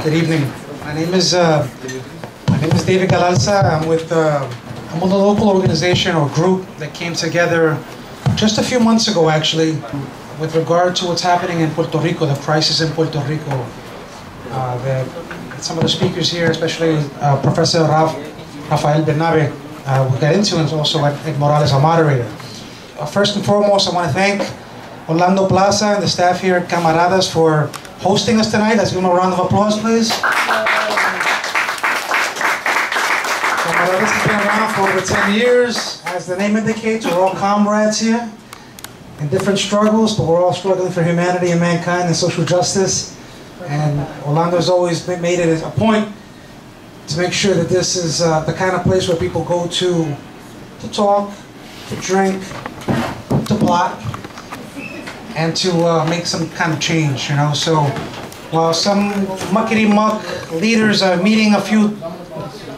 Good evening. My name is David Galarza. I'm with a local organization or group that came together just a few months ago, actually, with regard to what's happening in Puerto Rico, the crisis in Puerto Rico. Some of the speakers here, especially Professor Rafael Bernabe, will get into, and also Ed Morales, our moderator. First and foremost, I want to thank Orlando Plaza and the staff here at Camaradas for hosting us tonight. Let's give them a round of applause, please. Camaradas has been around for over 10 years. As the name indicates, we're all comrades here in different struggles, but we're all struggling for humanity and mankind and social justice. And Orlando has always made it a point to make sure that this is the kind of place where people go to talk, to drink, to plot, and to make some kind of change, you know. So while some muckety-muck leaders are meeting a few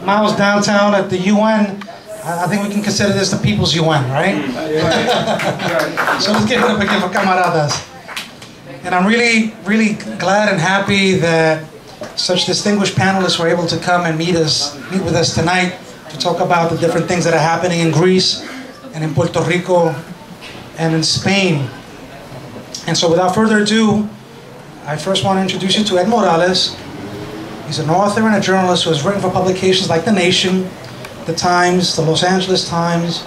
miles downtown at the UN, I think we can consider this the People's UN, right? So let's give it up again for Camaradas. And I'm really, really glad and happy that such distinguished panelists were able to come and meet with us tonight to talk about the different things that are happening in Greece and in Puerto Rico and in Spain. And so without further ado, I first want to introduce you to Ed Morales. He's an author and a journalist who has written for publications like The Nation, The Times, The Los Angeles Times,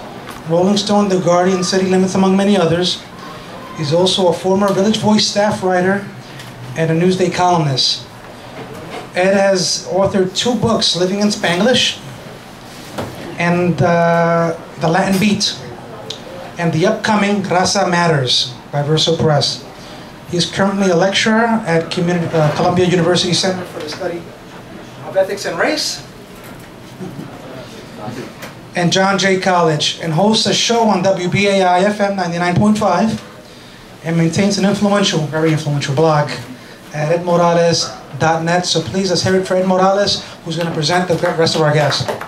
Rolling Stone, The Guardian, City Limits, among many others. He's also a former Village Voice staff writer and a Newsday columnist. Ed has authored 2 books, Living in Spanglish and The Latin Beat, and the upcoming Raza Matters by Verso Press. He's currently a lecturer at Columbia University Center for the Study of Ethics and Race and John Jay College, and hosts a show on WBAI FM 99.5 and maintains an very influential blog at edmorales.net. So please, let's hear it for Ed Morales, who's going to present the rest of our guests. Thank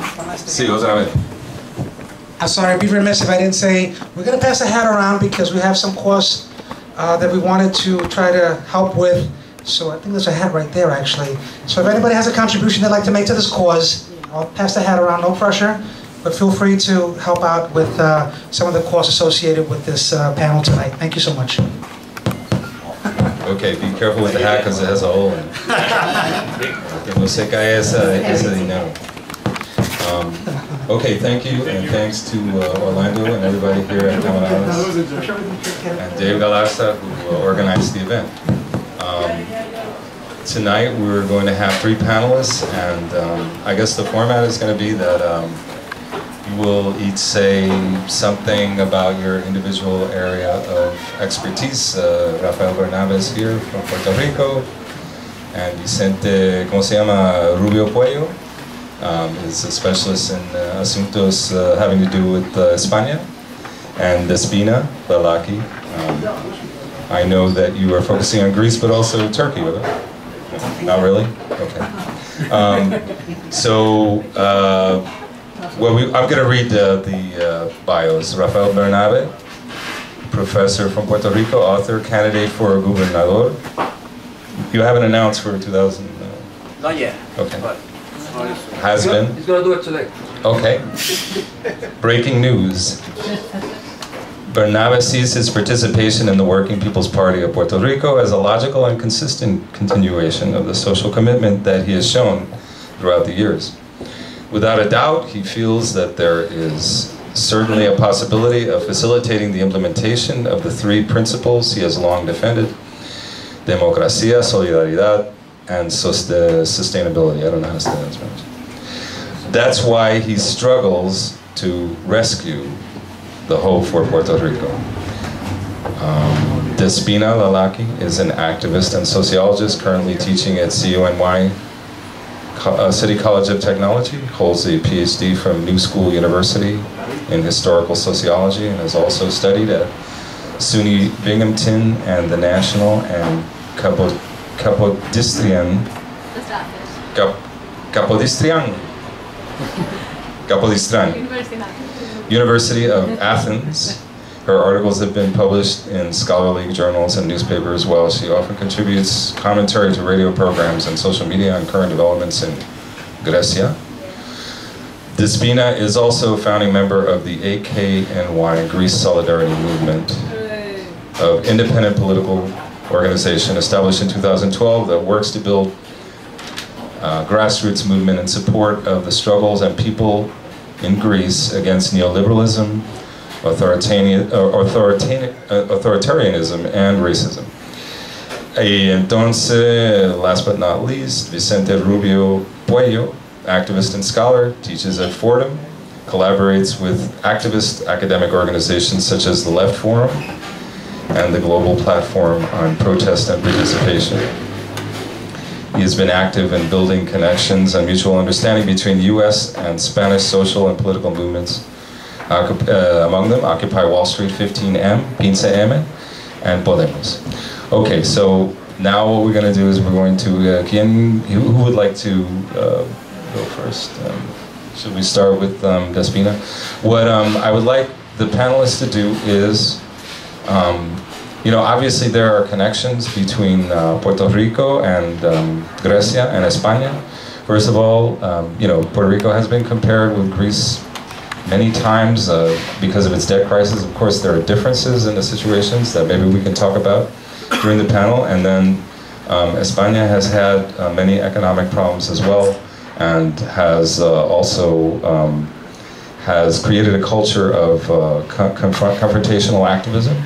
you. Sí, otra vez. I'm sorry, I'd be remiss if I didn't say, we're going to pass the hat around because we have some cause that we wanted to try to help with. So I think there's a hat right there, actually. So if anybody has a contribution they'd like to make to this cause, I'll pass the hat around, no pressure. But feel free to help out with some of the costs associated with this panel tonight. Thank you so much. Okay, be careful with the hat because it has a hole in it. Que no se cae ese dinero. Okay, thank you, and thanks to Orlando and everybody here at Camaradas, and Dave Galarza, who organized the event. Tonight we're going to have 3 panelists, and I guess the format is going to be that you will each say something about your individual area of expertise. Rafael Bernabe is here from Puerto Rico, and Vicente, ¿cómo se llama? Rubio-Pueyo. Is a specialist in asuntos having to do with España, and Despina Lalaki. I know that you are focusing on Greece, but also Turkey, right? Not really? Okay. I'm going to read the bios. Rafael Bernabe, professor from Puerto Rico, author, candidate for gobernador. You haven't announced for 2000? Not yet. Okay. Has been? He's going to do it today. Okay. Breaking news. Bernabe sees his participation in the Working People's Party of Puerto Rico as a logical and consistent continuation of the social commitment that he has shown throughout the years. Without a doubt, he feels that there is certainly a possibility of facilitating the implementation of the 3 principles he has long defended: democracia, solidaridad, and sustainability. I don't know how to say that in Spanish. That's why he struggles to rescue the hope for Puerto Rico. Despina Lalaki is an activist and sociologist currently teaching at CUNY City College of Technology, holds a PhD from New School University in historical sociology, and has also studied at SUNY Binghamton and the National and Capodistrian University of Athens, Her articles have been published in scholarly journals and newspapers, while she often contributes commentary to radio programs and social media on current developments in Grecia. Despina is also a founding member of the AKNY, Greece Solidarity Movement, of independent political organization established in 2012 that works to build grassroots movement in support of the struggles and people in Greece against neoliberalism, authoritarianism, and racism. Entonces, last but not least, Vicente Rubio-Pueyo, activist and scholar, teaches at Fordham, collaborates with activist academic organizations such as the Left Forum and the Global Platform on Protest and Participation. He has been active in building connections and mutual understanding between U.S. and Spanish social and political movements. Among them, Occupy Wall Street, 15M, 15M, and Podemos. Okay, so now what we're going to do is we're going to, who would like to go first? Should we start with Despina? What I would like the panelists to do is, you know, obviously there are connections between Puerto Rico and Grecia and España. First of all, you know, Puerto Rico has been compared with Greece many times because of its debt crisis. Of course, there are differences in the situations that maybe we can talk about during the panel. And then España has had many economic problems as well, and has also has created a culture of confrontational activism.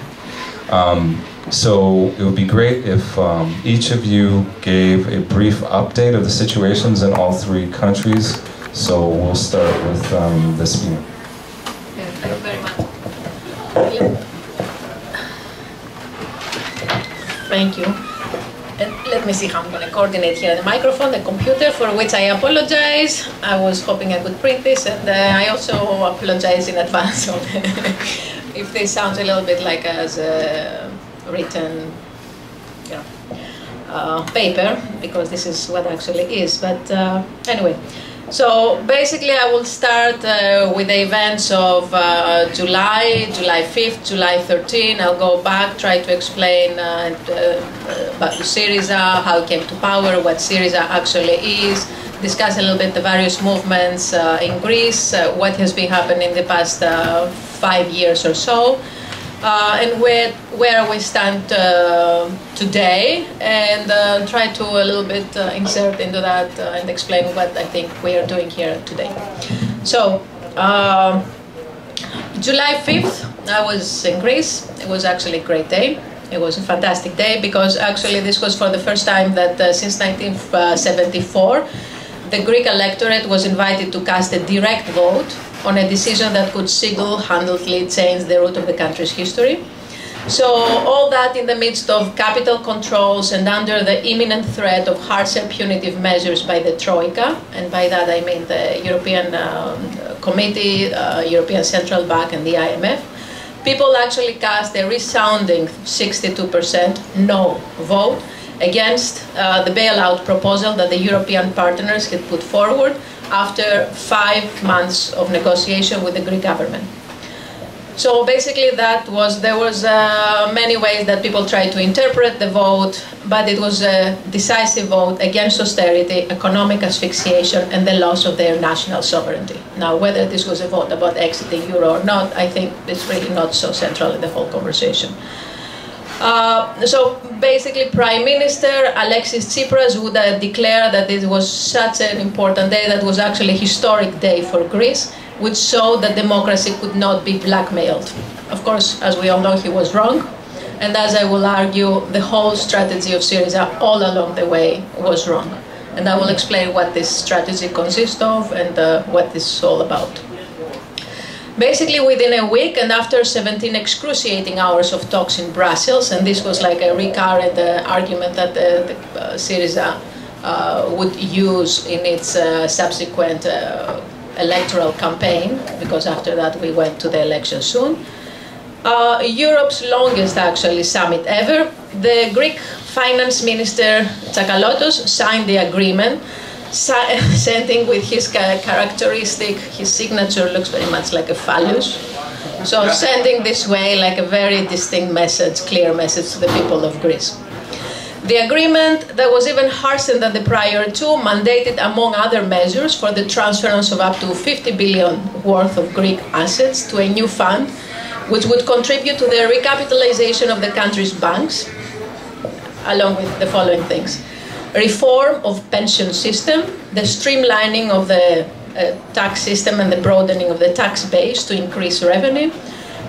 So it would be great if each of you gave a brief update of the situations in all three countries. So we'll start with Despina. Thank you very much. Thank you. And let me see how I'm going to coordinate here the microphone, the computer, for which I apologize. I was hoping I could print this, and I also apologize in advance if this sounds a little bit like as a written, you know, paper, because this is what actually is. But anyway. So basically I will start with the events of July 5th, July 13th. I'll go back, try to explain about Syriza, how it came to power, what Syriza actually is, discuss a little bit the various movements in Greece, what has been happening in the past 5 years or so, and where we stand today, and try to a little bit insert into that and explain what I think we are doing here today. So, July 5th, I was in Greece. It was actually a great day. It was a fantastic day because actually this was for the first time that since 1974, the Greek electorate was invited to cast a direct vote on a decision that could single-handedly change the route of the country's history. So all that in the midst of capital controls and under the imminent threat of harsher punitive measures by the Troika, and by that I mean the European Committee, European Central Bank and the IMF, people actually cast a resounding 62% no vote against the bailout proposal that the European partners had put forward after 5 months of negotiation with the Greek government. So basically there was many ways that people tried to interpret the vote, but it was a decisive vote against austerity, economic asphyxiation, and the loss of their national sovereignty. Now, whether this was a vote about exiting euro or not, I think it's really not so central in the whole conversation. So basically, Prime Minister Alexis Tsipras would declare that this was such an important day, that was actually a historic day for Greece, which showed that democracy could not be blackmailed. Of course, as we all know, he was wrong. And as I will argue, the whole strategy of Syriza all along the way was wrong. And I will explain what this strategy consists of and what this is all about. Basically, within a week and after 17 excruciating hours of talks in Brussels, and this was like a recurrent argument that Syriza would use in its subsequent electoral campaign, because after that we went to the election soon. Europe's longest actually summit ever, the Greek finance minister Tsakalotos signed the agreement, sending with his characteristic, his signature looks very much like a phallus, So sending this way like a very distinct message, clear message to the people of Greece. The agreement that was even harsher than the prior two mandated, among other measures, for the transference of up to 50 billion worth of Greek assets to a new fund, which would contribute to the recapitalization of the country's banks, along with the following things: reform of pension system, the streamlining of the tax system and the broadening of the tax base to increase revenue,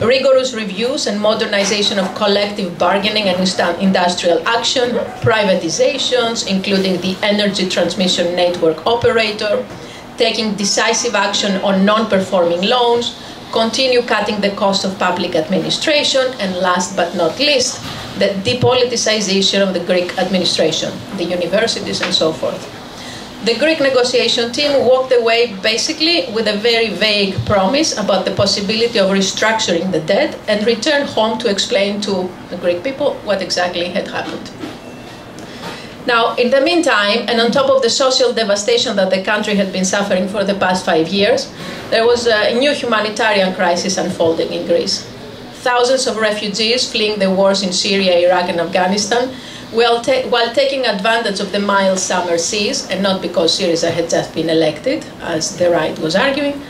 rigorous reviews and modernization of collective bargaining and industrial action, privatizations, including the energy transmission network operator, taking decisive action on non-performing loans, continue cutting the cost of public administration, and last but not least, the depoliticization of the Greek administration, the universities and so forth. The Greek negotiation team walked away basically with a very vague promise about the possibility of restructuring the debt and returned home to explain to the Greek people what exactly had happened. Now, in the meantime, and on top of the social devastation that the country had been suffering for the past 5 years, there was a new humanitarian crisis unfolding in Greece. Thousands of refugees fleeing the wars in Syria, Iraq, and Afghanistan, while taking advantage of the mild summer seas, and not because Syriza had just been elected, as the right was arguing,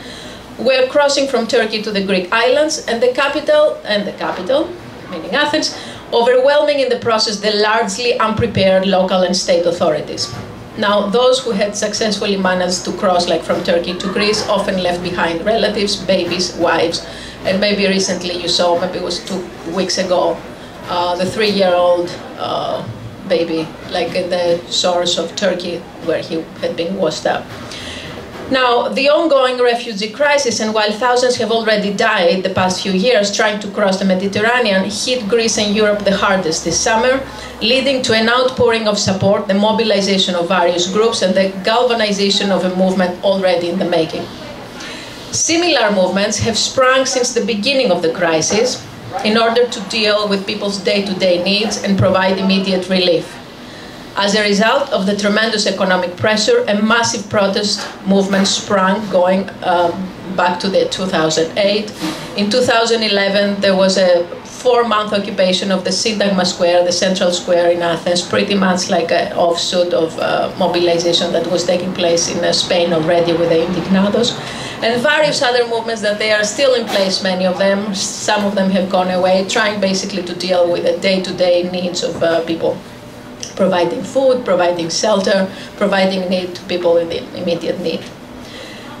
were crossing from Turkey to the Greek islands, and the capital, meaning Athens, overwhelming in the process the largely unprepared local and state authorities. Now, those who had successfully managed to cross, like from Turkey to Greece, often left behind relatives, babies, wives, and maybe recently you saw, maybe it was 2 weeks ago, the 3-year-old baby, like in the shores of Turkey, where he had been washed up. Now, the ongoing refugee crisis, and while thousands have already died the past few years trying to cross the Mediterranean, hit Greece and Europe the hardest this summer, leading to an outpouring of support, the mobilization of various groups, and the galvanization of a movement already in the making. Similar movements have sprung since the beginning of the crisis in order to deal with people's day-to-day needs and provide immediate relief. As a result of the tremendous economic pressure, a massive protest movement sprang going back to the 2008. In 2011, there was a 4-month occupation of the Syntagma Square, the central square in Athens, pretty much like an offshoot of mobilization that was taking place in Spain already with the Indignados, and various other movements that they are still in place, many of them. Some of them have gone away, trying basically to deal with the day-to-day needs of people, providing food, providing shelter, providing need to people in the immediate need.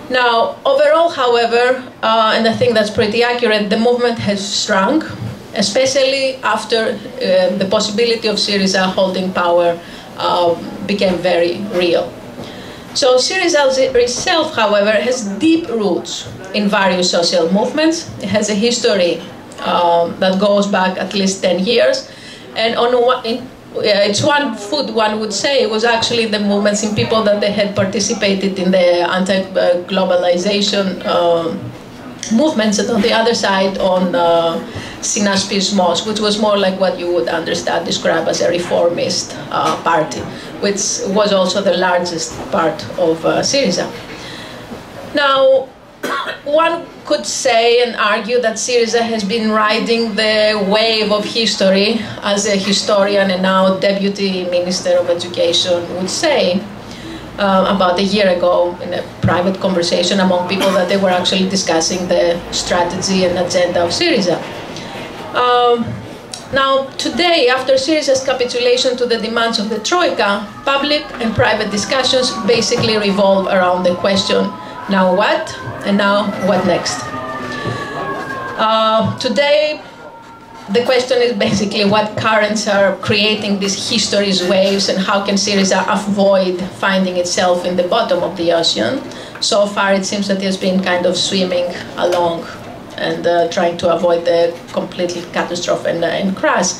Now, overall, however, and I think that's pretty accurate, the movement has shrunk, especially after the possibility of Syriza holding power became very real. So Syriza itself, however, has deep roots in various social movements. It has a history that goes back at least 10 years. And it's one foot, one would say, was actually the movements in people that they had participated in the anti-globalization movements, and on the other side on Synaspismos, which was more like what you would describe as a reformist party, which was also the largest part of Syriza. Now, one could say and argue that Syriza has been riding the wave of history, as a historian and now Deputy Minister of Education would say about a year ago in a private conversation among people that they were actually discussing the strategy and agenda of Syriza. Now, today, after Syriza's capitulation to the demands of the Troika, public and private discussions basically revolve around the question, now what? And now what next? Today, the question is basically what currents are creating these history's waves, and how can Syriza avoid finding itself in the bottom of the ocean. So far, it seems that it has been kind of swimming along and trying to avoid the complete catastrophe and crash.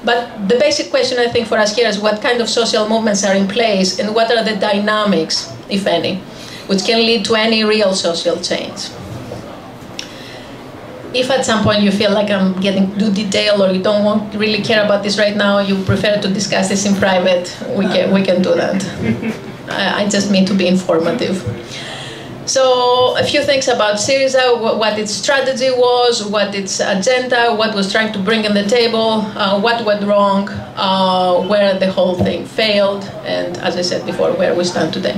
But the basic question, I think, for us here is what kind of social movements are in place, and what are the dynamics, if any, which can lead to any real social change. If at some point you feel like I'm getting too detailed, or you don't really care about this right now, you prefer to discuss this in private, we can do that. I just mean to be informative. So a few things about Syriza, what its strategy was, what its agenda, what was trying to bring on the table, what went wrong, where the whole thing failed, and as I said before, where we stand today.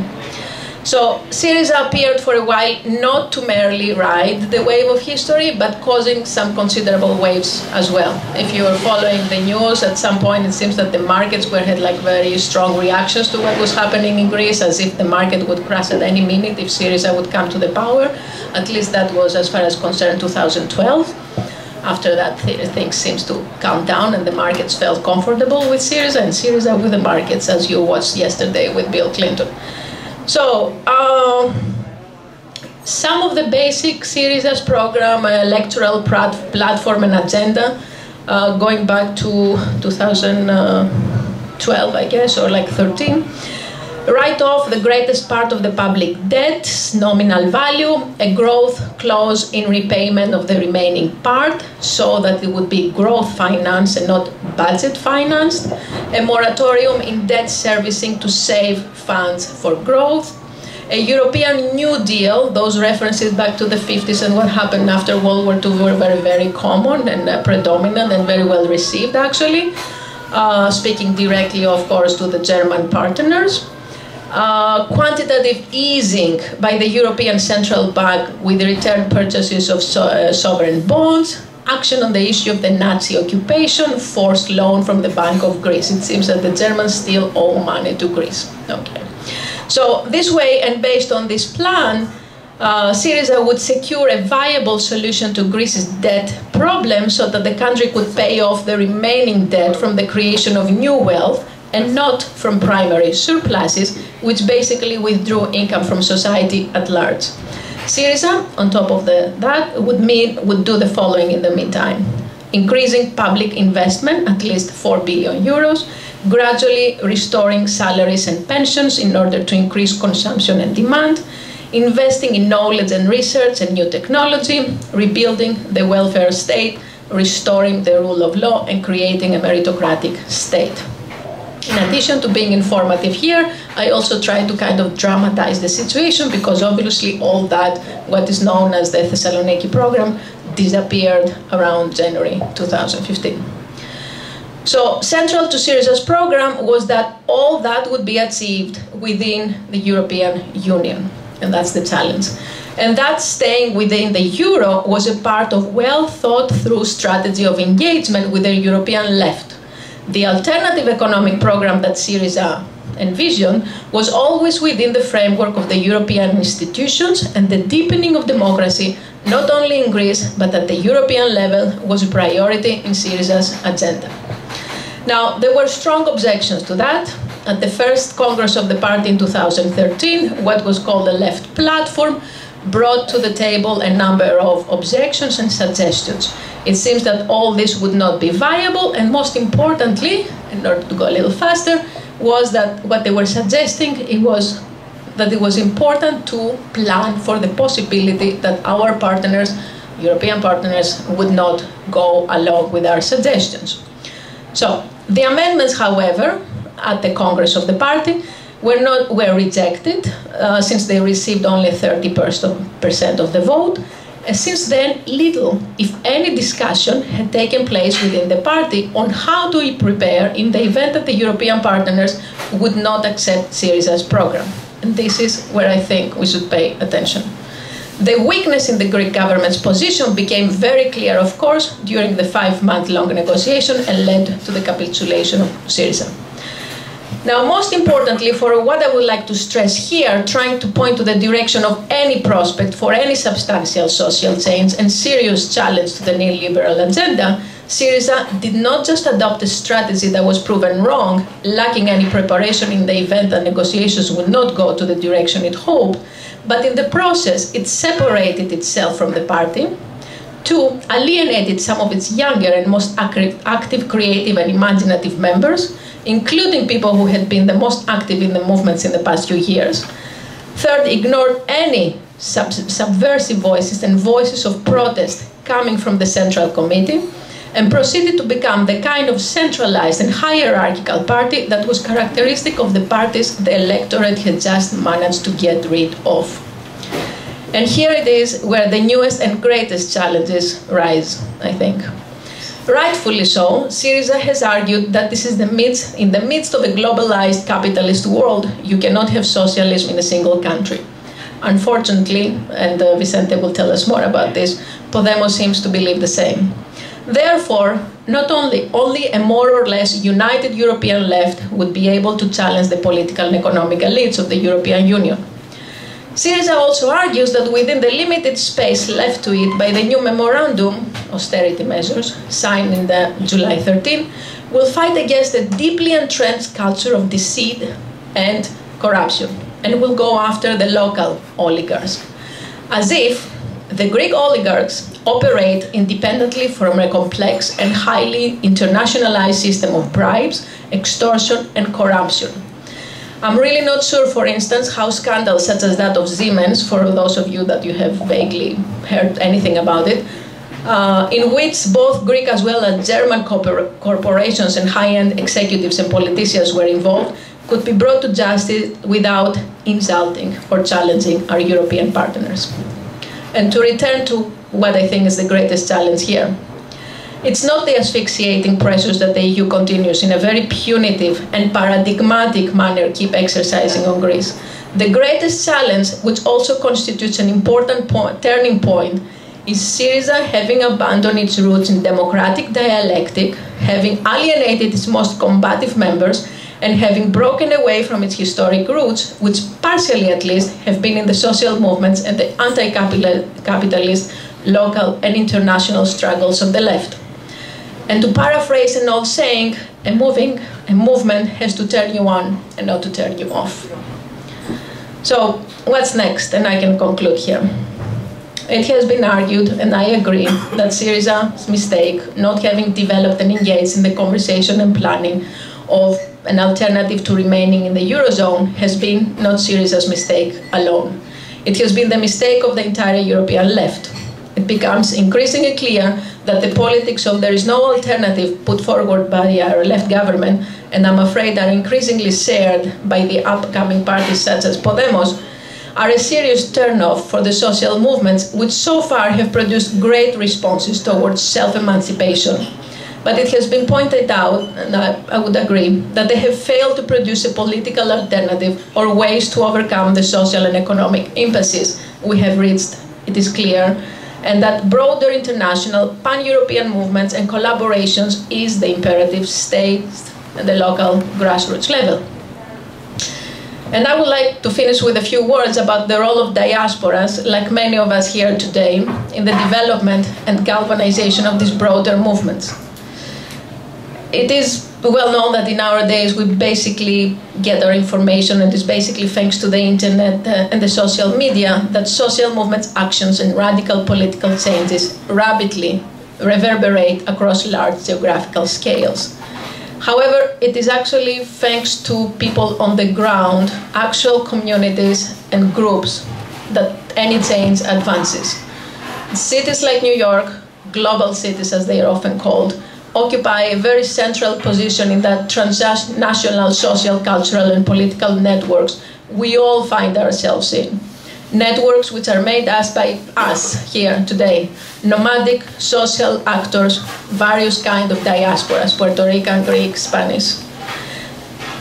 So Syriza appeared for a while not to merely ride the wave of history, but causing some considerable waves as well. If you were following the news, at some point it seems that the markets had like very strong reactions to what was happening in Greece, as if the market would crash at any minute if Syriza would come to the power. At least that was as far as concerned 2012. After that, things seems to calm down and the markets felt comfortable with Syriza, and Syriza with the markets, as you watched yesterday with Bill Clinton. So, some of the basic Syriza's program, electoral platform and agenda, going back to 2012, I guess, or like 13, write off the greatest part of the public debt, nominal value, a growth clause in repayment of the remaining part, so that it would be growth financed and not budget financed, a moratorium in debt servicing to save funds for growth, a European New Deal. Those references back to the 50s and what happened after World War II were very, very common and predominant and very well received, actually, speaking directly, of course, to the German partners. Quantitative easing by the European Central Bank with the return purchases of sovereign bonds, action on the issue of the Nazi occupation, forced loan from the Bank of Greece. It seems that the Germans still owe money to Greece. Okay. So this way, and based on this plan, Syriza would secure a viable solution to Greece's debt problem so that the country could pay off the remaining debt from the creation of new wealth and not from primary surpluses, which basically withdrew income from society at large. Syriza, on top of that, would do the following in the meantime: increasing public investment, at least 4 billion euros, gradually restoring salaries and pensions in order to increase consumption and demand, investing in knowledge and research and new technology, rebuilding the welfare state, restoring the rule of law, and creating a meritocratic state. In addition to being informative here, I also try to kind of dramatize the situation, because obviously all that, what is known as the Thessaloniki program, disappeared around January 2015. So central to Syriza's program was that all that would be achieved within the European Union, and that's the challenge. And that staying within the euro was a part of well thought through strategy of engagement with the European left. The alternative economic program that Syriza envisioned was always within the framework of the European institutions, and the deepening of democracy, not only in Greece, but at the European level, was a priority in Syriza's agenda. Now, there were strong objections to that. At the first Congress of the party in 2013, what was called the Left Platform brought to the table a number of objections and suggestions. It seems that all this would not be viable, and most importantly, in order to go a little faster, was that what they were suggesting was that it was important to plan for the possibility that our partners, European partners, would not go along with our suggestions. So the amendments, however, at the Congress of the party were rejected since they received only 30% of the vote. And since then, little, if any, discussion had taken place within the party on how to prepare in the event that the European partners would not accept Syriza's program. And this is where I think we should pay attention. The weakness in the Greek government's position became very clear, of course, during the 5-month-long negotiation and led to the capitulation of Syriza. Now, most importantly, for what I would like to stress here, trying to point to the direction of any prospect for any substantial social change and serious challenge to the neoliberal agenda, Syriza did not just adopt a strategy that was proven wrong, lacking any preparation in the event that negotiations would not go to the direction it hoped, but in the process, it separated itself from the party, 2, alienated some of its younger and most active, creative, and imaginative members, including people who had been the most active in the movements in the past few years. 3rd, ignored any subversive voices and voices of protest coming from the Central Committee, and proceeded to become the kind of centralized and hierarchical party that was characteristic of the parties the electorate had just managed to get rid of. And here it is where the newest and greatest challenges rise, I think. Rightfully so, Syriza has argued that this is in the midst of a globalized capitalist world, you cannot have socialism in a single country. Unfortunately, and Vicente will tell us more about this, Podemos seems to believe the same. Therefore, not only a more or less united European left would be able to challenge the political and economic elites of the European Union. Syriza also argues that within the limited space left to it by the new memorandum, austerity measures, signed in July 13, will fight against a deeply entrenched culture of deceit and corruption, and will go after the local oligarchs, as if the Greek oligarchs operate independently from a complex and highly internationalized system of bribes, extortion, and corruption. I'm really not sure, for instance, how scandals such as that of Siemens, for those of you that you have vaguely heard anything about it, in which both Greek as well as German corporations and high-end executives and politicians were involved, could be brought to justice without insulting or challenging our European partners. And to return to what I think is the greatest challenge here, it's not the asphyxiating pressures that the EU continues in a very punitive and paradigmatic manner keep exercising on Greece. The greatest challenge, which also constitutes an important turning point, is Syriza having abandoned its roots in democratic dialectic, having alienated its most combative members, and having broken away from its historic roots, which partially at least have been in the social movements and the anti-capitalist local and international struggles of the left. And to paraphrase an old saying, a movement has to turn you on and not to turn you off. So what's next? And I can conclude here. It has been argued, and I agree, that Syriza's mistake not having developed and engaged in the conversation and planning of an alternative to remaining in the Eurozone has been not Syriza's mistake alone. It has been the mistake of the entire European left. It becomes increasingly clear that the politics of there is no alternative put forward by our left government, and I'm afraid are increasingly shared by the upcoming parties such as Podemos, are a serious turn-off for the social movements which so far have produced great responses towards self-emancipation. But it has been pointed out, and I would agree, that they have failed to produce a political alternative or ways to overcome the social and economic impasses we have reached, it is clear, and that broader international pan-European movements and collaborations is the imperative state at the local grassroots level. And I would like to finish with a few words about the role of diasporas, like many of us here today, in the development and galvanization of these broader movements. It is well known that in our days we basically get our information, and it's basically thanks to the internet and the social media that social movements' actions and radical political changes rapidly reverberate across large geographical scales. However, it is actually thanks to people on the ground, actual communities and groups, that any change advances. Cities like New York, global cities as they are often called, occupy a very central position in that transnational social, cultural, and political networks we all find ourselves in. Networks which are made by us here today, nomadic social actors, various kinds of diasporas, Puerto Rican, Greek, Spanish.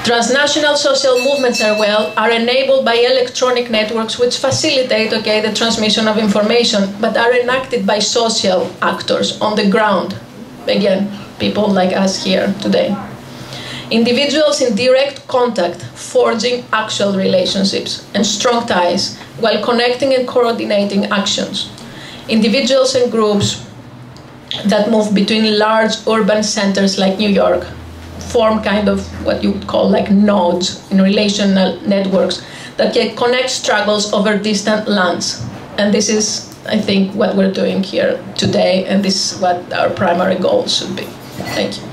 Transnational social movements are enabled by electronic networks which facilitate, the transmission of information, but are enacted by social actors on the ground. Again, people like us here today. Individuals in direct contact, forging actual relationships and strong ties while connecting and coordinating actions. Individuals and groups that move between large urban centers like New York form kind of what you would call like nodes in relational networks that can connect struggles over distant lands. And this is, I think, what we're doing here today, and this is what our primary goal should be. Thank you.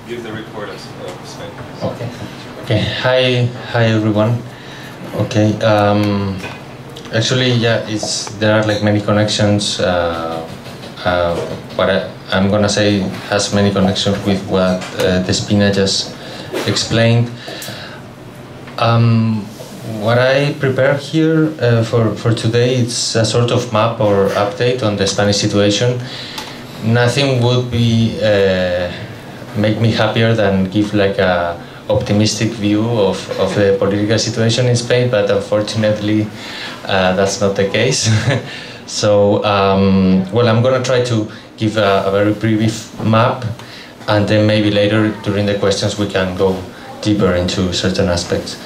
Give the report of Spain. Okay. Hi everyone. Okay. Actually, yeah, there are like many connections. What I'm gonna say has many connections with what Despina just explained. What I prepared here for today, it's a sort of map or update on the Spanish situation. Nothing would be make me happier than give like a optimistic view of the political situation in Spain, but unfortunately that's not the case. So, well, I'm going to try to give a very brief map, and then maybe later during the questions we can go deeper into certain aspects.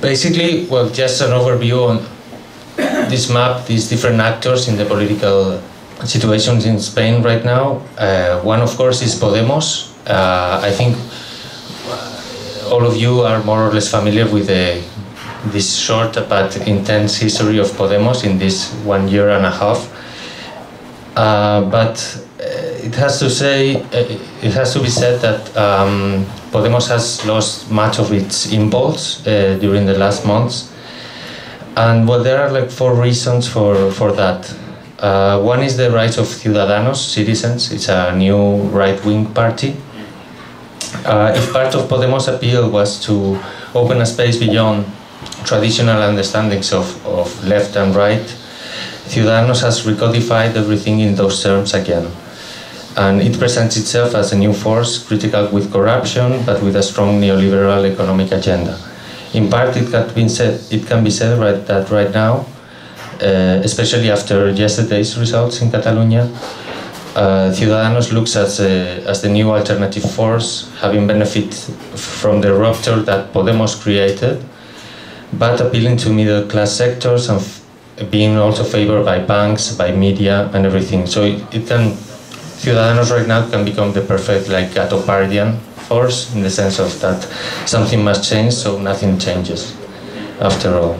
Basically, well, just an overview on this map, these different actors in the political situations in Spain right now. One, of course, is Podemos. I think all of you are more or less familiar with this short but intense history of Podemos in this 1.5 years. But it has to be said that Podemos has lost much of its impulse during the last months, and well, there are like 4 reasons for that. One is the rise of Ciudadanos, citizens. It's a new right-wing party. If part of Podemos' appeal was to open a space beyond traditional understandings of left and right, Ciudadanos has recodified everything in those terms again. And it presents itself as a new force, critical with corruption, but with a strong neoliberal economic agenda. In part, it can be said that right now, especially after yesterday's results in Catalonia, Ciudadanos looks as the new alternative force, having benefited from the rupture that Podemos created, but appealing to middle-class sectors and being also favored by banks, by media, and everything. So Ciudadanos right now can become the perfect like Gatopardian force, in the sense of that something must change, so nothing changes after all.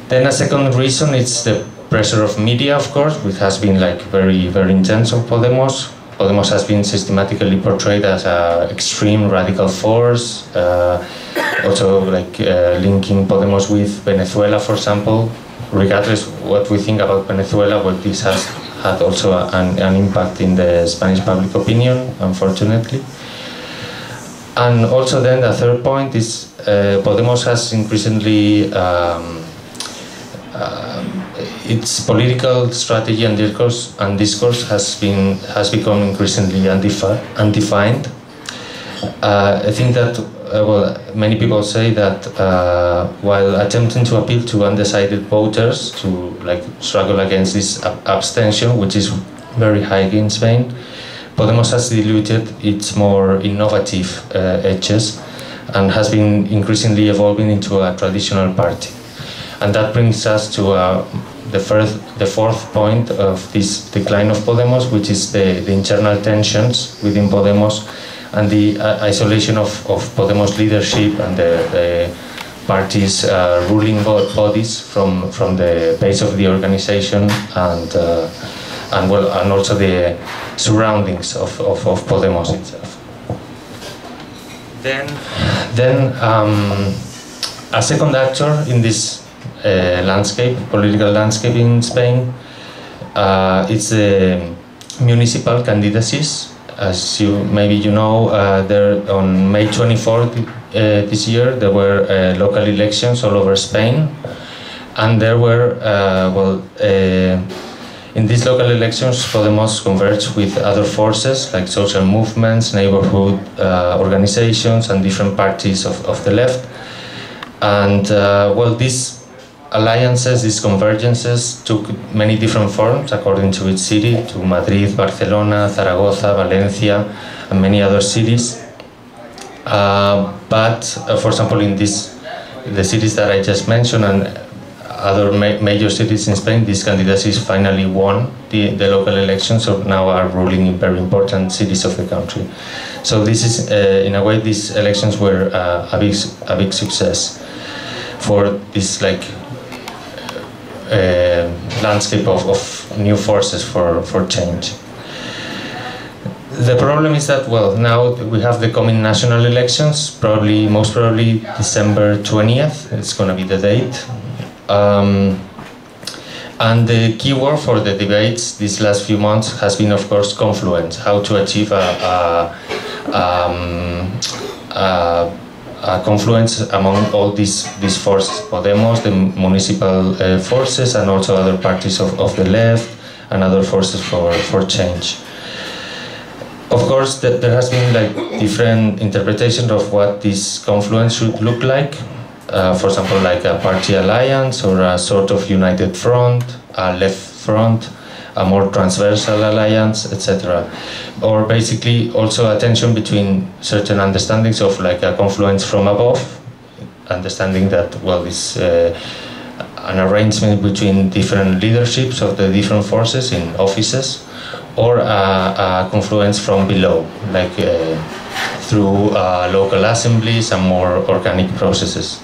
Then a second reason is the pressure of media, of course, which has been like very, very intense on Podemos. Podemos has been systematically portrayed as an extreme radical force, also like linking Podemos with Venezuela, for example. Regardless what we think about Venezuela, well, this has had also an impact in the Spanish public opinion, unfortunately. And also then the third point is Podemos has increasingly its political strategy and discourse has become increasingly undefined. I think that well, many people say that while attempting to appeal to undecided voters to like struggle against this abstention, which is very high in Spain, Podemos has diluted its more innovative edges and has been increasingly evolving into a traditional party. And that brings us to the fourth point of this decline of Podemos, which is the internal tensions within Podemos and the isolation of Podemos leadership and the party's ruling bodies from the base of the organization and also the surroundings of Podemos itself. Then a second actor in this political landscape in Spain, it's the municipal candidacies. As maybe you know, there on May 24th this year there were local elections all over Spain, and there were in these local elections Podemos converged with other forces like social movements, neighborhood organizations, and different parties of the left. And these alliances, these convergences took many different forms according to each city, to Madrid, Barcelona, Zaragoza, Valencia, and many other cities. But for example, in the cities that I just mentioned and other major cities in Spain, these candidacies finally won the local elections, so now are ruling in very important cities of the country. So this is, in a way, these elections were a big success for this landscape of new forces for change. The problem is that, well, now we have the coming national elections, most probably December 20th, it's going to be the date. And the key word for the debates these last few months has been, of course, confluence, how to achieve a confluence among all these forces, Podemos, the municipal forces, and also other parties of the left and other forces for change. Of course, there has been like different interpretations of what this confluence should look like. For example, like a party alliance or a sort of united front, a left front, a more transversal alliance, etc. Or basically also a tension between certain understandings of like a confluence from above, understanding that, well, this an arrangement between different leaderships of the different forces in offices, or a confluence from below, like through local assemblies and more organic processes.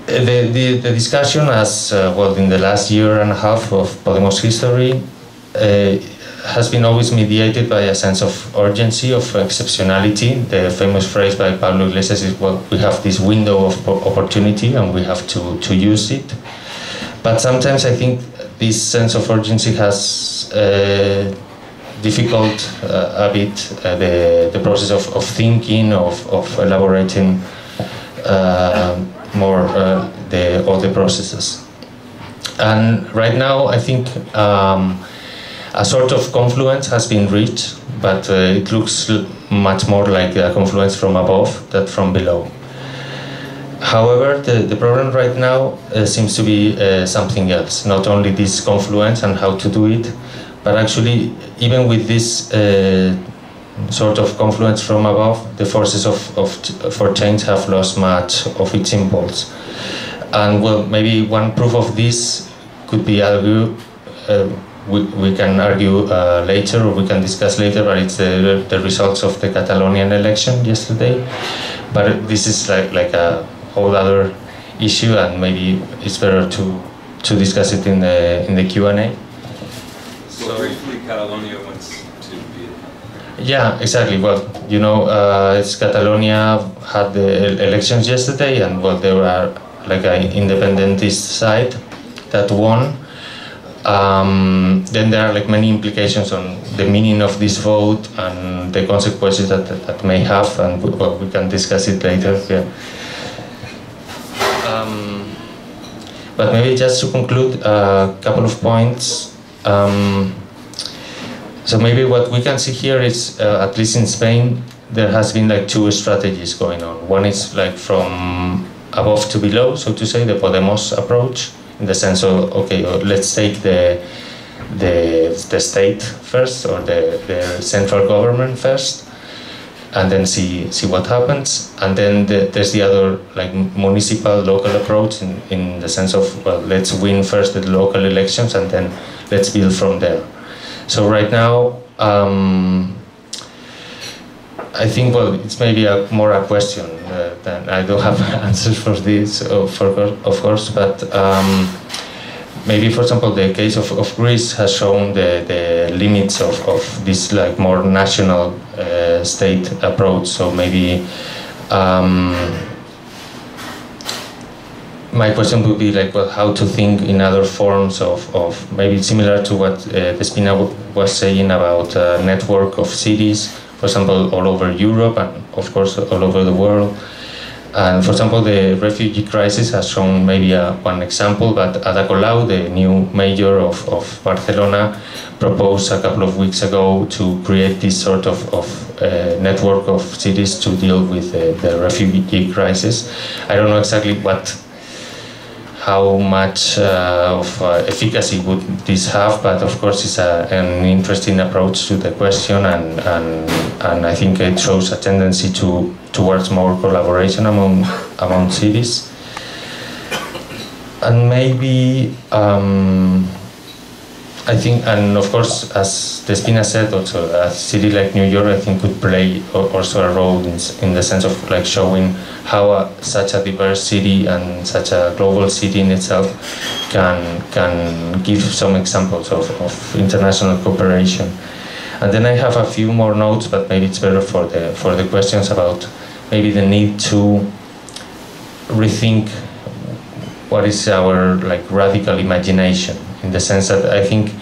The discussion, as well, in the last year and a half of Podemos history, has been always mediated by a sense of urgency, of exceptionality. The famous phrase by Pablo Iglesias is, well, we have this window of opportunity and we have to use it. But sometimes I think this sense of urgency has difficult a bit the process of thinking, of elaborating more all the processes. And right now I think a sort of confluence has been reached, but it looks much more like a confluence from above than from below. However, the problem right now seems to be something else, not only this confluence and how to do it, but actually even with this sort of confluence from above, the forces for change have lost much of its impulse. And well, maybe one proof of this could be argued, we can argue later, or we can discuss later, but it's the results of the Catalonian election yesterday. But this is like a whole other issue, and maybe it's better to discuss it in the Q&A. So briefly, Catalonia wants to be... Yeah, exactly. Well, you know, it's Catalonia had the elections yesterday, and well, there were like an independentist side that won. Then there are like many implications on the meaning of this vote and the consequences that may have, and well, we can discuss it later. Yeah. But maybe just to conclude a couple of points. So maybe what we can see here is, at least in Spain, there has been like two strategies going on. One is like from above to below, so to say, the Podemos approach, in the sense of, okay, let's take the state first, or the central government first, and then see what happens. And then there's the other, like, municipal, local approach, in the sense of, well, let's win first the local elections and then let's build from there. So right now, I think, well, it's maybe more a question than I don't have answers for this, of course, but maybe, for example, the case of Greece has shown the limits of this like more national state approach. So maybe my question would be like, well, how to think in other forms of maybe similar to what Despina was saying about a network of cities, for example, all over Europe and of course all over the world. And for example, the refugee crisis has shown maybe one example, but Ada Colau, the new mayor of Barcelona, proposed a couple of weeks ago to create this sort of network of cities to deal with the refugee crisis. I don't know exactly how much of efficacy would this have, but of course it's an interesting approach to the question, and I think it shows a tendency towards more collaboration among cities. And maybe I think, and of course, as Despina said, also a city like New York, I think, could play also a role in the sense of like showing how such a diverse city and such a global city in itself can give some examples of international cooperation. And then I have a few more notes, but maybe it's better for the questions about maybe the need to rethink what is our like radical imagination, in the sense that I think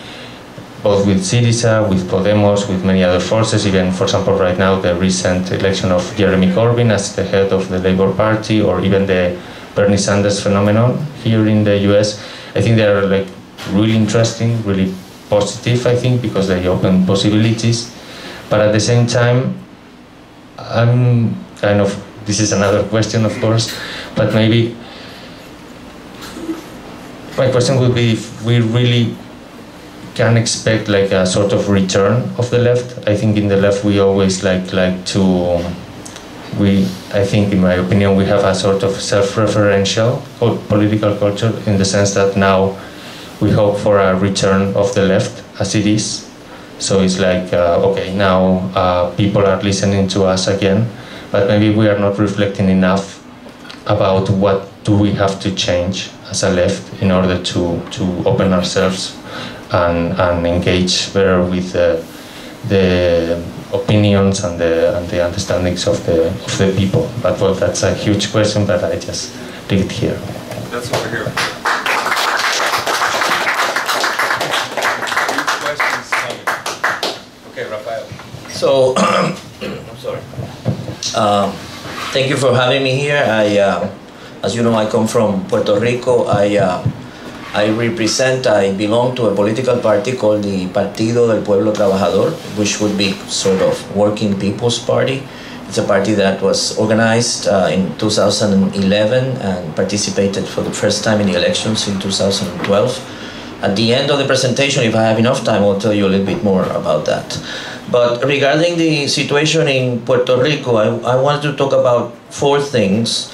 both with Syriza, with Podemos, with many other forces, even, for example, right now, the recent election of Jeremy Corbyn as the head of the Labour Party, or even the Bernie Sanders phenomenon here in the US. I think they are like really interesting, really positive, I think, because they open possibilities. But at the same time, I'm kind of, this is another question, of course, but maybe my question would be if we really can expect like a sort of return of the left. I think in the left we always like to, I think in my opinion we have a sort of self-referential political culture, in the sense that now we hope for a return of the left as it is. So it's like, okay, now people are listening to us again, but maybe we are not reflecting enough about what do we have to change as a left in order to open ourselves and engage better with the opinions and the understandings of the people. But well, that's a huge question, but I just leave it here. That's over here. Okay, Rafael. So, I'm sorry. Thank you for having me here. As you know, I come from Puerto Rico. I belong to a political party called the Partido del Pueblo Trabajador, which would be sort of Working People's Party. It's a party that was organized in 2011 and participated for the first time in the elections in 2012. At the end of the presentation, if I have enough time, I'll tell you a little bit more about that. But regarding the situation in Puerto Rico, I wanted to talk about four things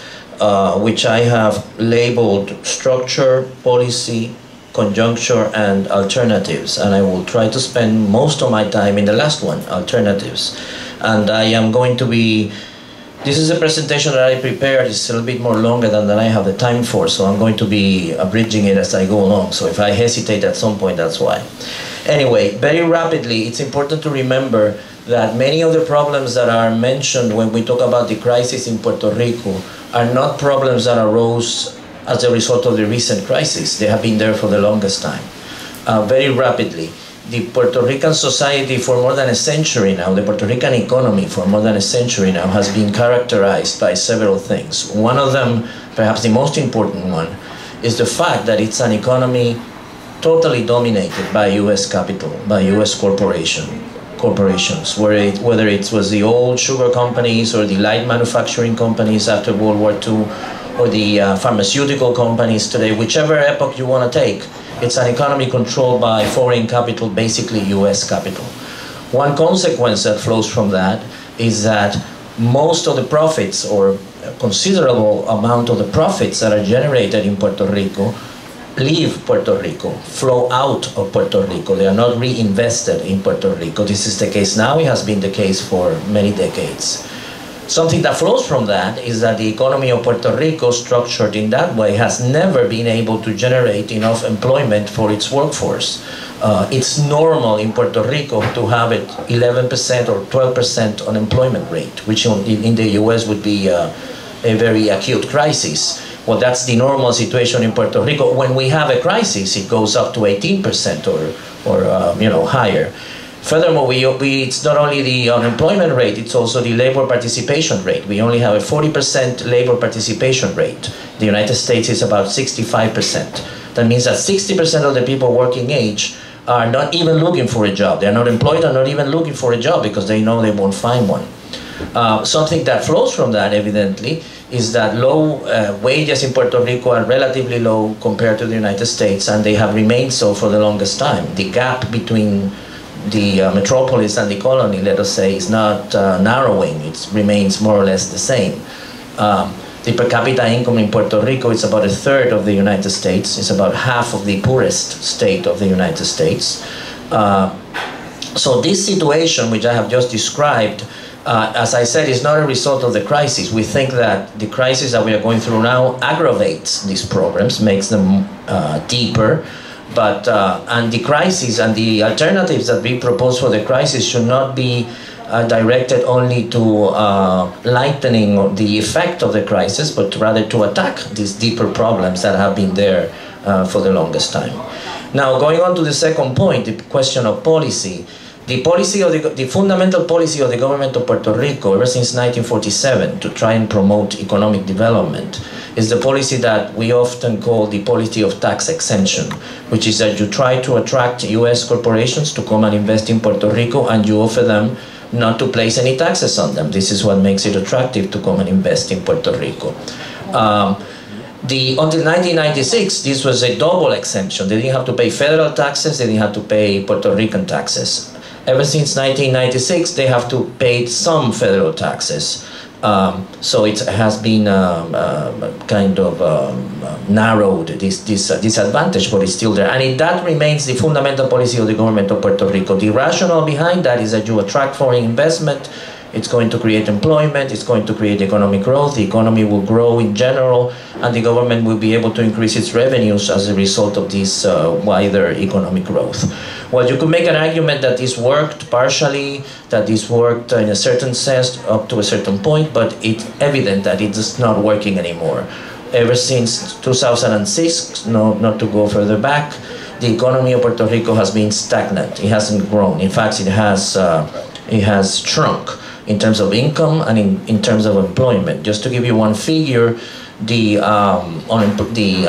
which I have labeled structure, policy, conjuncture, and alternatives. And I will try to spend most of my time in the last one, alternatives. And I am going to be, this is a presentation that I prepared. It's a little bit more longer than I have the time for, so I'm going to be abridging it as I go along. So if I hesitate at some point, that's why. Anyway, very rapidly, it's important to remember that many of the problems that are mentioned when we talk about the crisis in Puerto Rico are not problems that arose as a result of the recent crisis. They have been there for the longest time. Very rapidly, the Puerto Rican society for more than a century now, the Puerto Rican economy for more than a century now has been characterized by several things. One of them, perhaps the most important one, is the fact that it's an economy totally dominated by U.S. capital, by U.S. corporations, whether it was the old sugar companies or the light manufacturing companies after World War II, or the pharmaceutical companies today, whichever epoch you want to take, it's an economy controlled by foreign capital, basically U.S. capital. One consequence that flows from that is that most of the profits, or a considerable amount of the profits that are generated in Puerto Rico, leave Puerto Rico, flow out of Puerto Rico. They are not reinvested in Puerto Rico. This is the case now. It has been the case for many decades. Something that flows from that is that the economy of Puerto Rico, structured in that way, has never been able to generate enough employment for its workforce. It's normal in Puerto Rico to have an 11% or 12% unemployment rate, which in the US would be a very acute crisis. Well, that's the normal situation in Puerto Rico. When we have a crisis, it goes up to 18% or higher. Furthermore, it's not only the unemployment rate, it's also the labor participation rate. We only have a 40% labor participation rate. The United States is about 65%. That means that 60% of the people working age are not even looking for a job. They're not employed and not even looking for a job because they know they won't find one. Something that flows from that, evidently, is that low wages in Puerto Rico are relatively low compared to the United States, and they have remained so for the longest time. The gap between the metropolis and the colony, let us say, is not narrowing. It remains more or less the same. The per capita income in Puerto Rico is about a third of the United States. It's about half of the poorest state of the United States. So this situation, which I have just described, as I said, is not a result of the crisis. We think that the crisis that we are going through now aggravates these problems, makes them deeper. But and the crisis and the alternatives that we propose for the crisis should not be directed only to lightening the effect of the crisis, but rather to attack these deeper problems that have been there for the longest time. Now, going on to the second point, the question of policy. The fundamental policy of the government of Puerto Rico ever since 1947 to try and promote economic development is the policy that we often call the policy of tax exemption, which is that you try to attract US corporations to come and invest in Puerto Rico and you offer them not to place any taxes on them. This is what makes it attractive to come and invest in Puerto Rico. Until 1996, this was a double exemption. They didn't have to pay federal taxes, they didn't have to pay Puerto Rican taxes. Ever since 1996, they have to pay some federal taxes. So it has been kind of narrowed, this disadvantage, but it's still there. And that remains the fundamental policy of the government of Puerto Rico. The rationale behind that is that you attract foreign investment, it's going to create employment, it's going to create economic growth, the economy will grow in general, and the government will be able to increase its revenues as a result of this wider economic growth. Well, you could make an argument that this worked partially, that this worked in a certain sense up to a certain point, but it's evident that it is not working anymore. Ever since 2006, not to go further back, the economy of Puerto Rico has been stagnant. It hasn't grown. In fact, it has shrunk in terms of income and in terms of employment. Just to give you one figure, the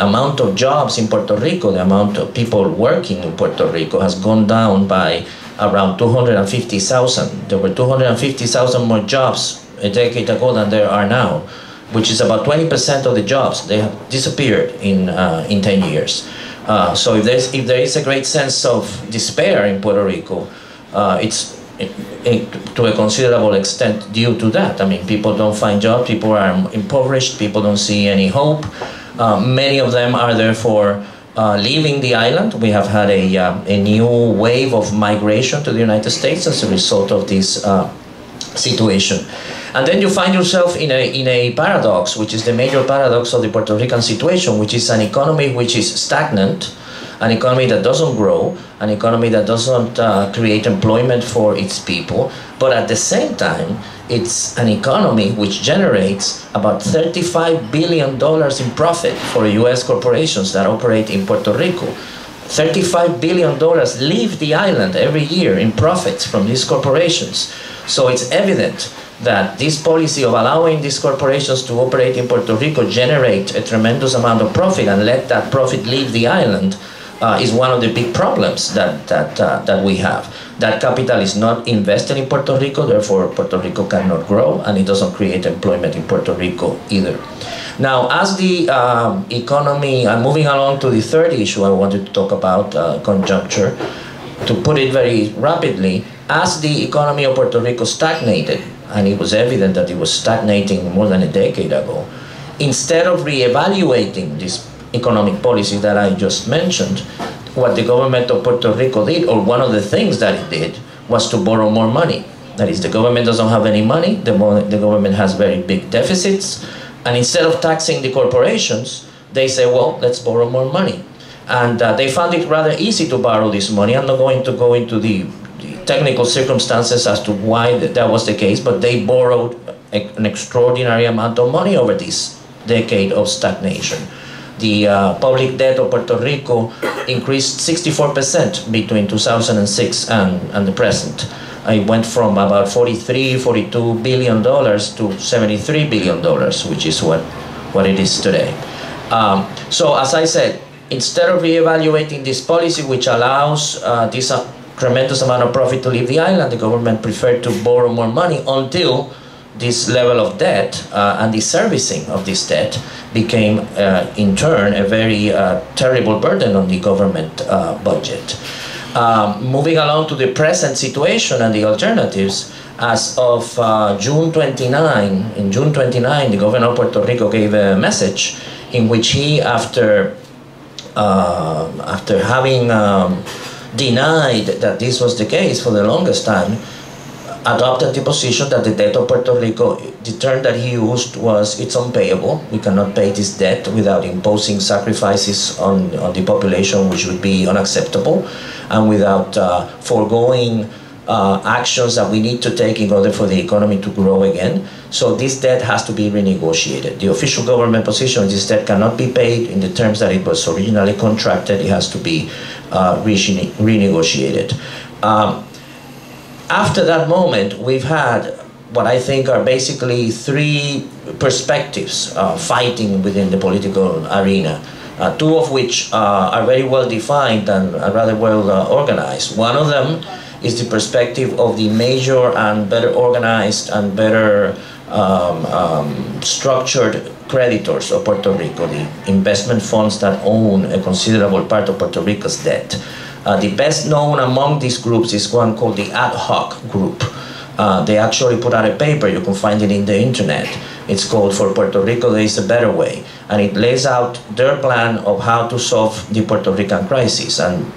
amount of jobs in Puerto Rico, the amount of people working in Puerto Rico has gone down by around 250,000. There were 250,000 more jobs a decade ago than there are now, which is about 20% of the jobs. They have disappeared in 10 years. So if there is a great sense of despair in Puerto Rico, it's to a considerable extent due to that. I mean, people don't find jobs, people are impoverished, people don't see any hope. Many of them are therefore leaving the island. We have had a new wave of migration to the United States as a result of this situation. And then you find yourself in a paradox, which is the major paradox of the Puerto Rican situation, which is an economy which is stagnant, an economy that doesn't grow, an economy that doesn't create employment for its people, but at the same time, it's an economy which generates about $35 billion in profit for US corporations that operate in Puerto Rico. $35 billion leave the island every year in profits from these corporations. So it's evident that this policy of allowing these corporations to operate in Puerto Rico generate a tremendous amount of profit and let that profit leave the island is one of the big problems that we have. That capital is not invested in Puerto Rico, therefore Puerto Rico cannot grow, and it doesn't create employment in Puerto Rico either. Now, as the economy, I'm moving along to the third issue I wanted to talk about, conjuncture. To put it very rapidly, as the economy of Puerto Rico stagnated, and it was evident that it was stagnating more than a decade ago, instead of reevaluating this economic policy that I just mentioned, what the government of Puerto Rico did, or one of the things that it did, was to borrow more money. That is, the government doesn't have any money, the government has very big deficits, and instead of taxing the corporations, they say, well, let's borrow more money. And they found it rather easy to borrow this money. I'm not going to go into the technical circumstances as to why that was the case, but they borrowed an extraordinary amount of money over this decade of stagnation. The public debt of Puerto Rico increased 64% between 2006 and the present. It went from about $42 billion to $73 billion, which is what it is today. So as I said, instead of reevaluating this policy, which allows this tremendous amount of profit to leave the island, the government preferred to borrow more money until this level of debt and the servicing of this debt became, in turn, a very terrible burden on the government budget. Moving along to the present situation and the alternatives, as of June 29, the governor of Puerto Rico gave a message in which he, after having denied that this was the case for the longest time, adopted the position that the debt of Puerto Rico, the term that he used was, it's unpayable. We cannot pay this debt without imposing sacrifices on the population, which would be unacceptable, and without foregoing actions that we need to take in order for the economy to grow again. So this debt has to be renegotiated. The official government position is this debt cannot be paid in the terms that it was originally contracted. It has to be renegotiated. After that moment, we've had what I think are basically three perspectives fighting within the political arena. Two of which are very well defined and rather well organized. One of them is the perspective of the major and better organized and better structured creditors of Puerto Rico, the investment funds that own a considerable part of Puerto Rico's debt. The best known among these groups is one called the Ad Hoc Group. They actually put out a paper, you can find it in the internet. It's called For Puerto Rico There is a Better Way. And it lays out their plan of how to solve the Puerto Rican crisis. And,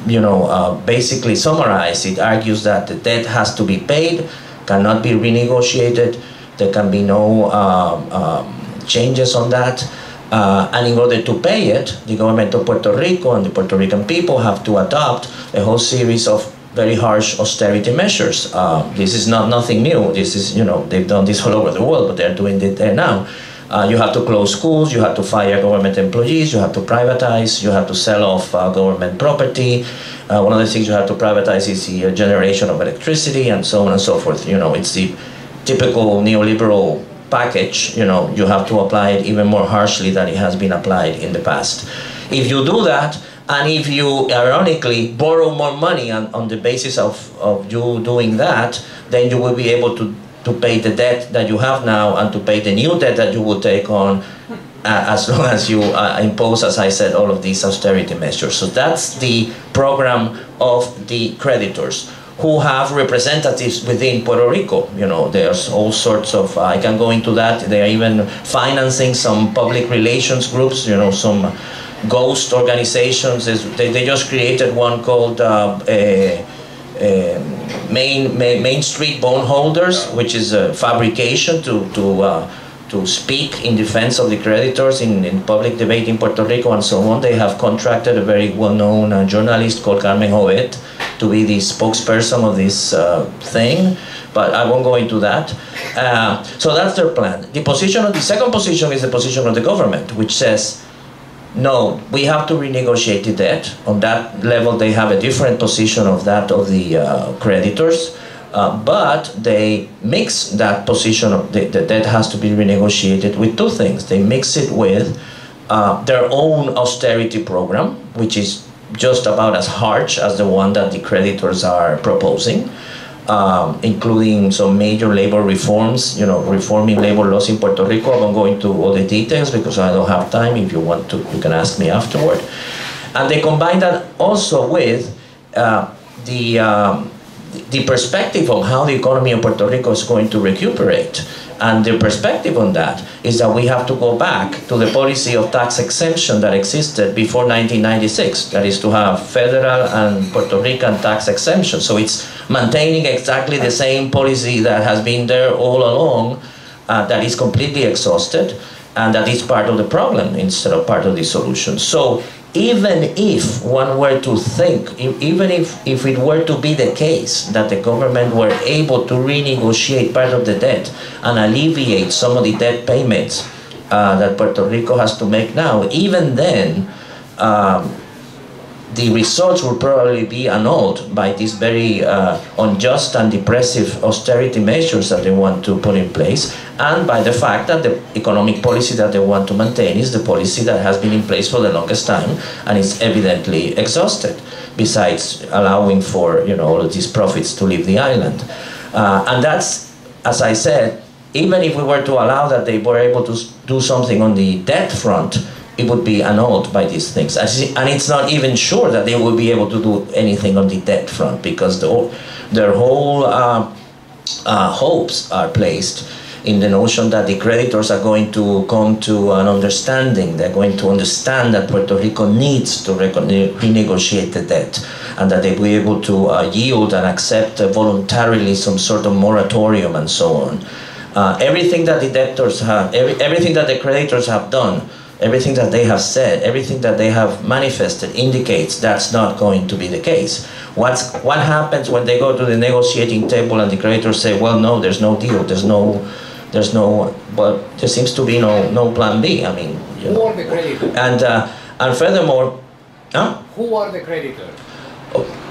you know, basically summarized, it argues that the debt has to be paid, cannot be renegotiated, there can be no changes on that. And in order to pay it, the government of Puerto Rico and the Puerto Rican people have to adopt a whole series of very harsh austerity measures. This is nothing new. This is, you know, they've done this all over the world, but they're doing it there now. You have to close schools, you have to fire government employees, you have to privatize, you have to sell off government property. One of the things you have to privatize is the generation of electricity and so on and so forth. You know, it's the typical neoliberal package. You know, you have to apply it even more harshly than it has been applied in the past. If you do that, and if you, ironically, borrow more money on the basis of you doing that, then you will be able to pay the debt that you have now and to pay the new debt that you will take on as long as you impose, as I said, all of these austerity measures. So that's the program of the creditors, who have representatives within Puerto Rico. You know, there's all sorts of, I can go into that. They are even financing some public relations groups, you know, some ghost organizations. They just created one called Main Street Bondholders, which is a fabrication to speak in defense of the creditors in public debate in Puerto Rico and so on. They have contracted a very well-known journalist called Carmen Jovet to be the spokesperson of this thing, but I won't go into that. So that's their plan. The second position is the position of the government, which says, no, we have to renegotiate the debt. On that level, they have a different position of that of the creditors, but they mix that position of the debt has to be renegotiated with two things. They mix it with their own austerity program, which is just about as harsh as the one that the creditors are proposing, including some major labor reforms, you know, reforming labor laws in Puerto Rico. I won't go into all the details because I don't have time. If you want to, you can ask me afterward. And they combine that also with the perspective of how the economy of Puerto Rico is going to recuperate. And the perspective on that is that we have to go back to the policy of tax exemption that existed before 1996. That is to have federal and Puerto Rican tax exemption. So it's maintaining exactly the same policy that has been there all along, that is completely exhausted, and that is part of the problem instead of part of the solution. So even if one were to think, even if it were to be the case that the government were able to renegotiate part of the debt and alleviate some of the debt payments that Puerto Rico has to make now, even then, the results will probably be annulled by these very unjust and depressive austerity measures that they want to put in place, and by the fact that the economic policy that they want to maintain is the policy that has been in place for the longest time and is evidently exhausted, besides allowing for, you know, all of these profits to leave the island. And that's, as I said, even if we were to allow that they were able to do something on the debt front, it would be annulled by these things. And it's not even sure that they will be able to do anything on the debt front, because their whole hopes are placed in the notion that the creditors are going to come to an understanding. They're going to understand that Puerto Rico needs to renegotiate the debt, and that they will be able to yield and accept voluntarily some sort of moratorium and so on. Everything that the debtors have, everything that the creditors have done, everything that they have said, everything that they have manifested indicates that's not going to be the case. What happens when they go to the negotiating table and the creditors say, well, no, there's no deal, but there seems to be no plan B. I mean, you know. And furthermore, Huh? Who are the creditors?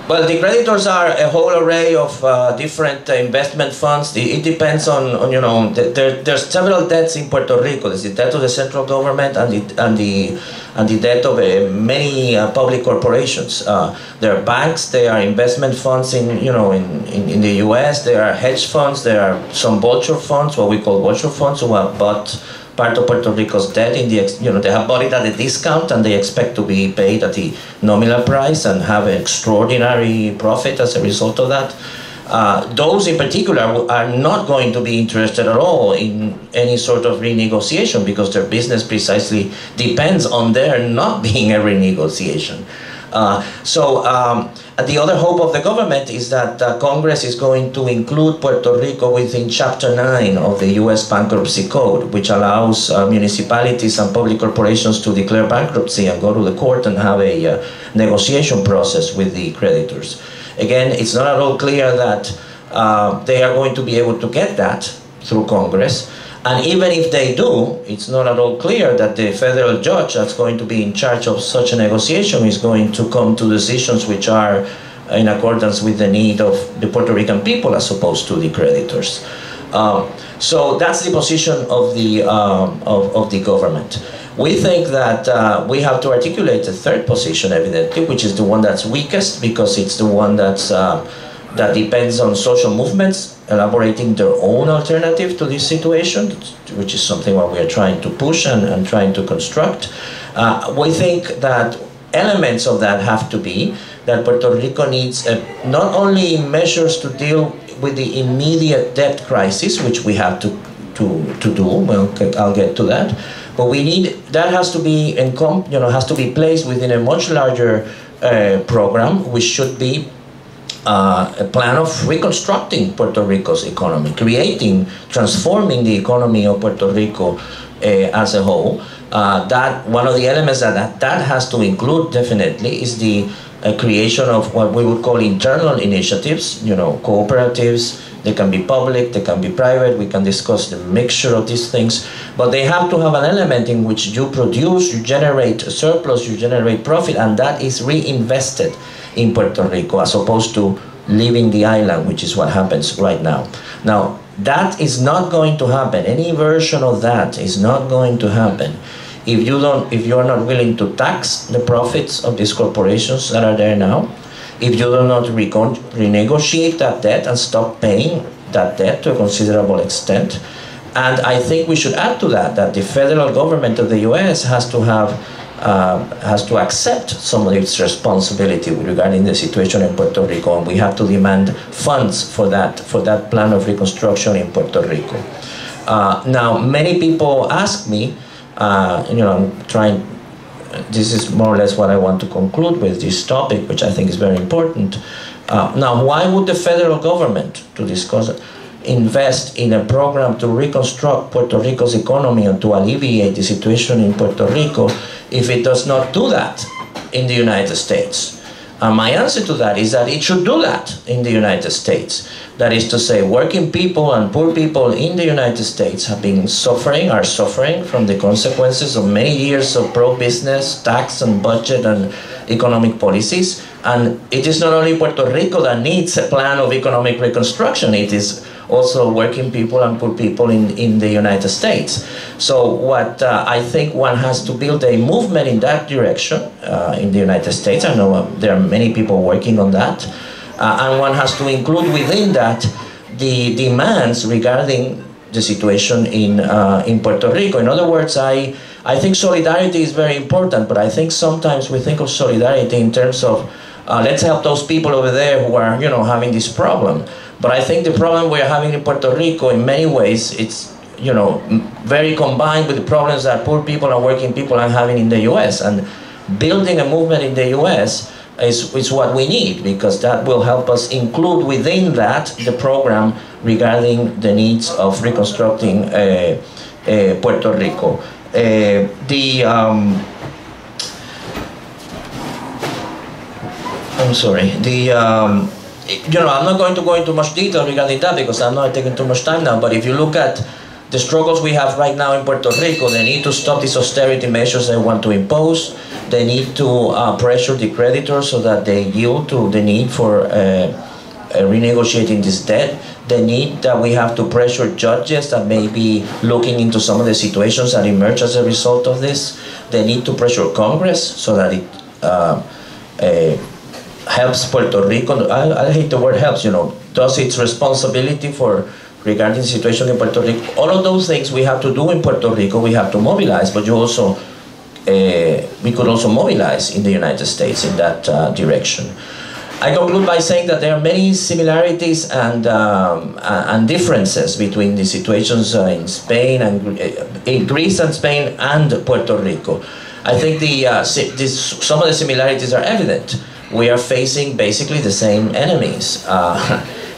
Well, the creditors are a whole array of different investment funds. It depends on there's several debts in Puerto Rico. There's the debt of the central government and the debt of many public corporations. There are banks, there are investment funds in the U.S. There are hedge funds. There are some vulture funds, what we call vulture funds, who have bought part of Puerto Rico's debt in they have bought it at a discount and they expect to be paid at the nominal price and have an extraordinary profit as a result of that. Those in particular are not going to be interested at all in any sort of renegotiation because their business precisely depends on there not being a renegotiation. The other hope of the government is that Congress is going to include Puerto Rico within Chapter 9 of the U.S. Bankruptcy Code, which allows municipalities and public corporations to declare bankruptcy and go to the court and have a negotiation process with the creditors. Again, it's not at all clear that they are going to be able to get that through Congress. And even if they do, it's not at all clear that the federal judge that's going to be in charge of such a negotiation is going to come to decisions which are in accordance with the need of the Puerto Rican people as opposed to the creditors. So that's the position of the government. We think that we have to articulate a third position, evidently, which is the one that's weakest because it's the one that's that depends on social movements elaborating their own alternative to this situation, which is something what we are trying to push and trying to construct. We think that elements of that have to be that Puerto Rico needs not only measures to deal with the immediate debt crisis, which we have to do, well, I'll get to that, but we need, that has to be, has to be placed within a much larger program, which should be a plan of reconstructing Puerto Rico's economy, transforming the economy of Puerto Rico as a whole. That one of the elements that has to include definitely is the creation of what we would call internal initiatives, cooperatives. They can be public, they can be private, we can discuss the mixture of these things, but they have to have an element in which you produce, you generate a surplus, you generate profit, and that is reinvested in Puerto Rico as opposed to leaving the island, which is what happens right now. Now, that is not going to happen. Any version of that is not going to happen if you are not willing to tax the profits of these corporations that are there now, if you do not renegotiate that debt and stop paying that debt to a considerable extent. And I think we should add to that the federal government of the U.S. has to accept some of its responsibility regarding the situation in Puerto Rico, and we have to demand funds for that plan of reconstruction in Puerto Rico. Now, many people ask me, this is more or less what I want to conclude with this topic, which I think is very important. Now, why would the federal government, to discuss it, invest in a program to reconstruct Puerto Rico's economy and to alleviate the situation in Puerto Rico if it does not do that in the United States? And my answer to that is that it should do that in the United States. That is to say, working people and poor people in the United States are suffering from the consequences of many years of pro-business, tax and budget and economic policies. And it is not only Puerto Rico that needs a plan of economic reconstruction, it is also working people and poor people in the United States. So what I think one has to build a movement in that direction in the United States. I know there are many people working on that. And one has to include within that the demands regarding the situation in Puerto Rico. In other words, I think solidarity is very important, but I think sometimes we think of solidarity in terms of let's help those people over there who are having this problem. But I think the problem we're having in Puerto Rico, in many ways, it's very combined with the problems that poor people and working people are having in the U.S. And building a movement in the U.S. is what we need, because that will help us include within that the program regarding the needs of reconstructing Puerto Rico. I'm sorry. I'm not going to go into much detail regarding that because I'm not taking too much time now, but if you look at the struggles we have right now in Puerto Rico, the need to stop these austerity measures they want to impose, They need to pressure the creditors so that they yield to the need for renegotiating this debt. The need that we have to pressure judges that may be looking into some of the situations that emerge as a result of this. They need to pressure Congress so that it helps Puerto Rico. I hate the word helps, does its responsibility for regarding the situation in Puerto Rico. All of those things we have to do in Puerto Rico, we have to mobilize, but we could also mobilize in the United States in that direction. I conclude by saying that there are many similarities and differences between the situations in Spain and in Greece and Spain and Puerto Rico. I think some of the similarities are evident. We are facing basically the same enemies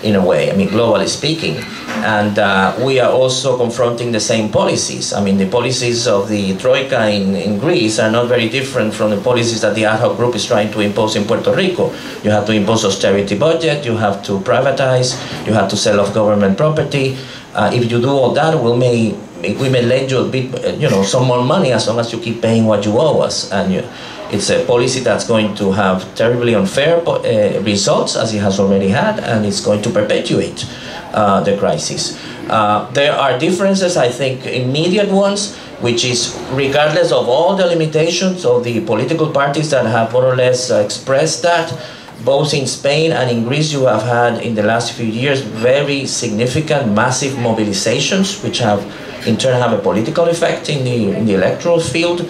in a way, globally speaking. And we are also confronting the same policies. The policies of the Troika in Greece are not very different from the policies that the ad hoc group is trying to impose in Puerto Rico. You have to impose austerity budget, you have to privatize, you have to sell off government property. If you do all that, we may lend you a bit, some more money as long as you keep paying what you owe us. And it's a policy that's going to have terribly unfair results, as it has already had, and it's going to perpetuate the crisis. There are differences, I think, immediate ones, which is regardless of all the limitations of the political parties that have more or less expressed that, both in Spain and in Greece you have had in the last few years very significant, massive mobilizations, which have in turn have a political effect in the electoral field.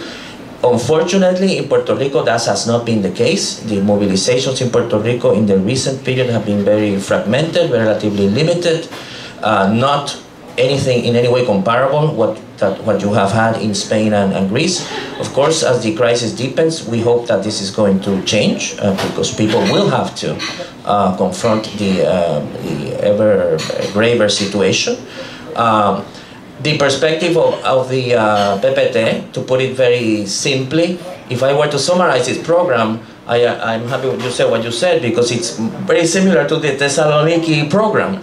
Unfortunately, in Puerto Rico, that has not been the case. The mobilizations in Puerto Rico in the recent period have been very fragmented, relatively limited, not anything in any way comparable what you have had in Spain and Greece. Of course, as the crisis deepens, we hope that this is going to change because people will have to confront the ever graver situation. The perspective of the PPT, to put it very simply, if I were to summarize this program, I'm happy you said what you said, because it's very similar to the Thessaloniki program,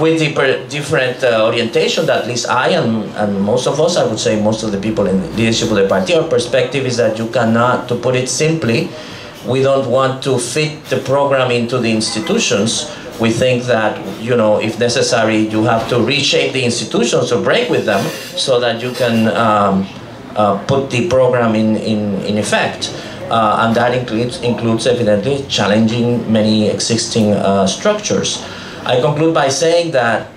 with the different orientation that at least I and most of us, I would say most of the people in the leadership of the party, our perspective is that you cannot, to put it simply, we don't want to fit the program into the institutions. We think that, if necessary, you have to reshape the institutions or break with them so that you can put the program in effect. And that includes evidently challenging many existing structures. I conclude by saying that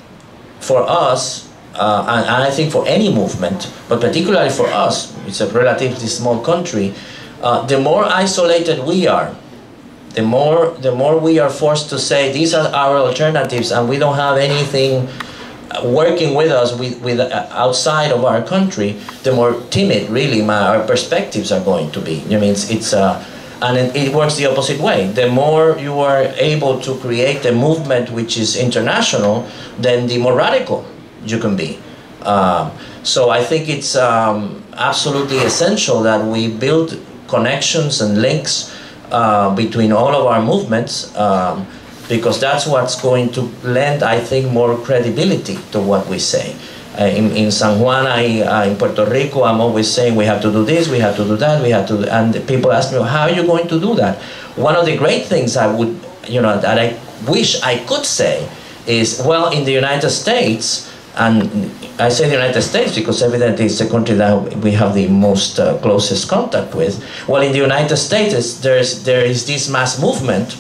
for us, and I think for any movement, but particularly for us, it's a relatively small country, the more isolated we are, the more we are forced to say these are our alternatives and we don't have anything working with us with outside of our country, the more timid really our perspectives are going to be. And it works the opposite way. The more you are able to create a movement which is international, then the more radical you can be. So I think it's absolutely essential that we build connections and links between all of our movements, because that's what's going to lend, I think, more credibility to what we say. In San Juan, in Puerto Rico, I'm always saying we have to do this, we have to do that, and people ask me, how are you going to do that? One of the great things I would, that I wish I could say is, well, in the United States, and I say the United States because evidently it's the country that we have the most closest contact with. Well, in the United States, there is this mass movement,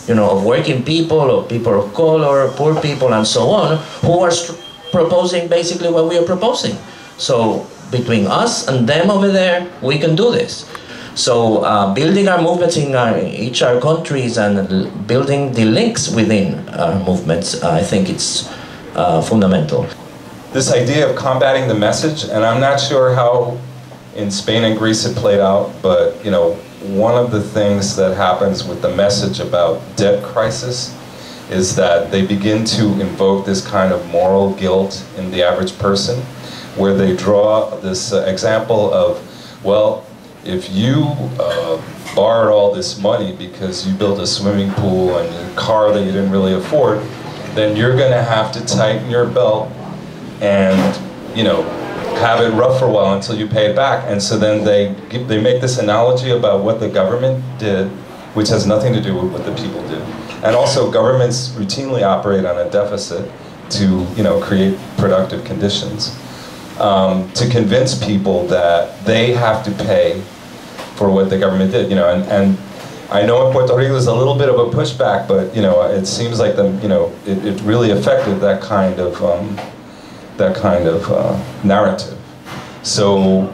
of working people, of people of color, poor people, and so on, who are proposing basically what we are proposing. So between us and them over there, we can do this. So building our movements in each our countries and building the links within our movements, I think it's fundamental. This idea of combating the message, and I'm not sure how in Spain and Greece it played out, but one of the things that happens with the message about debt crisis is that they begin to invoke this kind of moral guilt in the average person, where they draw this example of, well, if you borrowed all this money because you built a swimming pool and a car that you didn't really afford, then you're going to have to tighten your belt and, have it rough for a while until you pay it back. And so then they make this analogy about what the government did, which has nothing to do with what the people did. And also governments routinely operate on a deficit to, you know, create productive conditions, to convince people that they have to pay for what the government did, you know, and I know in Puerto Rico there's a little bit of a pushback, but, you know, it seems like it really affected that kind of narrative. So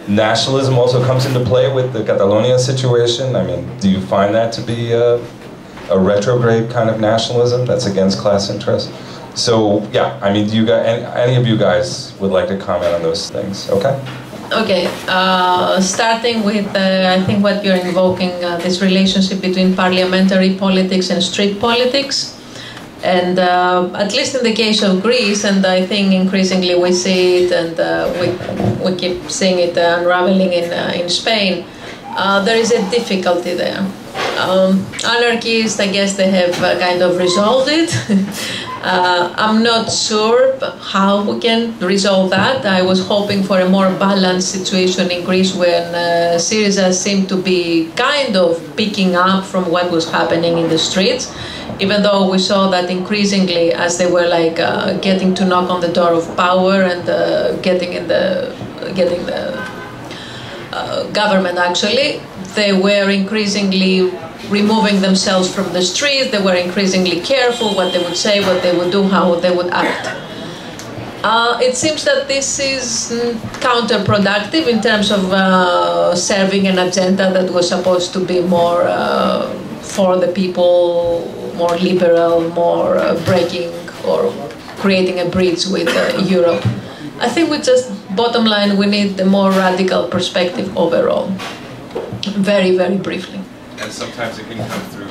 nationalism also comes into play with the Catalonia situation. I mean, do you find that to be a retrograde kind of nationalism that's against class interest? So yeah, I mean, do you guys, any of you guys would like to comment on those things? Okay. Okay, starting with, I think what you're invoking, this relationship between parliamentary politics and street politics. And at least in the case of Greece, and I think increasingly we see it, and we keep seeing it unraveling in Spain, there is a difficulty there. Anarchists, I guess they have kind of resolved it. I'm not sure how we can resolve that. I was hoping for a more balanced situation in Greece when Syriza seemed to be kind of picking up from what was happening in the streets, even though we saw that increasingly as they were like getting to knock on the door of power and getting the government actually, they were increasingly removing themselves from the streets. They were increasingly careful what they would say, what they would do, how they would act. It seems that this is counterproductive in terms of serving an agenda that was supposed to be more for the people, more liberal, more breaking or creating a bridge with Europe. I think we just, bottom line, we need a more radical perspective overall. Very, very briefly. And sometimes it can come through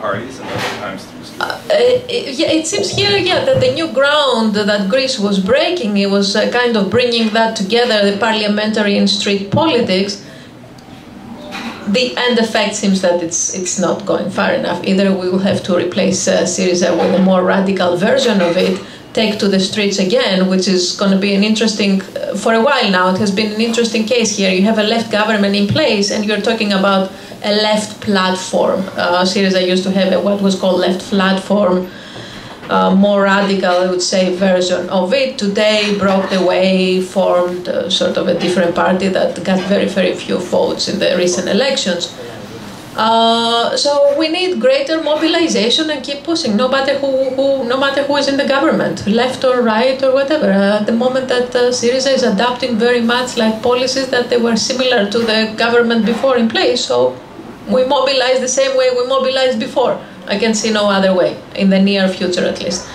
parties and other times through streets. Yeah, it seems here, yeah, that the new ground that Greece was breaking, it was kind of bringing that together, the parliamentary and street politics. The end effect seems that it's not going far enough. Either we will have to replace Syriza with a more radical version of it, take to the streets again, which is going to be an interesting, for a while now, it has been an interesting case here. You have a left government in place and you're talking about a left platform. Syriza used to have what was called left platform, more radical, I would say, version of it. Today broke the way, formed sort of a different party that got very, very few votes in the recent elections. So we need greater mobilization and keep pushing, no matter who is in the government, left or right or whatever. At the moment that Syriza is adopting very much like policies that they were similar to the government before in place, so we mobilize the same way we mobilized before. I can see no other way, in the near future at least.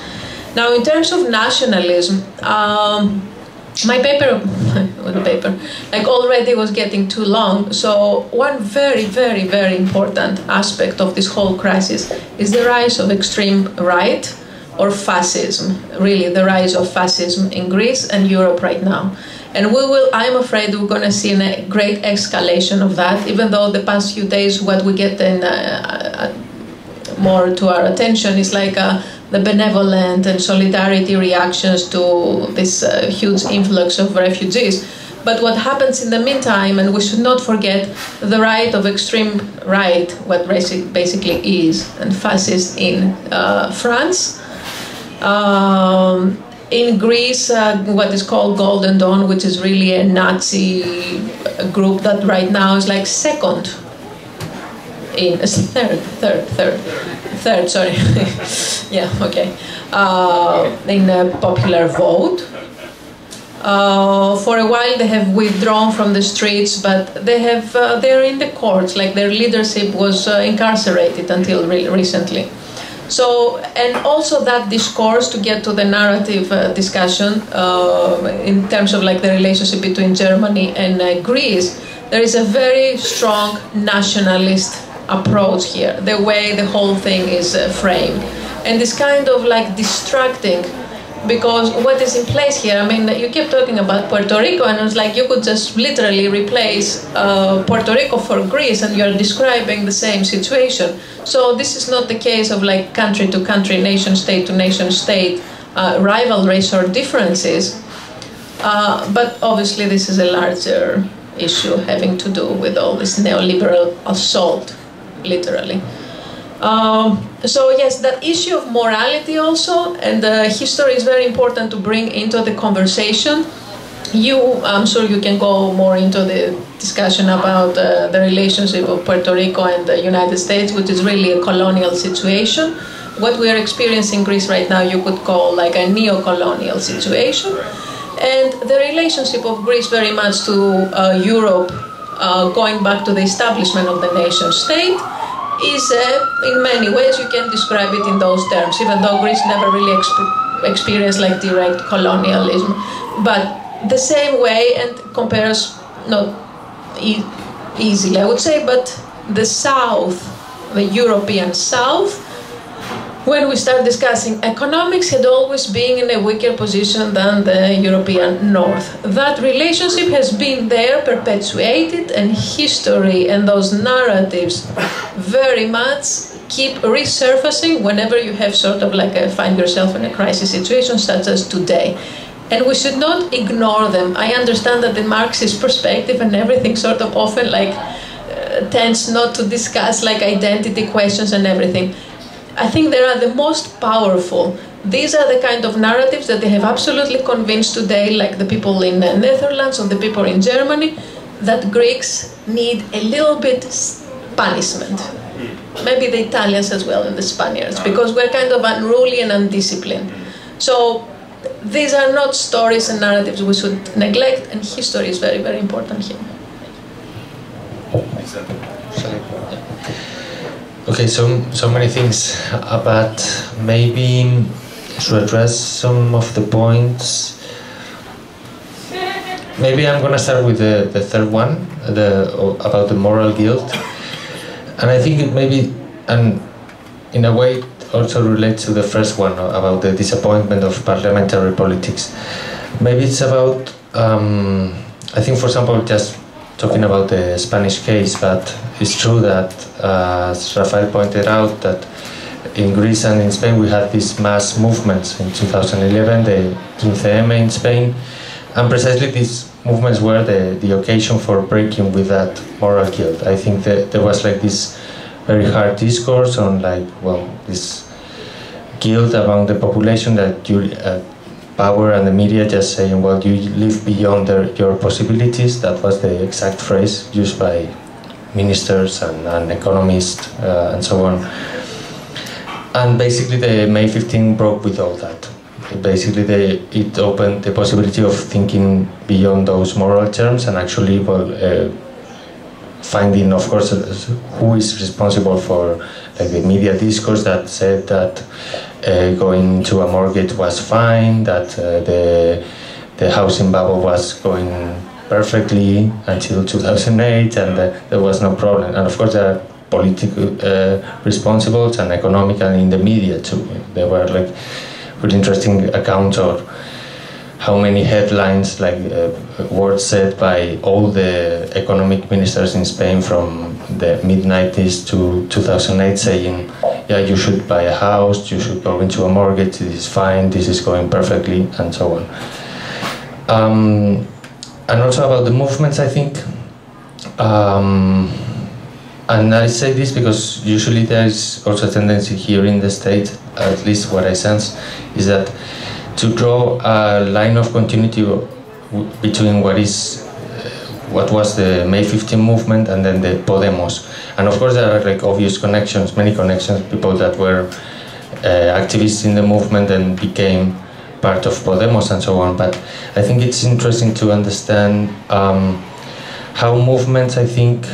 Now in terms of nationalism, my paper, like already was getting too long, so one very, very, very important aspect of this whole crisis is the rise of extreme right or fascism, really the rise of fascism in Greece and Europe right now. And I'm afraid we're going to see a great escalation of that, even though the past few days what we get in, more to our attention is like the benevolent and solidarity reactions to this huge influx of refugees. But what happens in the meantime, and we should not forget, the right of extreme right, what basically is, and fascist in France. In Greece, what is called Golden Dawn, which is really a Nazi group that right now is like second, third, sorry, yeah, okay, in a popular vote. For a while they have withdrawn from the streets, but they're in the courts, like their leadership was incarcerated until recently. So, and also that discourse, to get to the narrative discussion, in terms of like the relationship between Germany and Greece, there is a very strong nationalist approach here, the way the whole thing is framed. And it's kind of like distracting, because what is in place here, I mean, you keep talking about Puerto Rico, and it's like you could just literally replace Puerto Rico for Greece, and you're describing the same situation. So this is not the case of like country to country, nation state to nation state rivalries or differences. But obviously this is a larger issue having to do with all this neoliberal assault, literally. So yes, that issue of morality also, and history is very important to bring into the conversation. I'm sure you can go more into the discussion about the relationship of Puerto Rico and the United States, which is really a colonial situation. What we are experiencing in Greece right now, you could call like a neo-colonial situation. And the relationship of Greece very much to Europe, going back to the establishment of the nation state, is in many ways you can describe it in those terms, even though Greece never really experienced like direct colonialism. But the same way, and compares not easily, I would say, but the South, the European South, when we start discussing economics, had always been in a weaker position than the European North. That relationship has been there, perpetuated, and history and those narratives very much keep resurfacing whenever you have sort of like find yourself in a crisis situation such as today. And we should not ignore them. I understand that the Marxist perspective and everything sort of often like tends not to discuss like identity questions and everything. I think they are the most powerful. These are the kind of narratives that they have absolutely convinced today, like the people in the Netherlands or the people in Germany, that Greeks need a little bit punishment. Maybe the Italians as well and the Spaniards, because we're kind of unruly and undisciplined. So these are not stories and narratives we should neglect, and history is very, very important here. Okay, so many things, but maybe to address some of the points, maybe I'm going to start with the third one, about the moral guilt. And I think it maybe, and in a way, also relates to the first one about the disappointment of parliamentary politics. Maybe it's about, I think, for example, just talking about the Spanish case, but it's true that, as Rafael pointed out, that in Greece and in Spain we had these mass movements in 2011, the 15M in Spain, and precisely these movements were the occasion for breaking with that moral guilt. I think that there was like this very hard discourse on like, well, this guilt among the population that you, power and the media just saying, well, you live beyond your possibilities. That was the exact phrase used by ministers and economists and so on. And basically the May 15 broke with all that. Basically it opened the possibility of thinking beyond those moral terms and actually, well, finding, of course, who is responsible for like the media discourse that said that going to a mortgage was fine, that the housing bubble was going perfectly until 2008, and there was no problem. And of course, there are political responsibles and economic, and in the media too. There were like really interesting accounts of how many headlines, like words said by all the economic ministers in Spain from the mid-90s to 2008 saying, yeah, you should buy a house, you should go into a mortgage, this is fine, this is going perfectly, and so on. And also about the movements, I think, and I say this because usually there is also a tendency here in the state, at least what I sense, is that to draw a line of continuity between what was the May 15 movement and then the Podemos. And of course there are like obvious connections, many connections, people that were activists in the movement and became part of Podemos and so on. But I think it's interesting to understand how movements, I think,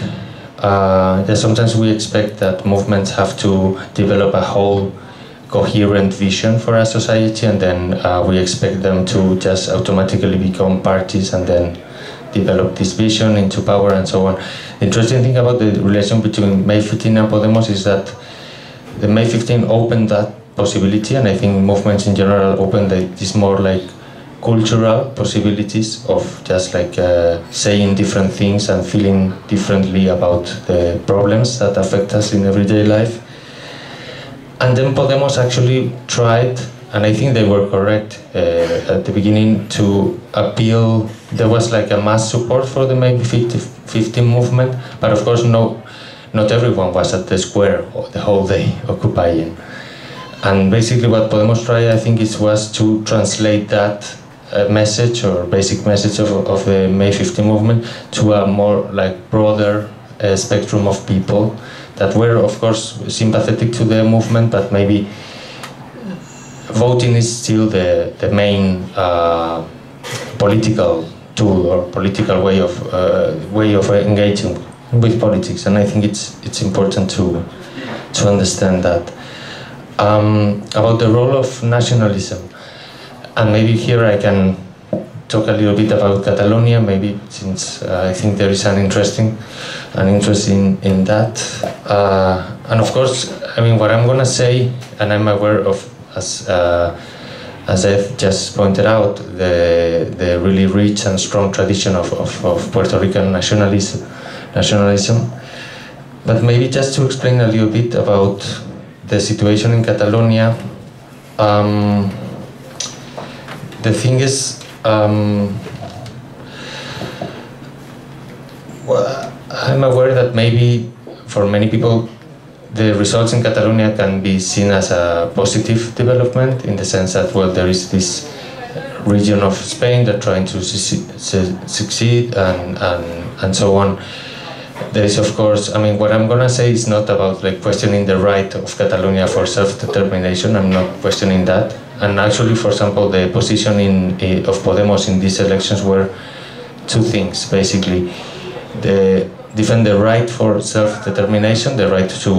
that sometimes we expect that movements have to develop a whole coherent vision for a society, and then we expect them to just automatically become parties and then develop this vision into power and so on. The interesting thing about the relation between May 15 and Podemos is that the May 15 opened that possibility, and I think movements in general open these more like cultural possibilities of just like saying different things and feeling differently about the problems that affect us in everyday life. And then Podemos actually tried and I think they were correct at the beginning to appeal. There was like a mass support for the May 15 movement, but of course not everyone was at the square the whole day occupying. And basically what Podemos tried, I think, was to translate that message or basic message of the May 15 movement to a more like broader spectrum of people that were, of course, sympathetic to the movement, but maybe voting is still the main political tool or political way of engaging with politics, and I think it's important to understand that. About the role of nationalism, and maybe here I can talk a little bit about Catalonia, maybe, since I think there is an interest in that. And of course, I mean, what I'm gonna say, and I'm aware of, as I've just pointed out, the really rich and strong tradition of Puerto Rican nationalism. But maybe just to explain a little bit about the situation in Catalonia. The thing is, well, I'm aware that maybe for many people the results in Catalonia can be seen as a positive development, in the sense that, well, there is this region of Spain that trying to succeed and so on. There is, of course, I mean, what I'm gonna say is not about like questioning the right of Catalonia for self-determination. I'm not questioning that. And actually, for example, the position of Podemos in these elections were two things, basically. Defend the right for self-determination, the right to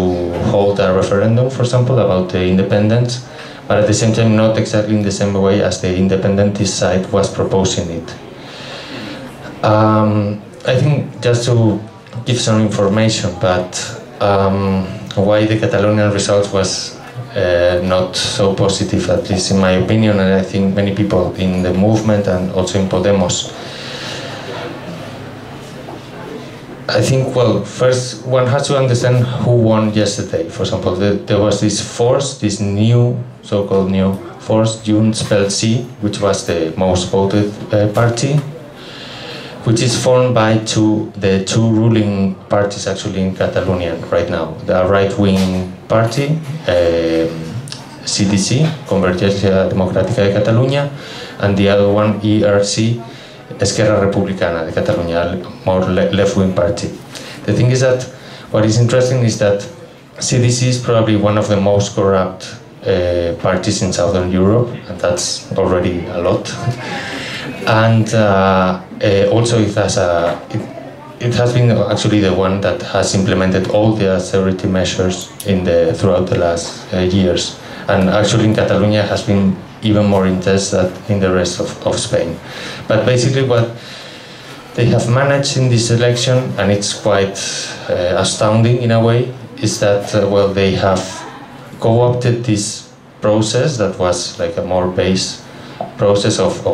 hold a referendum, for example, about the independence, but at the same time not exactly in the same way as the independentist side was proposing it. I think just to give some information, but why the Catalonian result was not so positive, at least in my opinion, and I think many people in the movement and also in Podemos. I think, well, first one has to understand who won yesterday. For example, there was this force, this new, so-called new force, Junts pel Sí, which was the most voted party, which is formed by the two ruling parties actually in Catalonia right now. The right-wing party, CDC, Convergencia Democrática de Catalunya, and the other one, ERC, Esquerra Republicana de Catalunya, more left-wing party. The thing is that what is interesting is that CDC is probably one of the most corrupt parties in Southern Europe, and that's already a lot. And also it has been actually the one that has implemented all the austerity measures throughout the last years. And actually in Catalonia has been even more intense than in the rest of Spain. But basically what they have managed in this election, and it's quite astounding in a way, is that, well, they have co-opted this process that was like a more base process of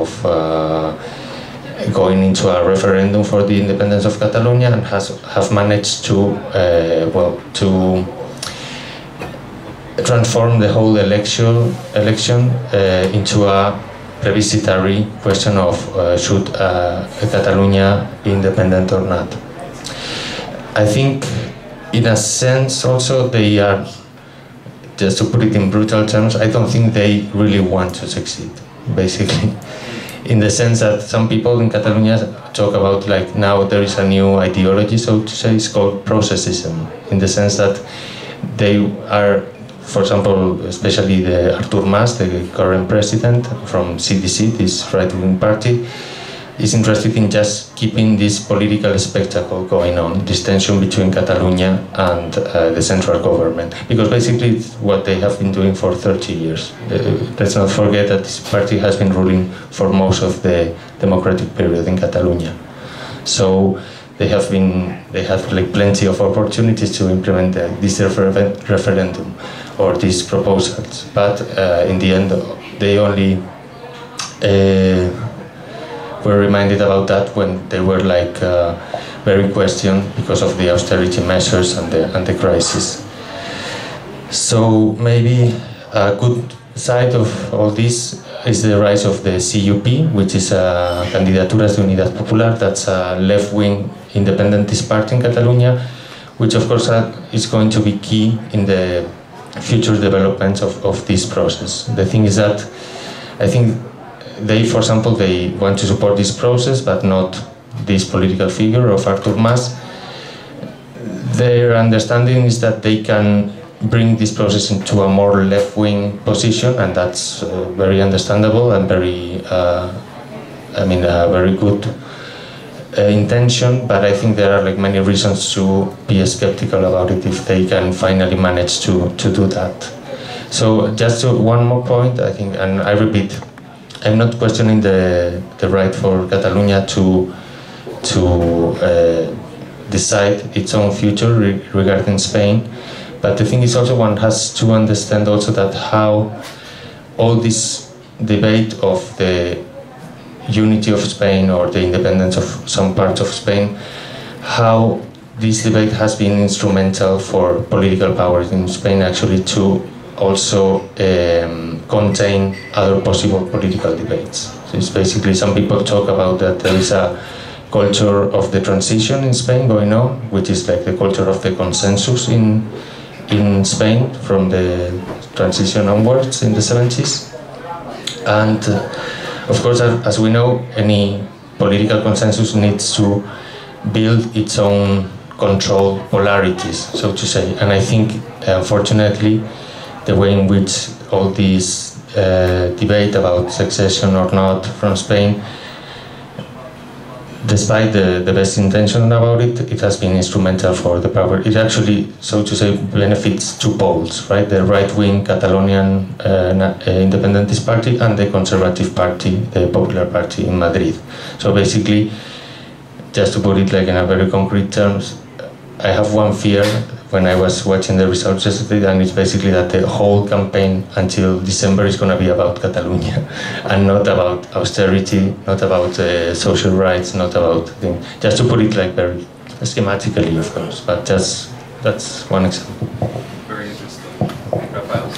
going into a referendum for the independence of Catalonia, and have managed to to transform the whole election into a plebiscitary question of should Catalonia be independent or not. I think in a sense also they are, just to put it in brutal terms, I don't think they really want to succeed, basically. In the sense that some people in Catalonia talk about, like, now there is a new ideology, so to say, it's called processism, in the sense that they are, for example, especially the Artur Mas, the current president from CDC, this right-wing party, is interested in just keeping this political spectacle going on, this tension between Catalonia and the central government, because basically it's what they have been doing for 30 years. Let's not forget that this party has been ruling for most of the democratic period in Catalonia. So they have like plenty of opportunities to implement this referendum or these proposals, but in the end they only were reminded about that when they were like very questioned because of the austerity measures and the crisis. So maybe a good side of all this is the rise of the CUP, which is a Candidaturas de Unidad Popular. That's a left-wing independentist party in Catalonia, which of course is going to be key in the future developments of this process. The thing is that I think they, for example, they want to support this process, but not this political figure of Artur Mas. Their understanding is that they can bring this process into a more left-wing position, and that's very understandable and very, very good intention. But I think there are like many reasons to be skeptical about it if they can finally manage to do that. So just one more point, I think, and I repeat, I'm not questioning the right for Catalonia to decide its own future regarding Spain. But the thing is also one has to understand also that how all this debate of the unity of Spain or the independence of some parts of Spain, how this debate has been instrumental for political powers in Spain actually to also contain other possible political debates. So it's basically, some people talk about that there is a culture of the transition in Spain going on, which is like the culture of the consensus in Spain from the transition onwards in the 70s. And of course, as we know, any political consensus needs to build its own control polarities, so to say. And I think, unfortunately, the way in which all this debate about succession or not from Spain, despite the best intention about it, it has been instrumental for the power. It actually, so to say, benefits two poles, right? The right-wing Catalonian independentist party and the conservative party, the Popular Party in Madrid. So basically, just to put it like in a very concrete terms, I have one fear when I was watching the results yesterday, and it's basically that the whole campaign until December is going to be about Catalonia and not about austerity, not about social rights, not about things. Just to put it like very schematically, of course, but just that's one example. Very interesting. Rafael?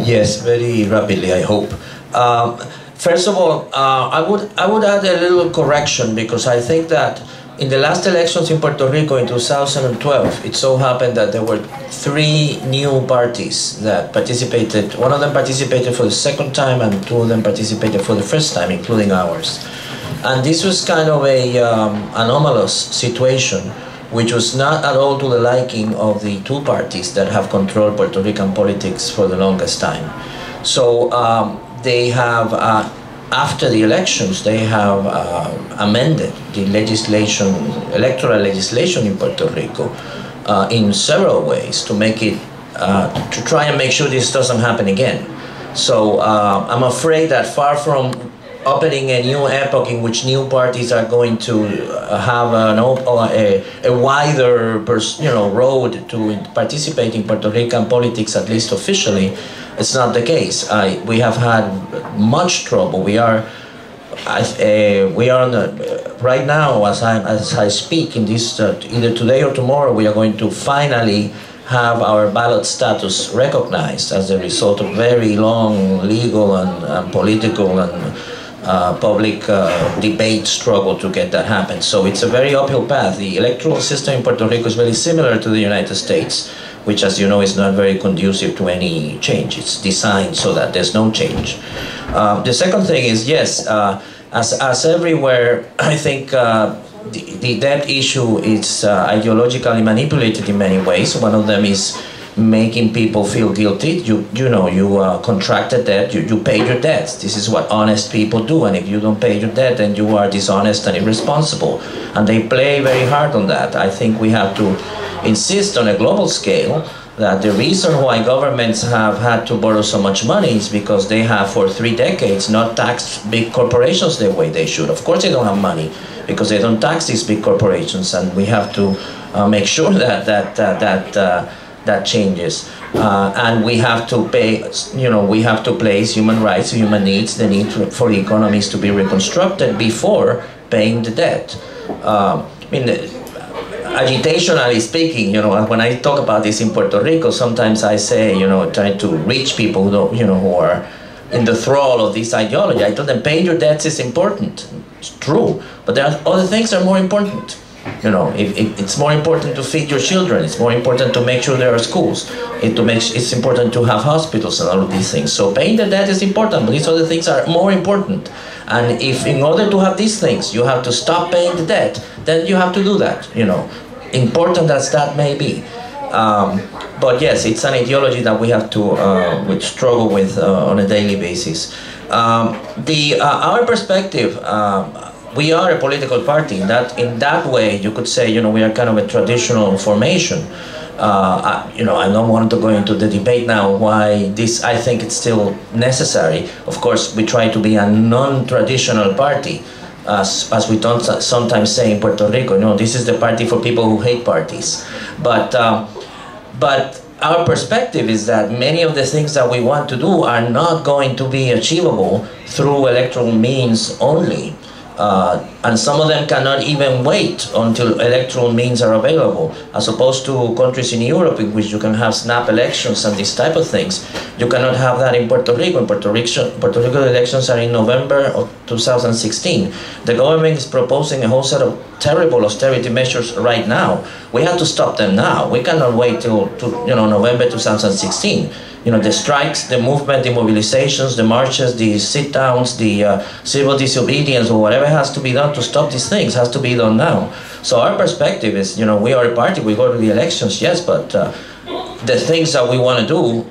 Yes, very rapidly, I hope. First of all, I would add a little correction, because I think that in the last elections in Puerto Rico in 2012, it so happened that there were 3 new parties that participated. One of them participated for the second time, and 2 of them participated for the first time, including ours. And this was kind of a anomalous situation, which was not at all to the liking of the 2 parties that have controlled Puerto Rican politics for the longest time. So they have after the elections, they have amended the legislation, electoral legislation in Puerto Rico in several ways to make it, to try and make sure this doesn't happen again. So I'm afraid that far from opening a new epoch in which new parties are going to have a wider road to participate in Puerto Rican politics, at least officially, it's not the case. We have had much trouble. We are on right now, as I speak, in this either today or tomorrow, we are going to finally have our ballot status recognized as a result of very long legal and political and public debate struggle to get that happen. So it's a very uphill path. The electoral system in Puerto Rico is very similar to the United States, which, as you know, is not very conducive to any change. It's designed so that there's no change. The second thing is, yes, as everywhere, I think the debt issue is ideologically manipulated in many ways. One of them is making people feel guilty. You contracted debt, you paid your debts. This is what honest people do, and if you don't pay your debt, then you are dishonest and irresponsible. And they play very hard on that. I think we have to insist on a global scale that the reason why governments have had to borrow so much money is because they have for 3 decades not taxed big corporations the way they should. Of course they don't have money because they don't tax these big corporations, and we have to make sure that changes. And we have to pay, we have to place human rights, human needs, the need for the economies to be reconstructed before paying the debt. agitationally speaking, when I talk about this in Puerto Rico, sometimes I say, trying to reach people who are in the thrall of this ideology. I tell them, paying your debts is important. It's true, but there are other things that are more important. It's more important to feed your children. It's more important to make sure there are schools. It's important to have hospitals and all of these things. So paying the debt is important, but these other things are more important. And if in order to have these things, you have to stop paying the debt, then you have to do that, important as that may be. But yes, it's an ideology that we have to struggle with on a daily basis. Our perspective, we are a political party. In that way, you could say, we are kind of a traditional formation. I don't want to go into the debate now why this, I think it's still necessary. Of course, we try to be a non-traditional party, as we don't sometimes say in Puerto Rico. This is the party for people who hate parties. But our perspective is that many of the things that we want to do are not going to be achievable through electoral means only. And some of them cannot even wait until electoral means are available, as opposed to countries in Europe in which you can have snap elections and these type of things. You cannot have that in Puerto Rico. In Puerto Rico elections are in November of 2016. The government is proposing a whole set of terrible austerity measures right now. We have to stop them now. We cannot wait till November 2016. The strikes, the movement, the mobilizations, the marches, the sit-downs, the civil disobedience, or whatever has to be done to stop these things has to be done now. So our perspective is, we are a party, we go to the elections, yes, but the things that we want to do,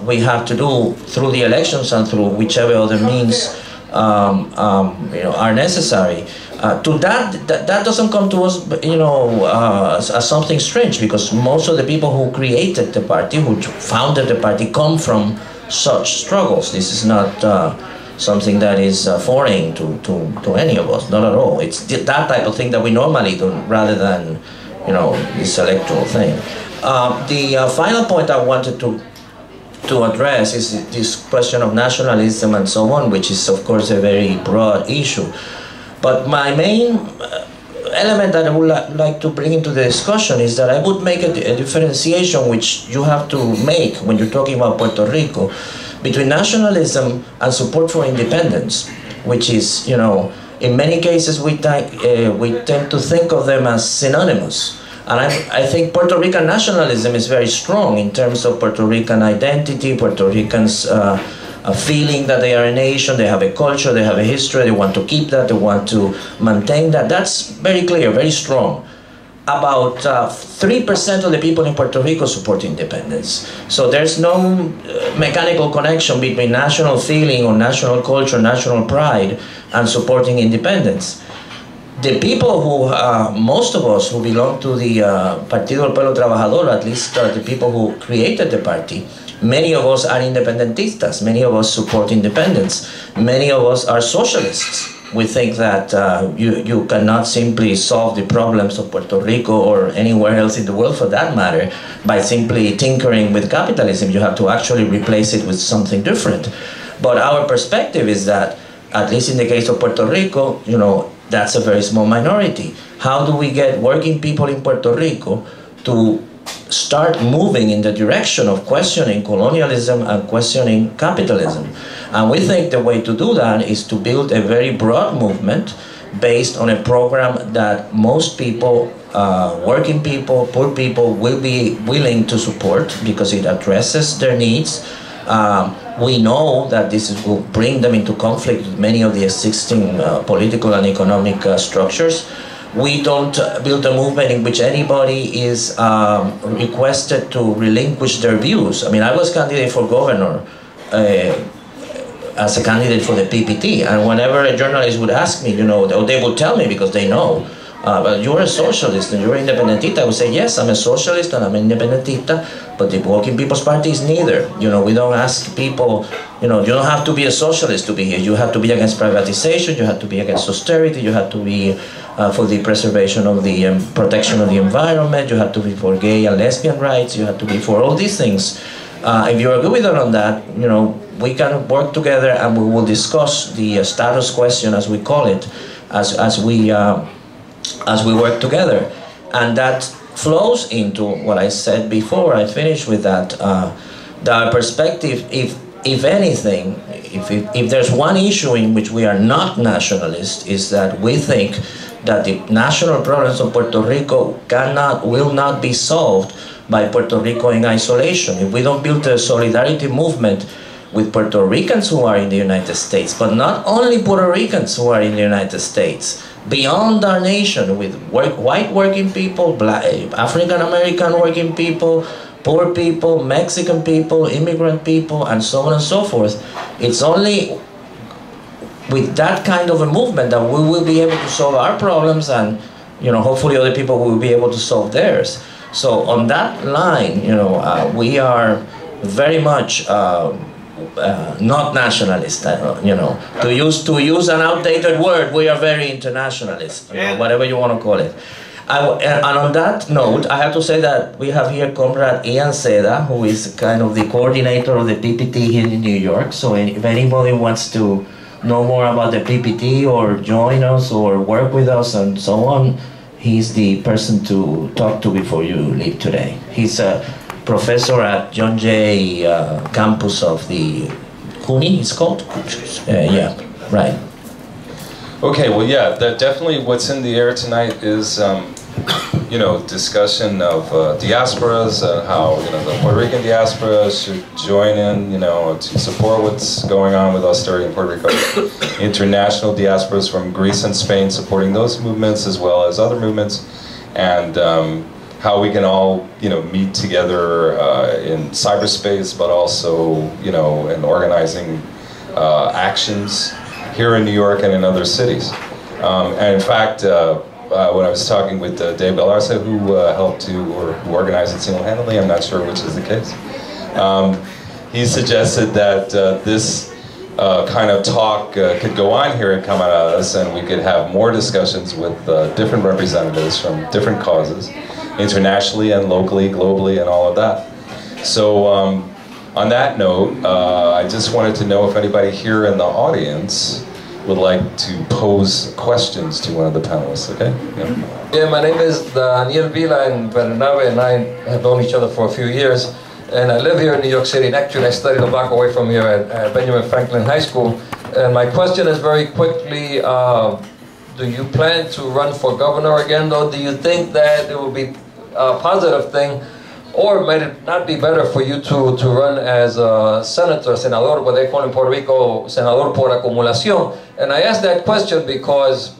we have to do through the elections and through whichever other means are necessary. That doesn't come to us, as something strange, because most of the people who created the party, who founded the party, come from such struggles. This is not something that is foreign to any of us, not at all. It's that type of thing that we normally do, rather than, this electoral thing. The final point I wanted to address is this question of nationalism and so on, which is, of course, a very broad issue. But my main element that I would like to bring into the discussion is that I would make a differentiation which you have to make when you're talking about Puerto Rico between nationalism and support for independence, which is, in many cases we tend to think of them as synonymous. And I think Puerto Rican nationalism is very strong in terms of Puerto Rican identity, Puerto Ricans a feeling that they are a nation, they have a culture, they have a history, they want to keep that, they want to maintain that. That's very clear, very strong. About 3% of the people in Puerto Rico support independence. So there's no mechanical connection between national feeling or national culture, national pride, and supporting independence. The people who, most of us who belong to the Partido del Pueblo Trabajador, at least the people who created the party, many of us are independentistas, many of us support independence, many of us are socialists. We think that you cannot simply solve the problems of Puerto Rico or anywhere else in the world for that matter by simply tinkering with capitalism. You have to actually replace it with something different. But our perspective is that, at least in the case of Puerto Rico, that's a very small minority. How do we get working people in Puerto Rico to start moving in the direction of questioning colonialism and questioning capitalism? And we think the way to do that is to build a very broad movement based on a program that most people, working people, poor people, will be willing to support because it addresses their needs. We know that this will bring them into conflict with many of the existing political and economic structures. We don't build a movement in which anybody is requested to relinquish their views. I mean, I was candidate for governor as a candidate for the PPT, and whenever a journalist would ask me, or they would tell me because they know, you're a socialist and you're an independentista, I would say, yes, I'm a socialist and I'm an independentista, but the Working People's Party is neither. We don't ask people, you don't have to be a socialist to be here. You have to be against privatization, you have to be against austerity, you have to be for the preservation of the protection of the environment, you have to be for gay and lesbian rights, you have to be for all these things. If you agree with us on that, we can work together and we will discuss the status question, as we call it, as we work together. And that flows into what I said before. I finish with that. The perspective, if anything, if there's one issue in which we are not nationalists, is that we think that the national problems of Puerto Rico will not be solved by Puerto Rico in isolation. If we don't build a solidarity movement with Puerto Ricans who are in the United States, but not only Puerto Ricans who are in the United States, beyond our nation, with white working people, Black, African American working people, poor people, Mexican people, immigrant people, and so on and so forth. It's only with that kind of a movement that we will be able to solve our problems, and hopefully other people will be able to solve theirs. So on that line, we are very much not nationalist. To use an outdated word, we are very internationalist, whatever you want to call it. And on that note, I have to say that we have here Comrade Ian Seda, who is kind of the coordinator of the PPT here in New York. So if anybody wants to know more about the PPT or join us or work with us and so on, he's the person to talk to before you leave today. He's a professor at John Jay campus of the CUNY, it's called? Yeah, right. Okay, well, yeah, definitely what's in the air tonight is, discussion of diasporas, how, the Puerto Rican diaspora should join in, to support what's going on with austerity in Puerto Rico. International diasporas from Greece and Spain supporting those movements as well as other movements, and how we can all, meet together in cyberspace, but also, in organizing actions here in New York and in other cities. And in fact, when I was talking with David Galarza, who helped to, or who organized it single-handedly, I'm not sure which is the case, he suggested that this kind of talk could go on here at Camaradas, and we could have more discussions with different representatives from different causes, internationally and locally, globally, and all of that. So on that note, I just wanted to know if anybody here in the audience would like to pose questions to one of the panelists, okay? Yeah, my name is Daniel Vila, and Bernabe and I have known each other for a few years. And I live here in New York City, and actually I studied a block away from here at Benjamin Franklin High School. And my question is very quickly, do you plan to run for governor again, though? Do you think that it will be a positive thing? Or might it not be better for you to run as a senator, senador, what they call in Puerto Rico, senador por acumulación? And I ask that question because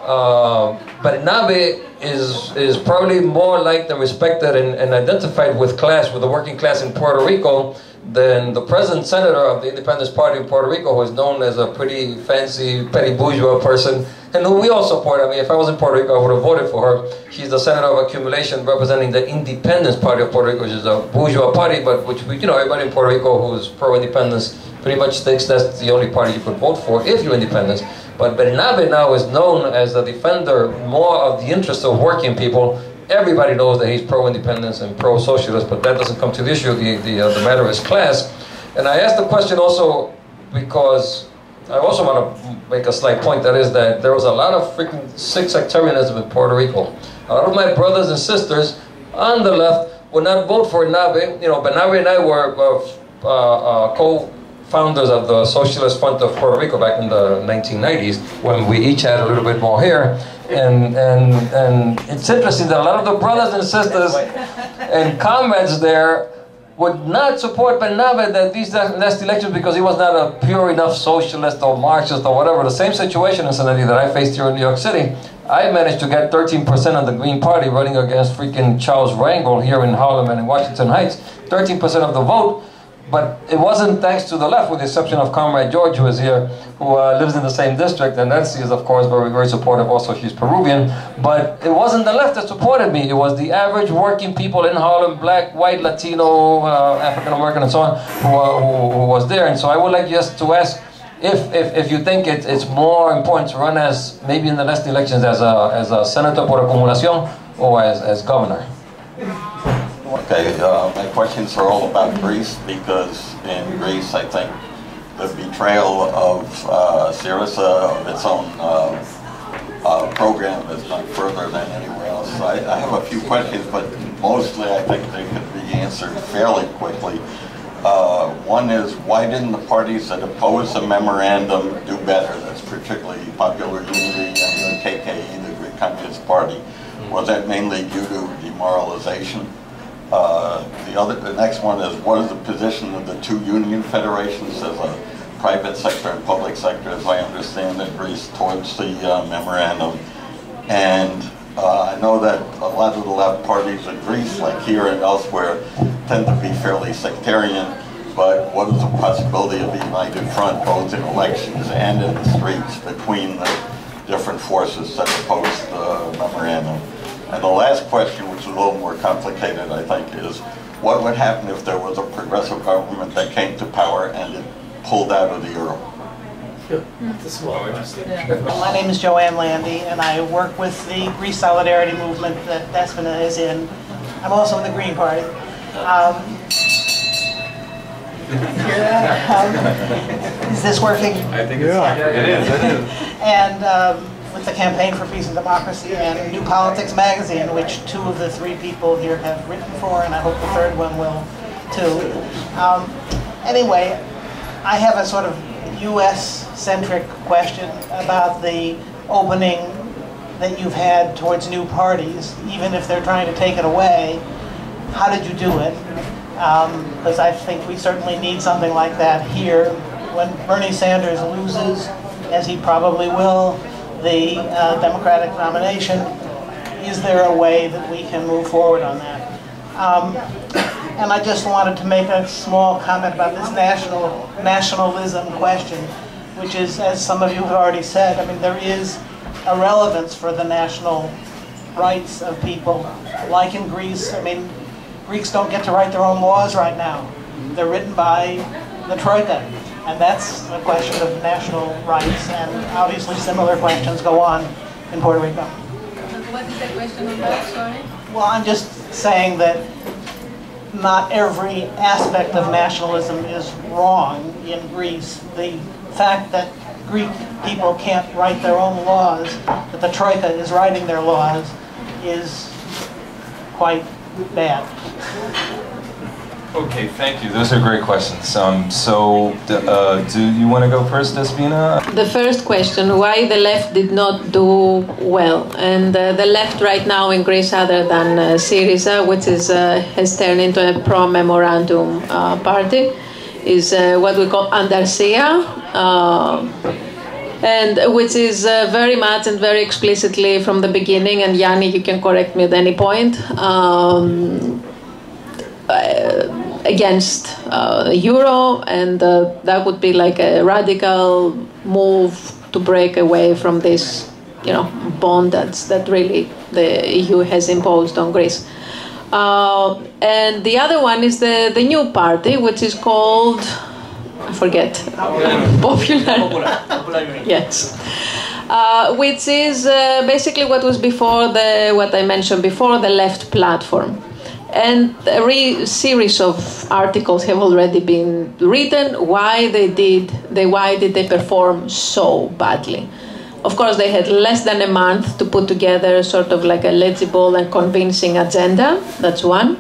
Bernabe is probably more liked and respected and identified with class, with the working class in Puerto Rico, than the present senator of the Independence Party in Puerto Rico, who is known as a pretty fancy, petty bourgeois person, and who we all support. I mean, if I was in Puerto Rico, I would have voted for her. She's the senator of accumulation representing the Independence Party of Puerto Rico, which is a bourgeois party, but which, everybody in Puerto Rico who's pro-independence pretty much thinks that's the only party you could vote for if you're independent. But Bernabe now is known as a defender more of the interests of working people. Everybody knows that he's pro-independence and pro-socialist, but that doesn't come to the issue. The matter is class. And I asked the question also because I also want to make a slight point, that is that there was a lot of freaking sick sectarianism in Puerto Rico. A lot of my brothers and sisters on the left would not vote for Bernabe. Bernabe and I were co-founders of the Socialist Front of Puerto Rico back in the 1990s, when we each had a little bit more hair. And it's interesting that a lot of the brothers and sisters and comrades there would not support Bernabe at these last elections because he was not a pure enough socialist or Marxist or whatever. The same situation, incidentally, that I faced here in New York City. I managed to get 13% of the Green Party running against freaking Charles Rangel here in Harlem and in Washington Heights. 13% of the vote. But it wasn't thanks to the left, with the exception of Comrade George, who is here, who lives in the same district, and Nancy is, of course, very, very supportive. Also, she's Peruvian. But it wasn't the left that supported me. It was the average working people in Harlem, black, white, Latino, African American, and so on, who was there. And so I would like just to ask if you think it's more important to run as, maybe in the next elections, as a senator por acumulación or as governor. Okay, my questions are all about Greece, because in Greece, I think the betrayal of Syriza, of its own program is done further than anywhere else. So I have a few questions, but mostly I think they could be answered fairly quickly. One is, why didn't the parties that oppose the memorandum do better? That's particularly Popular Unity and the KKE, the Greek Communist Party. Was that mainly due to demoralization? The next one is, what is the position of the two union federations as a private sector and public sector, as I understand it, Greece, towards the memorandum? And I know that a lot of the left parties in Greece, like here and elsewhere, tend to be fairly sectarian, but what is the possibility of a united front, both in elections and in the streets, between the different forces that oppose the memorandum? And the last question, which is a little more complicated, I think, is what would happen if there was a progressive government that came to power and it pulled out of the euro? My name is Joanne Landy, and I work with the Greece Solidarity movement that Despina is in. I'm also in the Green Party. Is this working? I think it's it is. And with the Campaign for Peace and Democracy and New Politics magazine, which two of the three people here have written for, and I hope the third one will too. Anyway, I have a sort of US-centric question about the opening that you've had towards new parties, even if they're trying to take it away. How did you do it? Because I think we certainly need something like that here. When Bernie Sanders loses, as he probably will, the Democratic nomination, is there a way that we can move forward on that? And I just wanted to make a small comment about this nationalism question, which is, as some of you have already said, I mean, there is a relevance for the national rights of people. Like in Greece, I mean, Greeks don't get to write their own laws right now. They're written by the Troika, and that's a question of national rights, and obviously similar questions go on in Puerto Rico. What is the question on that, sorry? Well, I'm just saying that not every aspect of nationalism is wrong in Greece. The fact that Greek people can't write their own laws, that the Troika is writing their laws, is quite bad. Okay, thank you. Those are great questions. Do you want to go first, Despina? The first question, why the left did not do well. And the left right now in Greece, other than Syriza, which has turned into a pro-memorandum party, is what we call Andarsia, and which is very much and very explicitly from the beginning, and Yanni, you can correct me at any point, against euro, and that would be like a radical move to break away from this, bond that really the EU has imposed on Greece. And the other one is the new party, which is called, I forget, Popular. Yes. Which is basically what was before what I mentioned before, the left platform. And a series of articles have already been written. Why did they perform so badly? Of course, they had less than a month to put together sort of like a legible and convincing agenda. That's one.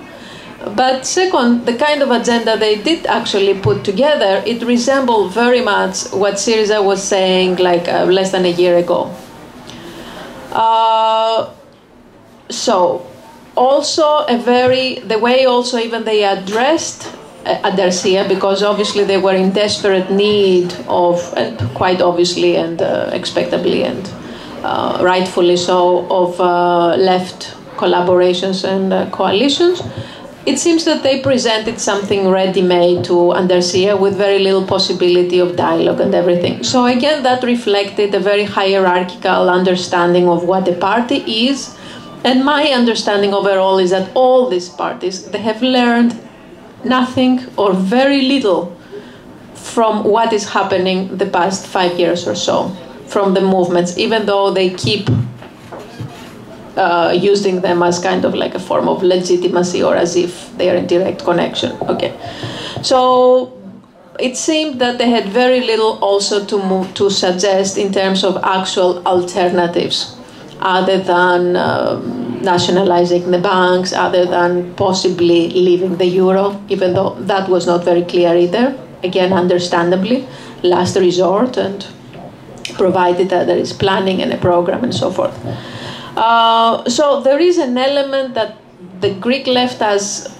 But second, the kind of agenda they did actually put together, it resembled very much what Syriza was saying like less than a year ago. Also, the way also even they addressed Andarsia, because obviously they were in desperate need of, and quite obviously and expectably and rightfully so, of left collaborations and coalitions. It seems that they presented something ready-made to Andarsia with very little possibility of dialogue and everything. So again, that reflected a very hierarchical understanding of what the party is. And my understanding overall is that all these parties, they have learned nothing or very little from what is happening the past 5 years or so, from the movements, even though they keep using them as kind of like a form of legitimacy or as if they are in direct connection. Okay. So it seemed that they had very little also to suggest in terms of actual alternatives, other than nationalizing the banks, other than possibly leaving the euro, even though that was not very clear either. Again, understandably, last resort, and provided that there is planning and a program and so forth. So there is an element that the Greek left has,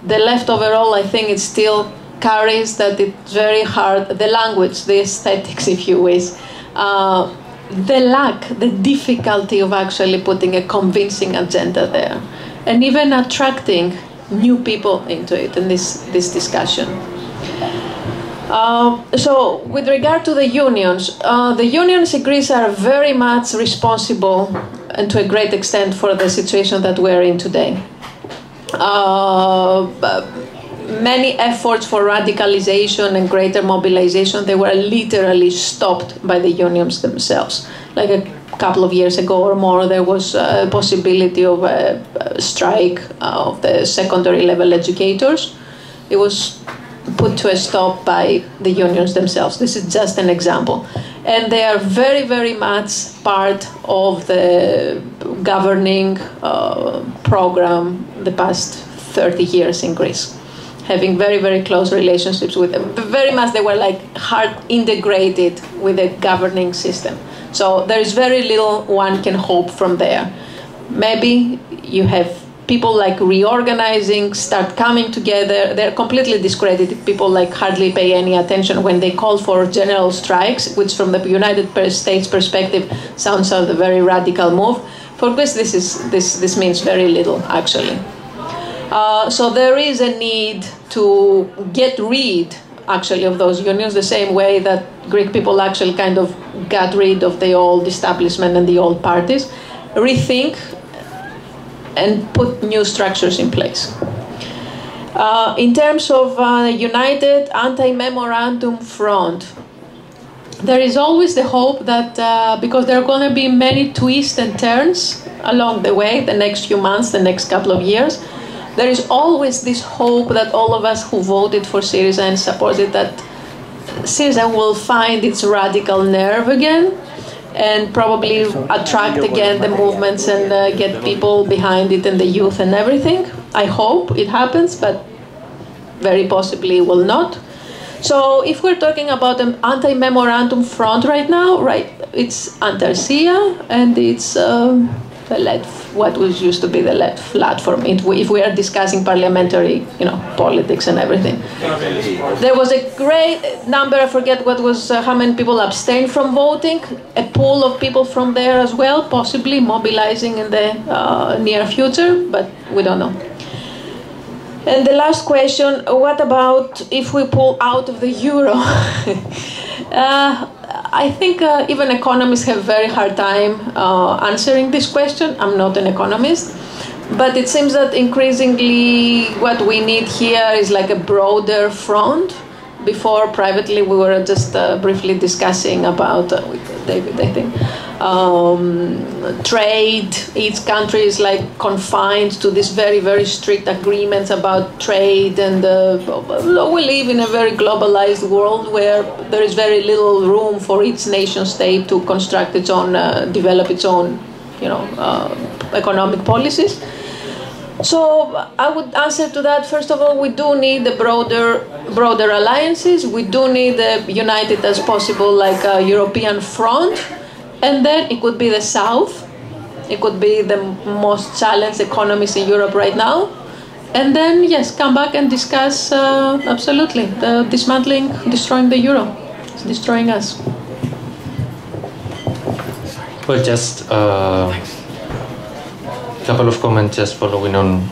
the left overall, I think it still carries, that it's very hard, the language, the aesthetics, if you wish, the lack, the difficulty of actually putting a convincing agenda there, and even attracting new people into it in this discussion. So with regard to the unions in Greece are very much responsible, and to a great extent, for the situation that we're in today. Many efforts for radicalization and greater mobilization, they were literally stopped by the unions themselves. Like a couple of years ago or more, there was a possibility of a strike of the secondary level educators. It was put to a stop by the unions themselves. This is just an example. And they are very, very much part of the governing program the past 30 years in Greece, having very, very close relationships with them. Very much they were like hard integrated with the governing system. So there is very little one can hope from there. Maybe you have people like reorganizing, start coming together. They're completely discredited. People like hardly pay any attention when they call for general strikes, which from the United States perspective sounds like a very radical move. For Greece, this means very little, actually. So there is a need to get rid, actually, of those unions, the same way that Greek people actually kind of got rid of the old establishment and the old parties. Rethink and put new structures in place. In terms of united anti-memorandum front, there is always the hope that because there are going to be many twists and turns along the way, the next few months, the next couple of years, there is always this hope that all of us who voted for Syriza and supported that Syriza will find its radical nerve again, and probably attract again the movements and get people behind it and the youth and everything. I hope it happens, but very possibly it will not. So if we're talking about an anti-memorandum front right now, right, it's Antarcia and it's the left, what was used to be the left platform, if we are discussing parliamentary, politics and everything. There was a great number, I forget what was, how many people abstained from voting, a pool of people from there as well, possibly mobilizing in the near future, but we don't know. And the last question, what about if we pull out of the euro? I think even economists have a very hard time answering this question. I'm not an economist, but it seems that increasingly what we need here is like a broader front. Before, privately, we were just briefly discussing about, with David, I think, trade. Each country is like confined to these very, very strict agreements about trade, and we live in a very globalized world where there is very little room for each nation state to construct its own, develop its own, economic policies. So I would answer to that. First of all, we do need the broader alliances. We do need the united as possible, like a European front. And then it could be the South. It could be the most challenged economies in Europe right now. And then, yes, come back and discuss, absolutely, the dismantling, destroying the euro. It's destroying us. Well, just couple of comments just following on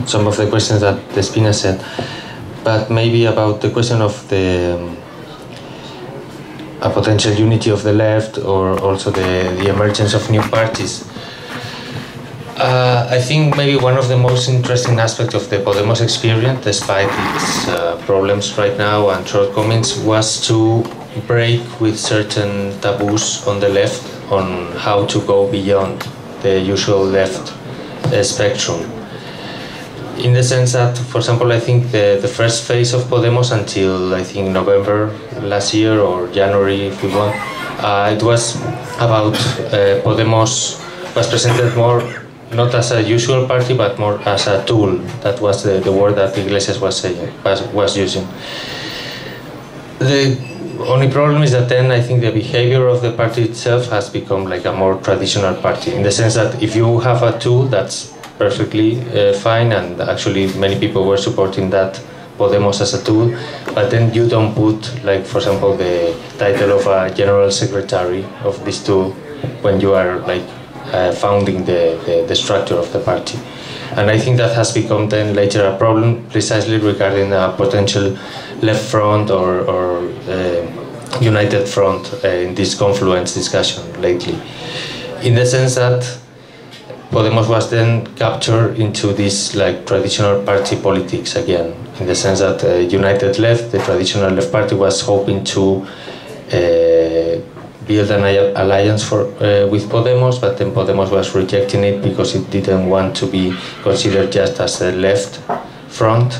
some of the questions that Despina said, but maybe about the question of the a potential unity of the left, or also the emergence of new parties. I think maybe one of the most interesting aspects of the Podemos experience, despite its problems right now and shortcomings, was to break with certain taboos on the left on how to go beyond the usual left spectrum. in the sense that, for example, I think the first phase of Podemos until I think November last year or January, if we want, it was about Podemos was presented more not as a usual party but more as a tool. That was the word that Iglesias was using. The only problem is that then I think the behavior of the party itself has become like a more traditional party, in the sense that if you have a tool, that's perfectly fine, and actually many people were supporting that Podemos as a tool, but then you don't put, like, for example, the title of a general secretary of this tool when you are like founding the structure of the party. And I think that has become then later a problem precisely regarding a potential left front or united front in this confluence discussion lately, in the sense that Podemos was then captured into this like traditional party politics again, in the sense that United Left, the traditional left party, was hoping to build an alliance with Podemos, but then Podemos was rejecting it because it didn't want to be considered just as a left front.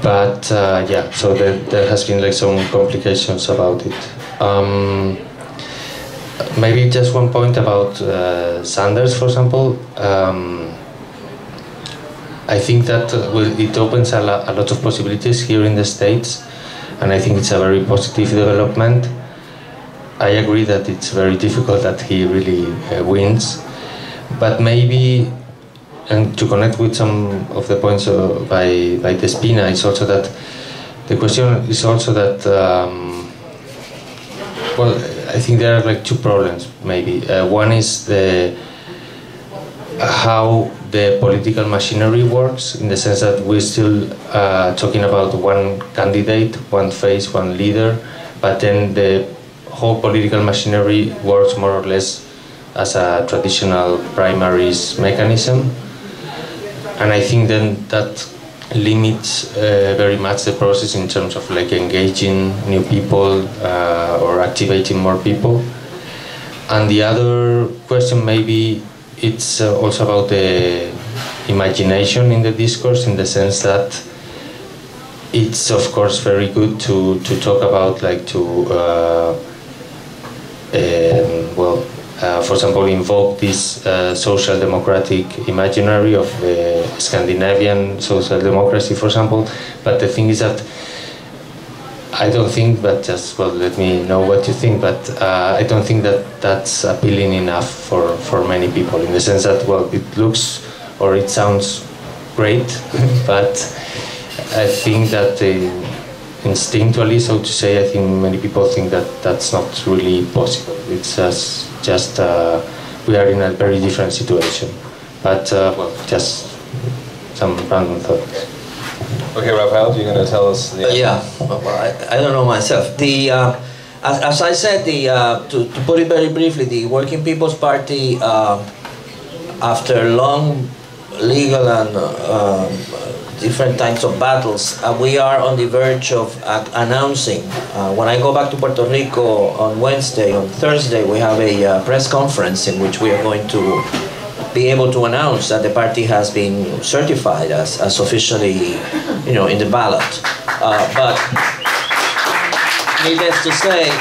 But yeah, so there has been like some complications about it. Maybe just one point about Sanders, for example. I think that it opens a lot of possibilities here in the States, and I think it's a very positive development. I agree that it's very difficult that he really wins, but maybe, and to connect with some of the points by Despina, is also that the question is also that well, I think there are like two problems maybe. One is how the political machinery works, in the sense that we're still talking about one candidate, one face, one leader, but then the whole political machinery works more or less as a traditional primaries mechanism. And I think then that limits very much the process in terms of like engaging new people or activating more people. And the other question, maybe it's also about the imagination in the discourse, in the sense that it's of course very good to talk about, like, for example, invoke this social democratic imaginary of the Scandinavian social democracy, for example. But the thing is that I don't think, but just, well, let me know what you think, but I don't think that that's appealing enough for many people, in the sense that, well, it looks or it sounds great, but I think that instinctually, so to say, I think many people think that that's not really possible. It's just we are in a very different situation. But well, just some random thoughts. Okay, Rafael, you're going to tell us the yeah, well, I don't know myself. As I said, to put it very briefly, the Working People's Party, after long legal and different types of battles, we are on the verge of announcing. When I go back to Puerto Rico on Wednesday, on Thursday, we have a press conference in which we are going to be able to announce that the party has been certified as officially, you know, in the ballot. But needless to say,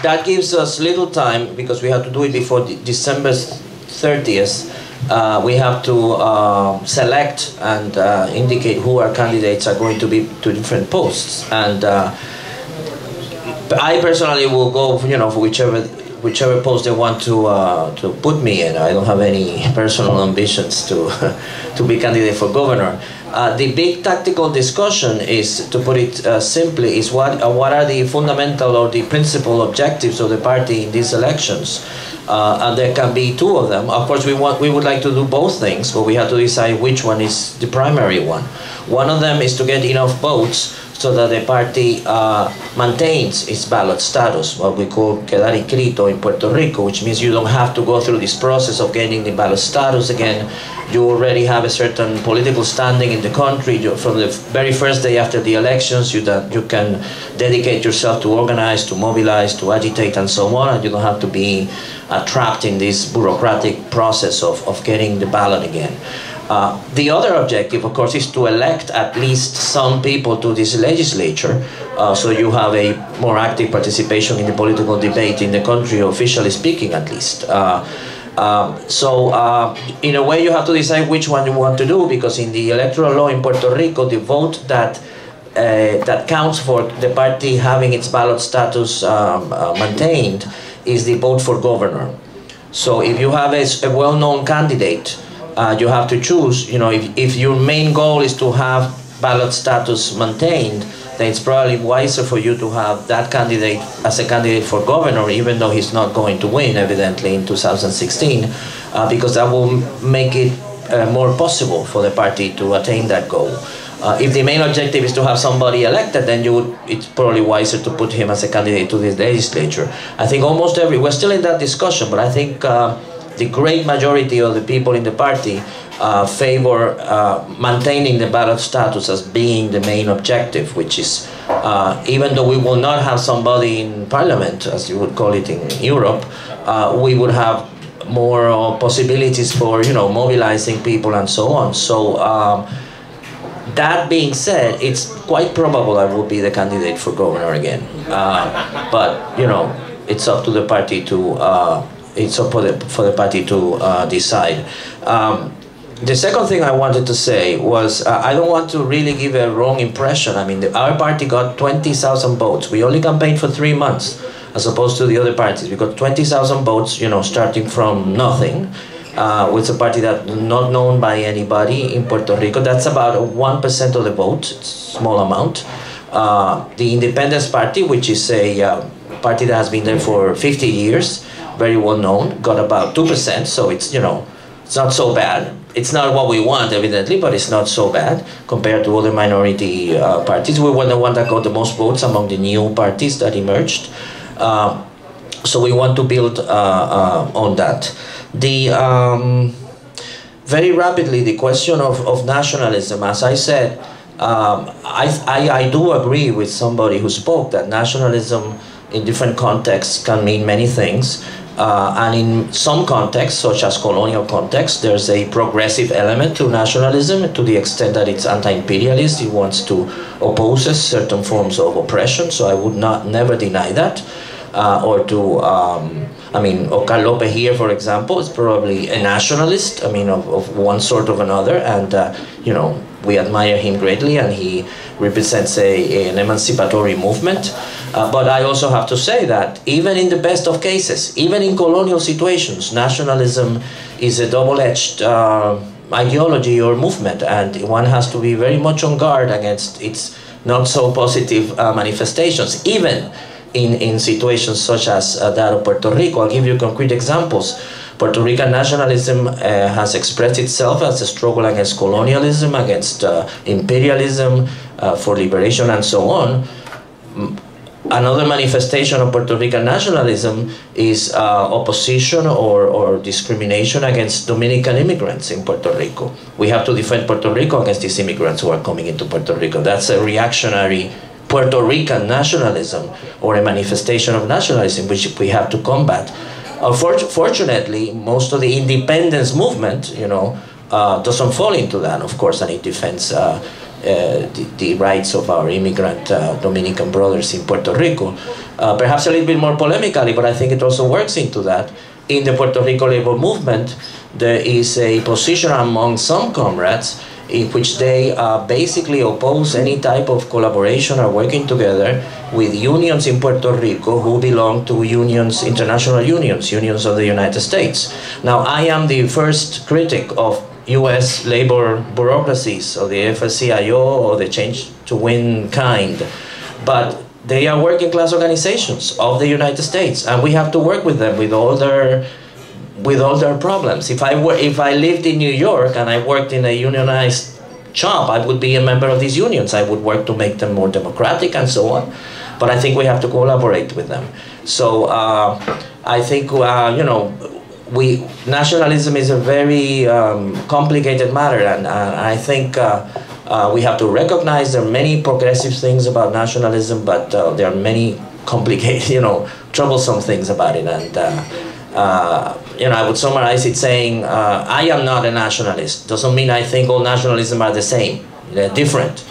that gives us little time, because we have to do it before December 30th. We have to select and indicate who our candidates are going to be to different posts. And I personally will go, you know, for whichever post they want to put me in. I don't have any personal ambitions to be candidate for governor. The big tactical discussion is, to put it simply, is what are the fundamental or the principal objectives of the party in these elections. And there can be two of them. Of course, we would like to do both things, but we have to decide which one is the primary one. One of them is to get enough votes so that the party maintains its ballot status, what we call quedar inscrito in Puerto Rico, which means you don't have to go through this process of getting the ballot status again. You already have a certain political standing in the country. From the very first day after the elections, you can dedicate yourself to organize, to mobilize, to agitate, and so on, and you don't have to be trapped in this bureaucratic process of getting the ballot again. The other objective, of course, is to elect at least some people to this legislature, so you have a more active participation in the political debate in the country, officially speaking, at least. In a way, you have to decide which one you want to do, because in the electoral law in Puerto Rico, the vote that counts for the party having its ballot status maintained is the vote for governor. So if you have a well-known candidate, you have to choose, if your main goal is to have ballot status maintained, then it's probably wiser for you to have that candidate as a candidate for governor, even though he's not going to win, evidently, in 2016, because that will make it more possible for the party to attain that goal. If the main objective is to have somebody elected, then it's probably wiser to put him as a candidate to the legislature. I think we're still in that discussion, but I think the great majority of the people in the party favor maintaining the ballot status as being the main objective, which is, even though we will not have somebody in parliament, as you would call it in Europe, we would have more possibilities for, mobilizing people and so on. So that being said, it's quite probable I will be the candidate for governor again. But, it's up to the party to, it's up for the party to decide. The second thing I wanted to say was, I don't want to really give a wrong impression. I mean, our party got 20,000 votes. We only campaigned for 3 months, as opposed to the other parties. We got 20,000 votes, starting from nothing, with a party that's not known by anybody in Puerto Rico. That's about 1% of the vote, it's a small amount. The Independence Party, which is a party that has been there for 50 years, very well known, got about 2%, so it's, it's not so bad. It's not what we want, evidently, but it's not so bad compared to other minority parties. We were the one that got the most votes among the new parties that emerged. So we want to build on that. Very rapidly, the question of nationalism, as I said, I do agree with somebody who spoke that nationalism in different contexts can mean many things. And in some contexts, such as colonial contexts, there's a progressive element to nationalism to the extent that it's anti-imperialist. It wants to oppose certain forms of oppression, so I would never deny that. Oscar López here, for example, is probably a nationalist, of one sort or another, and, we admire him greatly, and he represents an emancipatory movement. But I also have to say that even in the best of cases, even in colonial situations, nationalism is a double-edged ideology or movement, and one has to be very much on guard against its not so positive manifestations, even in situations such as that of Puerto Rico. I'll give you concrete examples. Puerto Rican nationalism has expressed itself as a struggle against colonialism, against imperialism, for liberation, and so on. Another manifestation of Puerto Rican nationalism is opposition or discrimination against Dominican immigrants in Puerto Rico. We have to defend Puerto Rico against these immigrants who are coming into Puerto Rico. That's a reactionary Puerto Rican nationalism, or a manifestation of nationalism, which we have to combat. Fortunately, most of the independence movement, doesn't fall into that, of course, and it defends the rights of our immigrant Dominican brothers in Puerto Rico. Perhaps a little bit more polemically, but I think it also works into that. In the Puerto Rico labor movement, there is a position among some comrades in which they basically oppose any type of collaboration or working together with unions in Puerto Rico who belong to unions, international unions, unions of the United States. Now, I am the first critic of US labor bureaucracies, or the FSCIO, or the Change to Win kind, but they are working class organizations of the United States, and we have to work with them with all their problems. If I lived in New York and I worked in a unionized shop, I would be a member of these unions. I would work to make them more democratic and so on. But I think we have to collaborate with them. So I think nationalism is a very complicated matter, and I think we have to recognize there are many progressive things about nationalism, but there are many complicated, troublesome things about it. You know, I would summarize it saying, I am not a nationalist. Doesn't mean I think all nationalism are the same. They're different.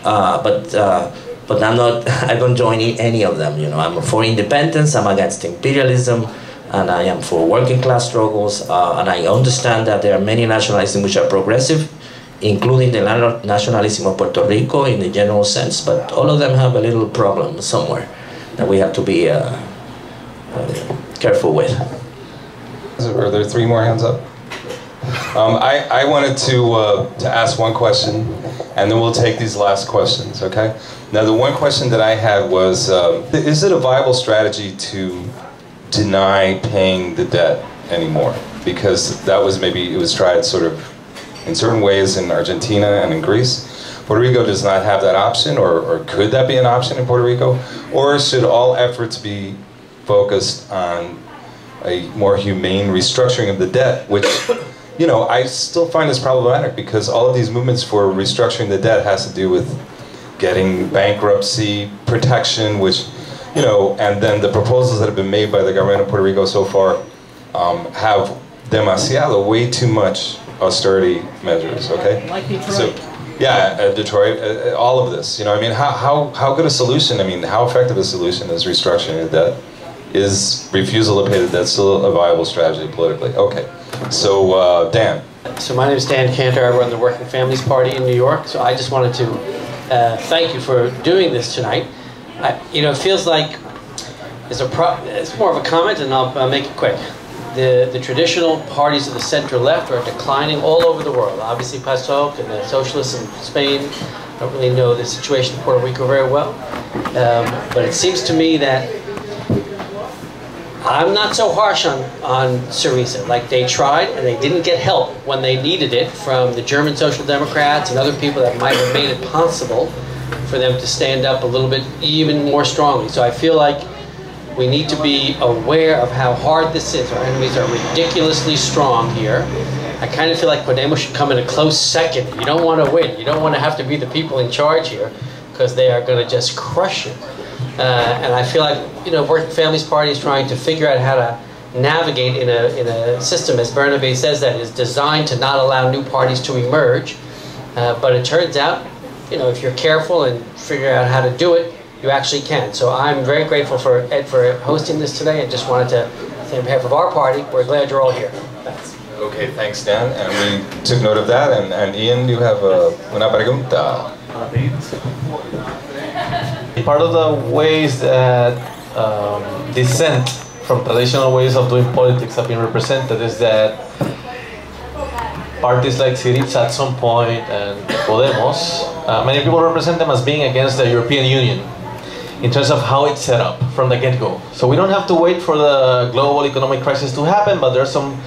But I'm not, I don't join any of them. You know, I'm for independence, I'm against imperialism, and I am for working class struggles, and I understand that there are many nationalisms which are progressive, including the nationalism of Puerto Rico in the general sense, but all of them have a little problem somewhere that we have to be careful with. Are there 3 more hands up? I wanted to ask one question, and then we'll take these last questions, okay? Now, the one question that I had was, is it a viable strategy to deny paying the debt anymore? Because that was it was tried sort of in certain ways in Argentina and in Greece. Puerto Rico does not have that option, or could that be an option in Puerto Rico? Or should all efforts be focused on a more humane restructuring of the debt, which, you know, I still find is problematic because all of these movements for restructuring the debt has to do with getting bankruptcy protection, which, you know, and then the proposals that have been made by the government of Puerto Rico so far have demasiado, way too much austerity measures, okay? Like Detroit. So, yeah, Detroit, all of this, you know, I mean, how good a solution, I mean, how effective a solution is restructuring the debt? Is refusal to pay the debt still a viable strategy politically? Okay, so Dan. So my name is Dan Cantor. I run the Working Families Party in New York. So I just wanted to thank you for doing this tonight. You know, it feels like it's more of a comment, and I'll make it quick. The traditional parties of the center-left are declining all over the world. Obviously, PASOK and the socialists in Spain. I don't really know the situation in Puerto Rico very well. But it seems to me that I'm not so harsh on Syriza. Like, they tried and they didn't get help when they needed it from the German Social Democrats and other people that might have made it possible for them to stand up a little bit even more strongly. So I feel like we need to be aware of how hard this is. Our enemies are ridiculously strong here. I kind of feel like Podemos should come in a close second. You don't want to win. You don't want to have to be the people in charge here, because they are going to just crush you. And I feel like, you know, Working Families Party is trying to figure out how to navigate in a system, as Bernabe says, that is designed to not allow new parties to emerge. But it turns out, you know, if you're careful and figure out how to do it, you actually can. So I'm very grateful for Ed for hosting this today, and just wanted to say on behalf of our party, we're glad you're all here. Thanks. Okay, thanks, Dan. And we took note of that. And Ian, you have una pregunta. Part of the ways that dissent from traditional ways of doing politics have been represented is that parties like Syriza at some point and Podemos, many people represent them as being against the European Union in terms of how it's set up from the get-go. So we don't have to wait for the global economic crisis to happen, but there are some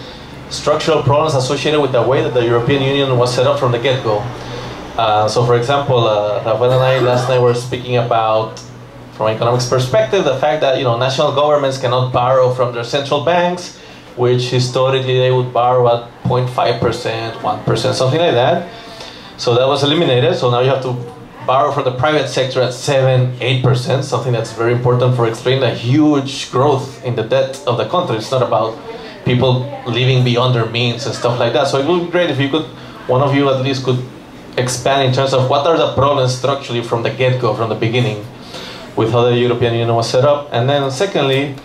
structural problems associated with the way that the European Union was set up from the get-go. So for example, Rafael and I last night were speaking about, from an economics perspective, the fact that, you know, national governments cannot borrow from their central banks, which historically they would borrow at 0.5%, 1%, something like that. So that was eliminated. So now you have to borrow from the private sector at 7%, 8%, something that's very important for explaining the huge growth in the debt of the country. It's not about people living beyond their means and stuff like that. So it would be great if you could, one of you at least could expand in terms of what are the problems structurally from the get-go, from the beginning, with how the European Union was set up. And then secondly,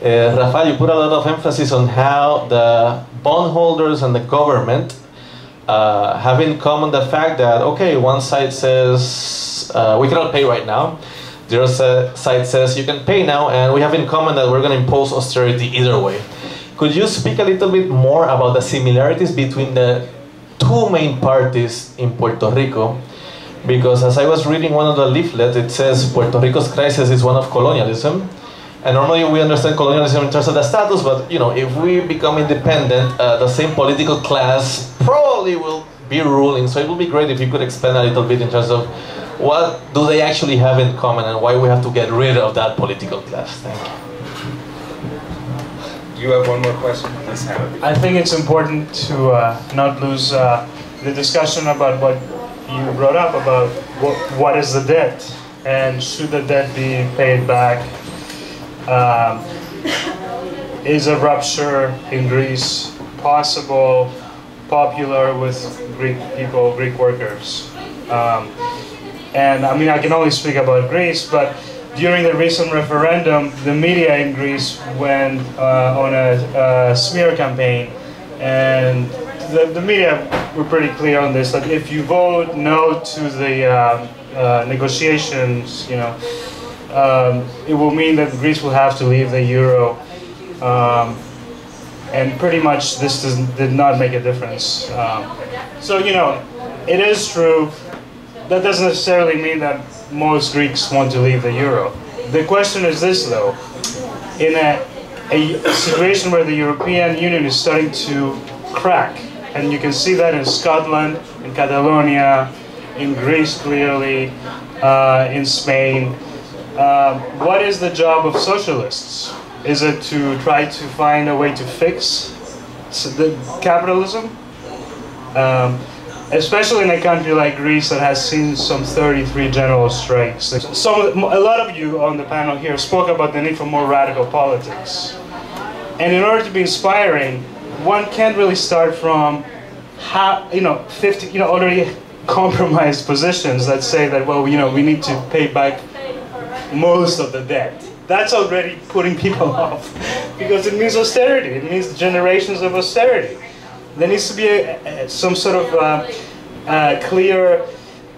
Rafael, you put a lot of emphasis on how the bondholders and the government have in common the fact that, okay, one side says we cannot pay right now, the other side says you can pay now, and we have in common that we're going to impose austerity either way. Could you speak a little bit more about the similarities between the two main parties in Puerto Rico? Because as I was reading one of the leaflets, it says Puerto Rico's crisis is one of colonialism. And normally we understand colonialism in terms of the status, but, you know, if we become independent, the same political class probably will be ruling. So it would be great if you could expand a little bit in terms of what do they actually have in common and why we have to get rid of that political class. Thank you. You have one more question? Please have it. I think it's important to not lose the discussion about what you brought up about what is the debt and should the debt be paid back. is a rupture in Greece possible, popular with Greek people, Greek workers? And I mean, I can only speak about Greece, but during the recent referendum, the media in Greece went on a smear campaign, and the media were pretty clear on this, that if you vote no to the negotiations, you know, it will mean that Greece will have to leave the euro, and pretty much this did not make a difference. So, you know, it is true. That doesn't necessarily mean that most Greeks want to leave the euro. The question is this, though. In a situation where the European Union is starting to crack, and you can see that in Scotland, in Catalonia, in Greece clearly, in Spain, what is the job of socialists? Is it to try to find a way to fix the capitalism? Especially in a country like Greece that has seen some 33 general strikes. A lot of you on the panel here spoke about the need for more radical politics. And in order to be inspiring, one can't really start from 50 already compromised positions that say that, well, you know, we need to pay back most of the debt. That's already putting people off, because it means austerity. It means generations of austerity. There needs to be some sort of clear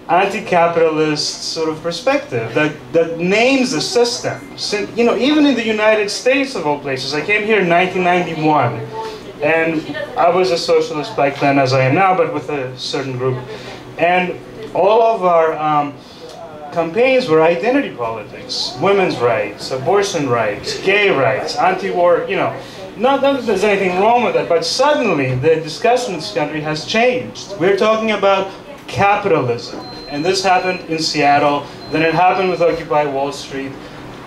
anti-capitalist sort of perspective that names the system. So, you know, even in the United States, of all places, I came here in 1991, and I was a socialist back then, as I am now, but with a certain group. And all of our campaigns were identity politics: women's rights, abortion rights, gay rights, anti-war, you know. Not that there's anything wrong with that, but suddenly the discussion in this country has changed. We're talking about capitalism. And this happened in Seattle, then it happened with Occupy Wall Street.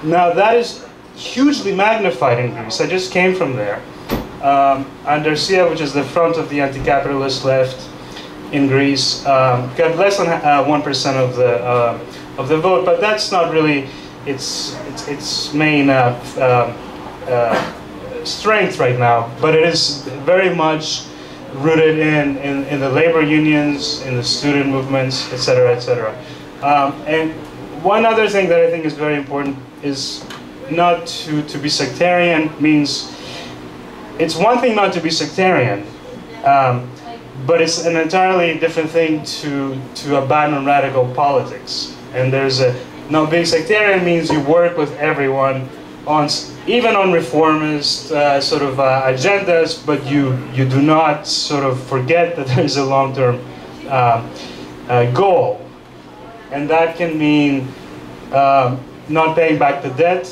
Now that is hugely magnified in Greece. I just came from there. Andarsia, which is the front of the anti-capitalist left in Greece, got less than 1% of the vote, but that's not really its main strength right now, but it is very much rooted in the labor unions, in the student movements, etc., etc. And one other thing that I think is very important is not to be sectarian. Means it's one thing not to be sectarian, but it's an entirely different thing to abandon radical politics. And there's not being sectarian means you work with everyone even on reformist sort of agendas, but you do not sort of forget that there is a long-term goal. And that can mean not paying back the debt,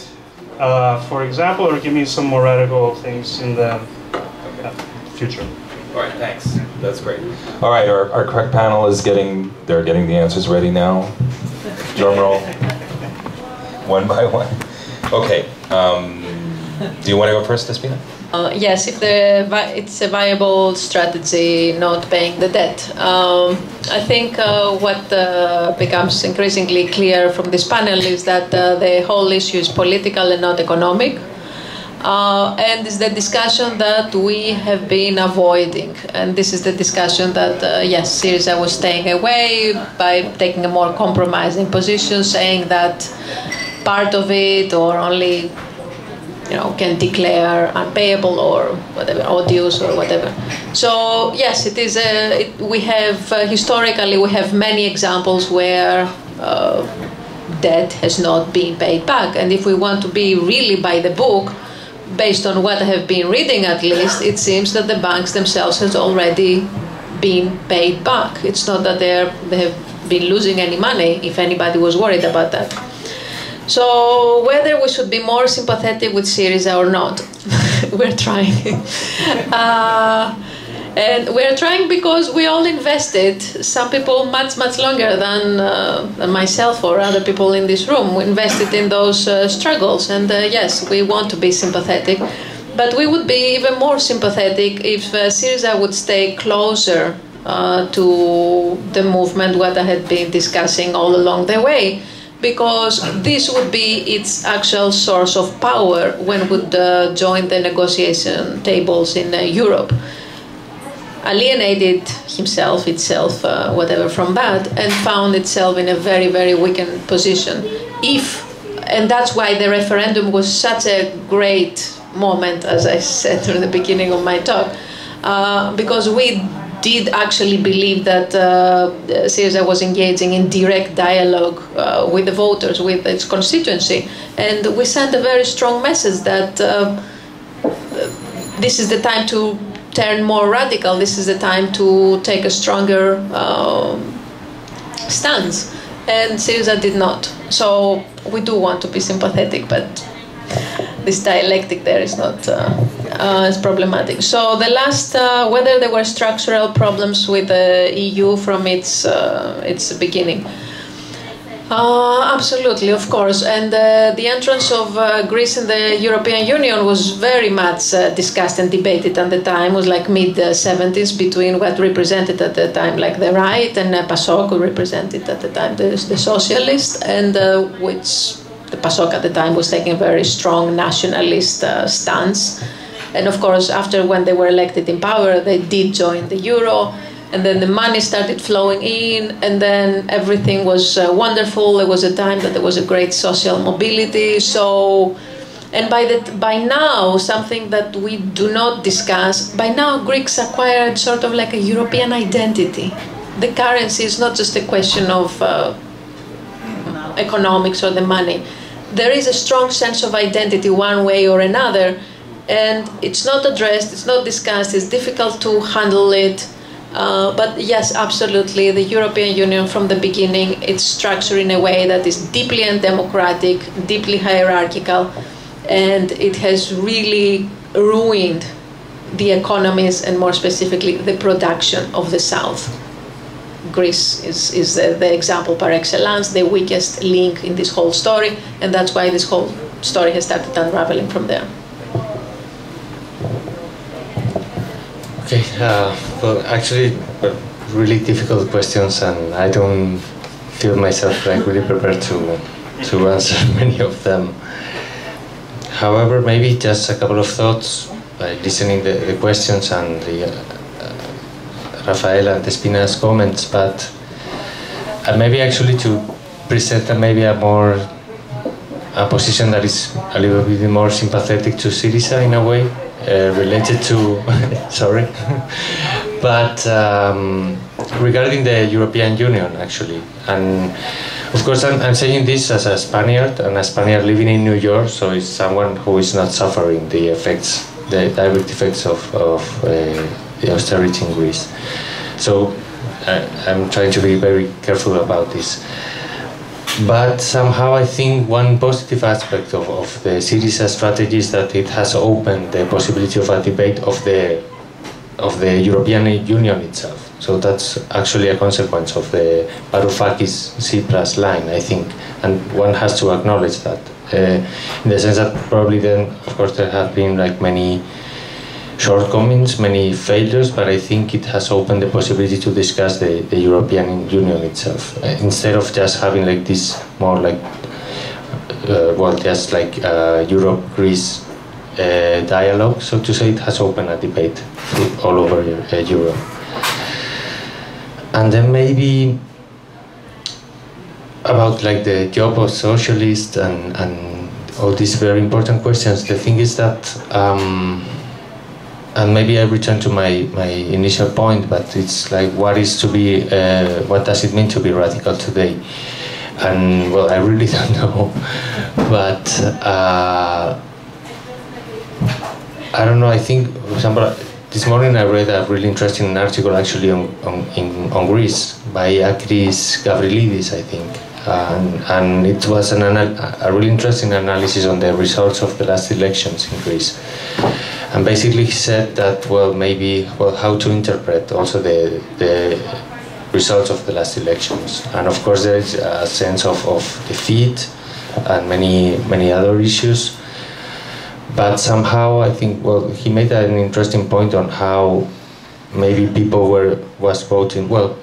for example, or it can mean some more radical things in the future. All right, thanks. That's great. All right, our correct panel is getting the answers ready now. Drum roll. One by one. Okay. Do you want to go first, Despina? Yes, if it's a viable strategy, not paying the debt. I think what becomes increasingly clear from this panel is that the whole issue is political and not economic. And it's the discussion that we have been avoiding. And this is the discussion that, yes, Syriza was staying away by taking a more compromising position, saying that part of it or only, you know, can declare unpayable or whatever, odious or whatever. So yes, it is. We have historically we have many examples where debt has not been paid back, and if we want to be really by the book, based on what I have been reading at least, it seems that the banks themselves has already been paid back. It's not that they have been losing any money, if anybody was worried about that. So whether we should be more sympathetic with Syriza or not, we're trying. And we're trying because we all invested, some people much, much longer than myself or other people in this room. We invested in those struggles, and yes, we want to be sympathetic. But we would be even more sympathetic if Syriza would stay closer to the movement, what I had been discussing all along the way. because this would be its actual source of power when it would join the negotiation tables in Europe. Alienated itself, whatever from that, and found itself in a very, very weakened position. And that's why the referendum was such a great moment, as I said at the beginning of my talk, because we did actually believe that Syriza was engaging in direct dialogue with the voters, with its constituency, and we sent a very strong message that this is the time to turn more radical, this is the time to take a stronger stance, and Syriza did not. So we do want to be sympathetic, but this dialectic there is not as problematic. So the last, whether there were structural problems with the EU from its beginning. Absolutely, of course, and the entrance of Greece in the European Union was very much discussed and debated at the time. It was like mid-70s between what represented at the time like the right and PASOK, who represented at the time the socialists, and which the PASOK at the time was taking a very strong nationalist stance. And of course, after when they were elected in power, they did join the euro. And then the money started flowing in, and then everything was wonderful. There was a time that there was a great social mobility. So, and by now, something that we do not discuss, by now Greeks acquired sort of like a European identity. The currency is not just a question of economics or the money. There is a strong sense of identity one way or another, and it's not addressed, it's not discussed, it's difficult to handle it. But yes, absolutely, the European Union from the beginning, it's structured in a way that is deeply undemocratic, deeply hierarchical, and it has really ruined the economies and more specifically the production of the South. Greece is the example par excellence, the weakest link in this whole story, and that's why this whole story has started unraveling from there. Okay, well, actually, really difficult questions, and I don't feel myself like really prepared to answer many of them. However, maybe just a couple of thoughts by listening the questions and the Rafael and Despina's comments, but maybe actually to present maybe a position that is a little bit more sympathetic to Syriza in a way. Related to, sorry, but regarding the European Union actually, and of course I'm saying this as a Spaniard and a Spaniard living in New York, so it's someone who is not suffering the effects, the direct effects of the austerity in Greece. So I'm trying to be very careful about this. But somehow I think one positive aspect of the Syriza strategy is that it has opened the possibility of a debate of the European Union itself. So that's actually a consequence of the Varoufakis-Tsipras line, I think, and one has to acknowledge that. In the sense that probably then, of course, there have been like many shortcomings, many failures, but I think it has opened the possibility to discuss the European Union itself, instead of just having like this more like, well, just like Europe-Greece dialogue, so to say. It has opened a debate all over Europe. And then maybe about like the job of socialists and all these very important questions. The thing is that and maybe I return to my initial point, but it's like, what is to be, what does it mean to be radical today? And well, I really don't know, but I don't know. I think, for example, this morning I read a really interesting article actually on Greece by Akris Gavrilidis, I think, and it was a really interesting analysis on the results of the last elections in Greece. And basically he said that, well, maybe, well, how to interpret also the results of the last elections. And of course there is a sense of defeat and many other issues. But somehow I think, well, he made an interesting point on how maybe people was voting, well,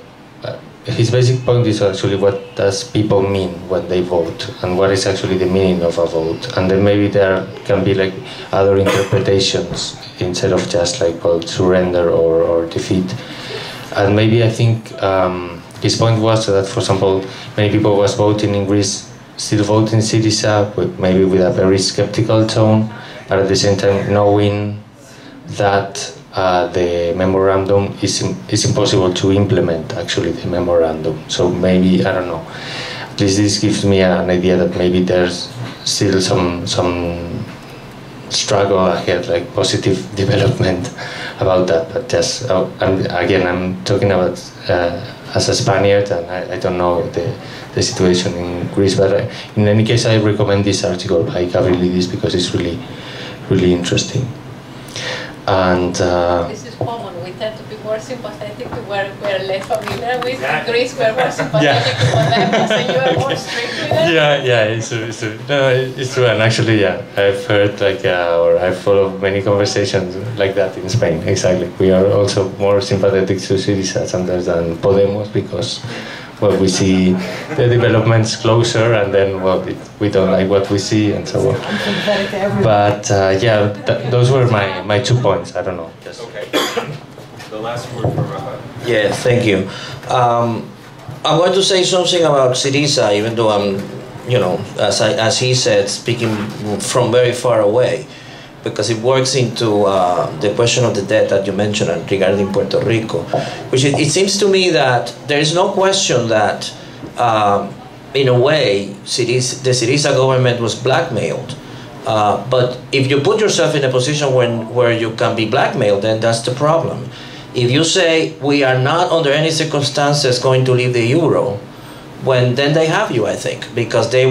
his basic point is actually what does people mean when they vote, and what is actually the meaning of a vote, and then maybe there can be like other interpretations instead of just like, well, surrender or defeat. And maybe I think his point was that, for example, many people was voting in Greece still voting Syriza, maybe with a very skeptical tone, but at the same time knowing that the memorandum is impossible to implement, actually, the memorandum. So maybe, I don't know, at least this gives me an idea that maybe there's still some struggle ahead, like positive development about that. But just, I'm talking about as a Spaniard, and I don't know the situation in Greece, but in any case, I recommend this article by Gavrilidis because it's really, really interesting. And this is common. We tend to be more sympathetic to where we're less familiar with. In Greece, we're more sympathetic to Podemos, and you are more strict with it. Yeah, it's true. No, it's true. And actually, yeah, I've heard or I've followed many conversations like that in Spain. Exactly. We are also more sympathetic to Syriza sometimes than Podemos because, well, we see the developments closer, and then, well, we don't like what we see, and so on. But yeah, those were my 2 points. I don't know. Just okay. The last word for Rafael. Yeah, thank you. I'm going to say something about Syriza, even though I'm, as he said, speaking from very far away, because it works into the question of the debt that you mentioned regarding Puerto Rico, which it seems to me that there is no question that, in a way, the Syriza government was blackmailed. But if you put yourself in a position where you can be blackmailed, then that's the problem. If you say, we are not under any circumstances going to leave the euro, then they have you, I think, because they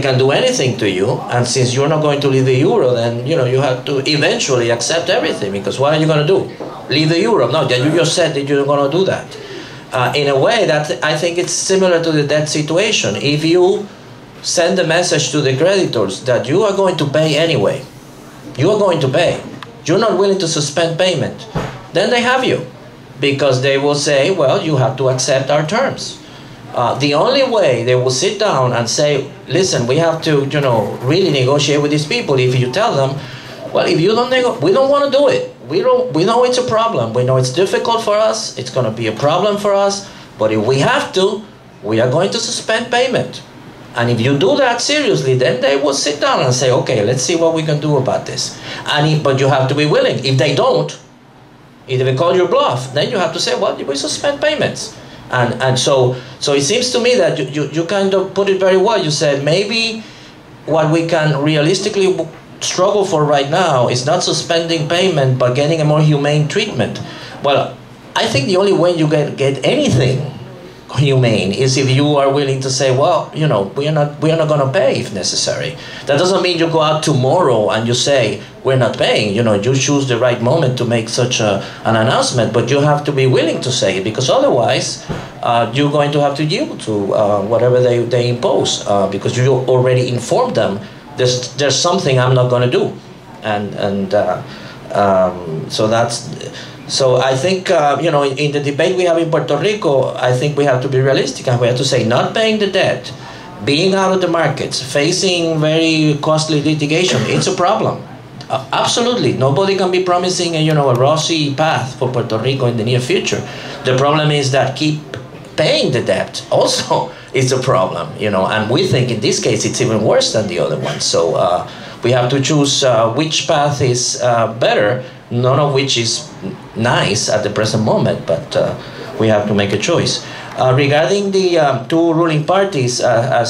can do anything to you, and since you're not going to leave the euro, then you have to eventually accept everything, because what are you going to do? Leave the euro? No, you just said that you're going to do that. In a way, that I think it's similar to the debt situation. If you send a message to the creditors that you are going to pay anyway, you are going to pay, you're not willing to suspend payment, then they have you, because they will say, well, you have to accept our terms. The only way they will sit down and say, listen, we have to, really negotiate with these people, if you tell them, well, if you don't we don't want to do it. We know it's a problem. We know it's difficult for us. It's going to be a problem for us. But if we have to, we are going to suspend payment. And if you do that seriously, then they will sit down and say, okay, let's see what we can do about this. But you have to be willing. If they don't, if they call your bluff, then you have to say, well, we suspend payments. And so it seems to me that you kind of put it very well. You said maybe what we can realistically struggle for right now is not suspending payment, but getting a more humane treatment. Well, I think the only way you get anything humane is if you are willing to say, well, we are not going to pay if necessary. That doesn't mean you go out tomorrow and you say, we're not paying. You choose the right moment to make such an announcement, but you have to be willing to say it, because otherwise you're going to have to yield to whatever they impose, because you already informed them there's something I'm not going to do, So I think, in the debate we have in Puerto Rico, I think we have to be realistic, and we have to say not paying the debt, being out of the markets, facing very costly litigation, it's a problem. Absolutely. Nobody can be promising a rosy path for Puerto Rico in the near future. The problem is that keep paying the debt also is a problem, and we think in this case it's even worse than the other one. So we have to choose which path is better, none of which is nice at the present moment, but we have to make a choice. Regarding the two ruling parties, there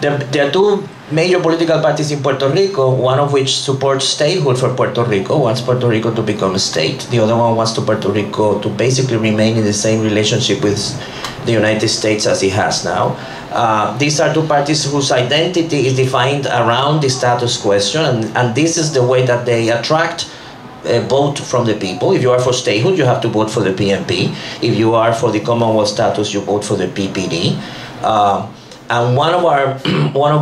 are two major political parties in Puerto Rico, one of which supports statehood for Puerto Rico, wants Puerto Rico to become a state. The other one wants Puerto Rico to basically remain in the same relationship with the United States as it has now. These are two parties whose identity is defined around the status question, and this is the way that they attract vote from the people. If you are for statehood, you have to vote for the PNP. If you are for the Commonwealth status, you vote for the PPD. And one of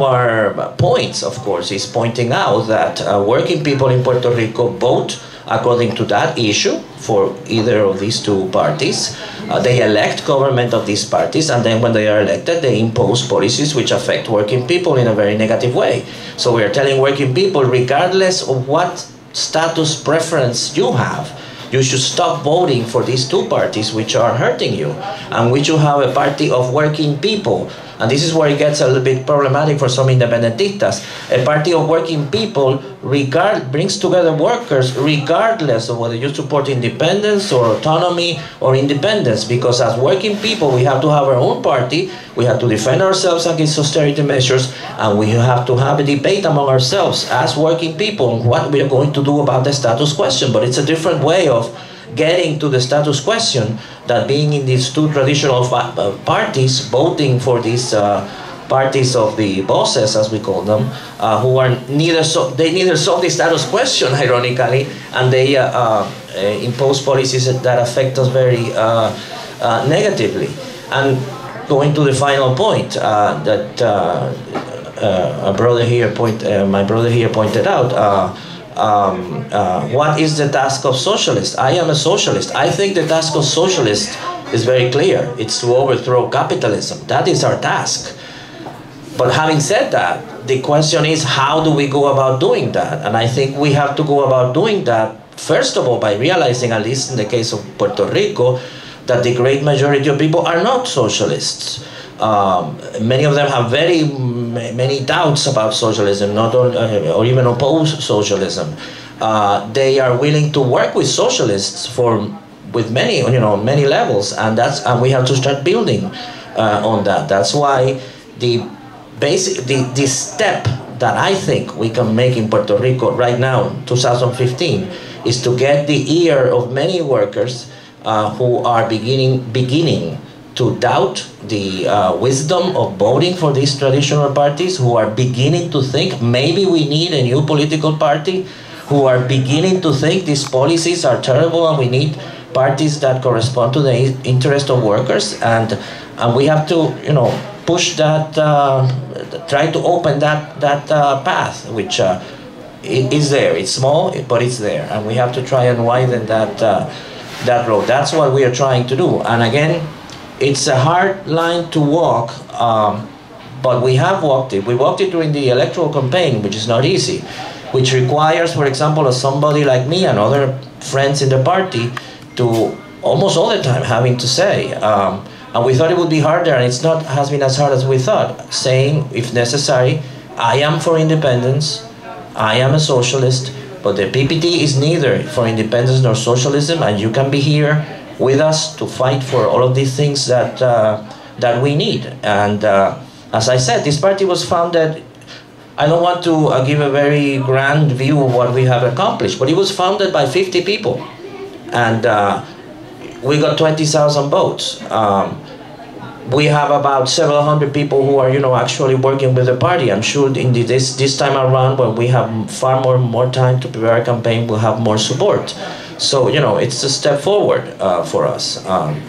our points, of course, is pointing out that working people in Puerto Rico vote according to that issue for either of these two parties. They elect government of these parties, and then when they are elected, they impose policies which affect working people in a very negative way. So we are telling working people, regardless of what status preference you have, you should stop voting for these two parties which are hurting you, and which you have a party of working people. And this is where it gets a little bit problematic for some independentistas. A party of working people brings together workers regardless of whether you support independence or autonomy or independence, because as working people we have to have our own party, we have to defend ourselves against austerity measures, and we have to have a debate among ourselves as working people on what we are going to do about the status question. But it's a different way of getting to the status question than being in these two traditional parties, voting for these parties of the bosses, as we call them, who are neither solve the status question, ironically, and they impose policies that affect us very negatively. And going to the final point that my brother here pointed out. What is the task of socialists? I am a socialist. I think the task of socialists is very clear. It's to overthrow capitalism. That is our task. But having said that, the question is, how do we go about doing that? And I think we have to go about doing that, first of all, by realizing, at least in the case of Puerto Rico, that the great majority of people are not socialists. Many of them have very many doubts about socialism, or even oppose socialism. They are willing to work with socialists with many levels, and we have to start building on that. That's why the step that I think we can make in Puerto Rico right now, 2015, is to get the ear of many workers who are beginning to doubt the wisdom of voting for these traditional parties, who are beginning to think maybe we need a new political party, who are beginning to think these policies are terrible and we need parties that correspond to the interest of workers, and we have to push that, try to open that path, which it is there. It's small, but it's there, and we have to try and widen that road. That's what we are trying to do. And again, it's a hard line to walk, but we have walked it. We walked it during the electoral campaign, which is not easy, which requires, for example, somebody like me and other friends in the party to almost all the time having to say, and we thought it would be harder, and has been as hard as we thought, saying, if necessary, I am for independence, I am a socialist, but the PPT is neither for independence nor socialism, and you can be here with us to fight for all of these things that we need. And as I said, this party was founded, I don't want to give a very grand view of what we have accomplished, but it was founded by 50 people. And we got 20,000 votes. We have about several hundred people who are, actually working with the party. I'm sure in this time around, when we have far more time to prepare a campaign, we'll have more support. So, it's a step forward for us. Last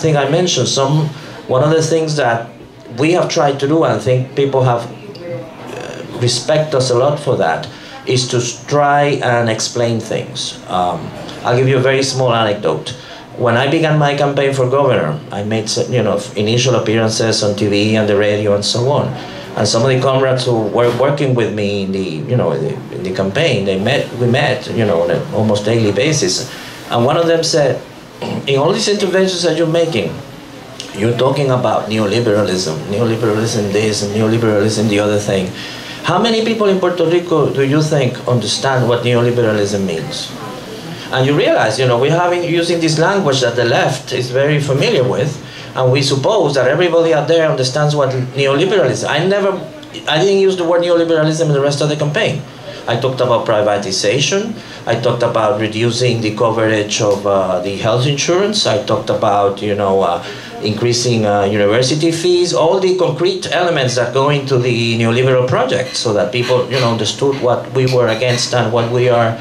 thing I mentioned, one of the things that we have tried to do, and I think people have respect us a lot for that, is to try and explain things. I'll give you a very small anecdote. When I began my campaign for governor, I made initial appearances on TV and the radio and so on. And some of the comrades who were working with me in the campaign, we met on an almost daily basis. And one of them said, in all these interventions that you're making, you're talking about neoliberalism this and neoliberalism the other thing. How many people in Puerto Rico do you think understand what neoliberalism means? And you realize, we're using this language that the left is very familiar with, and we suppose that everybody out there understands what neoliberalism. I didn't use the word neoliberalism in the rest of the campaign. I talked about privatization. I talked about reducing the coverage of the health insurance. I talked about, increasing university fees, all the concrete elements that go into the neoliberal project, so that people, understood what we were against and what we are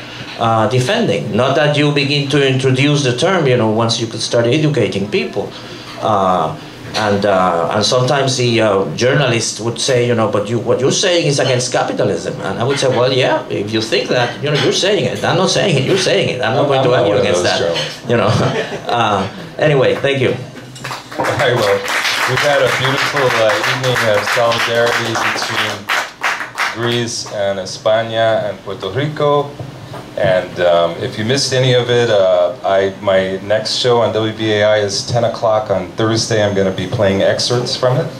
defending. Not that you begin to introduce the term, once you could start educating people. And sometimes the journalist would say, you know, but what you're saying is against capitalism. And I would say, well, yeah, if you think that, you know, you're saying it. I'm not saying it, you're saying it. I'm not going to argue against that. You know. Anyway, thank you. All right, well, we've had a beautiful evening of solidarity between Greece and España and Puerto Rico. And if you missed any of it, my next show on WBAI is 10 o'clock on Thursday. I'm going to be playing excerpts from it.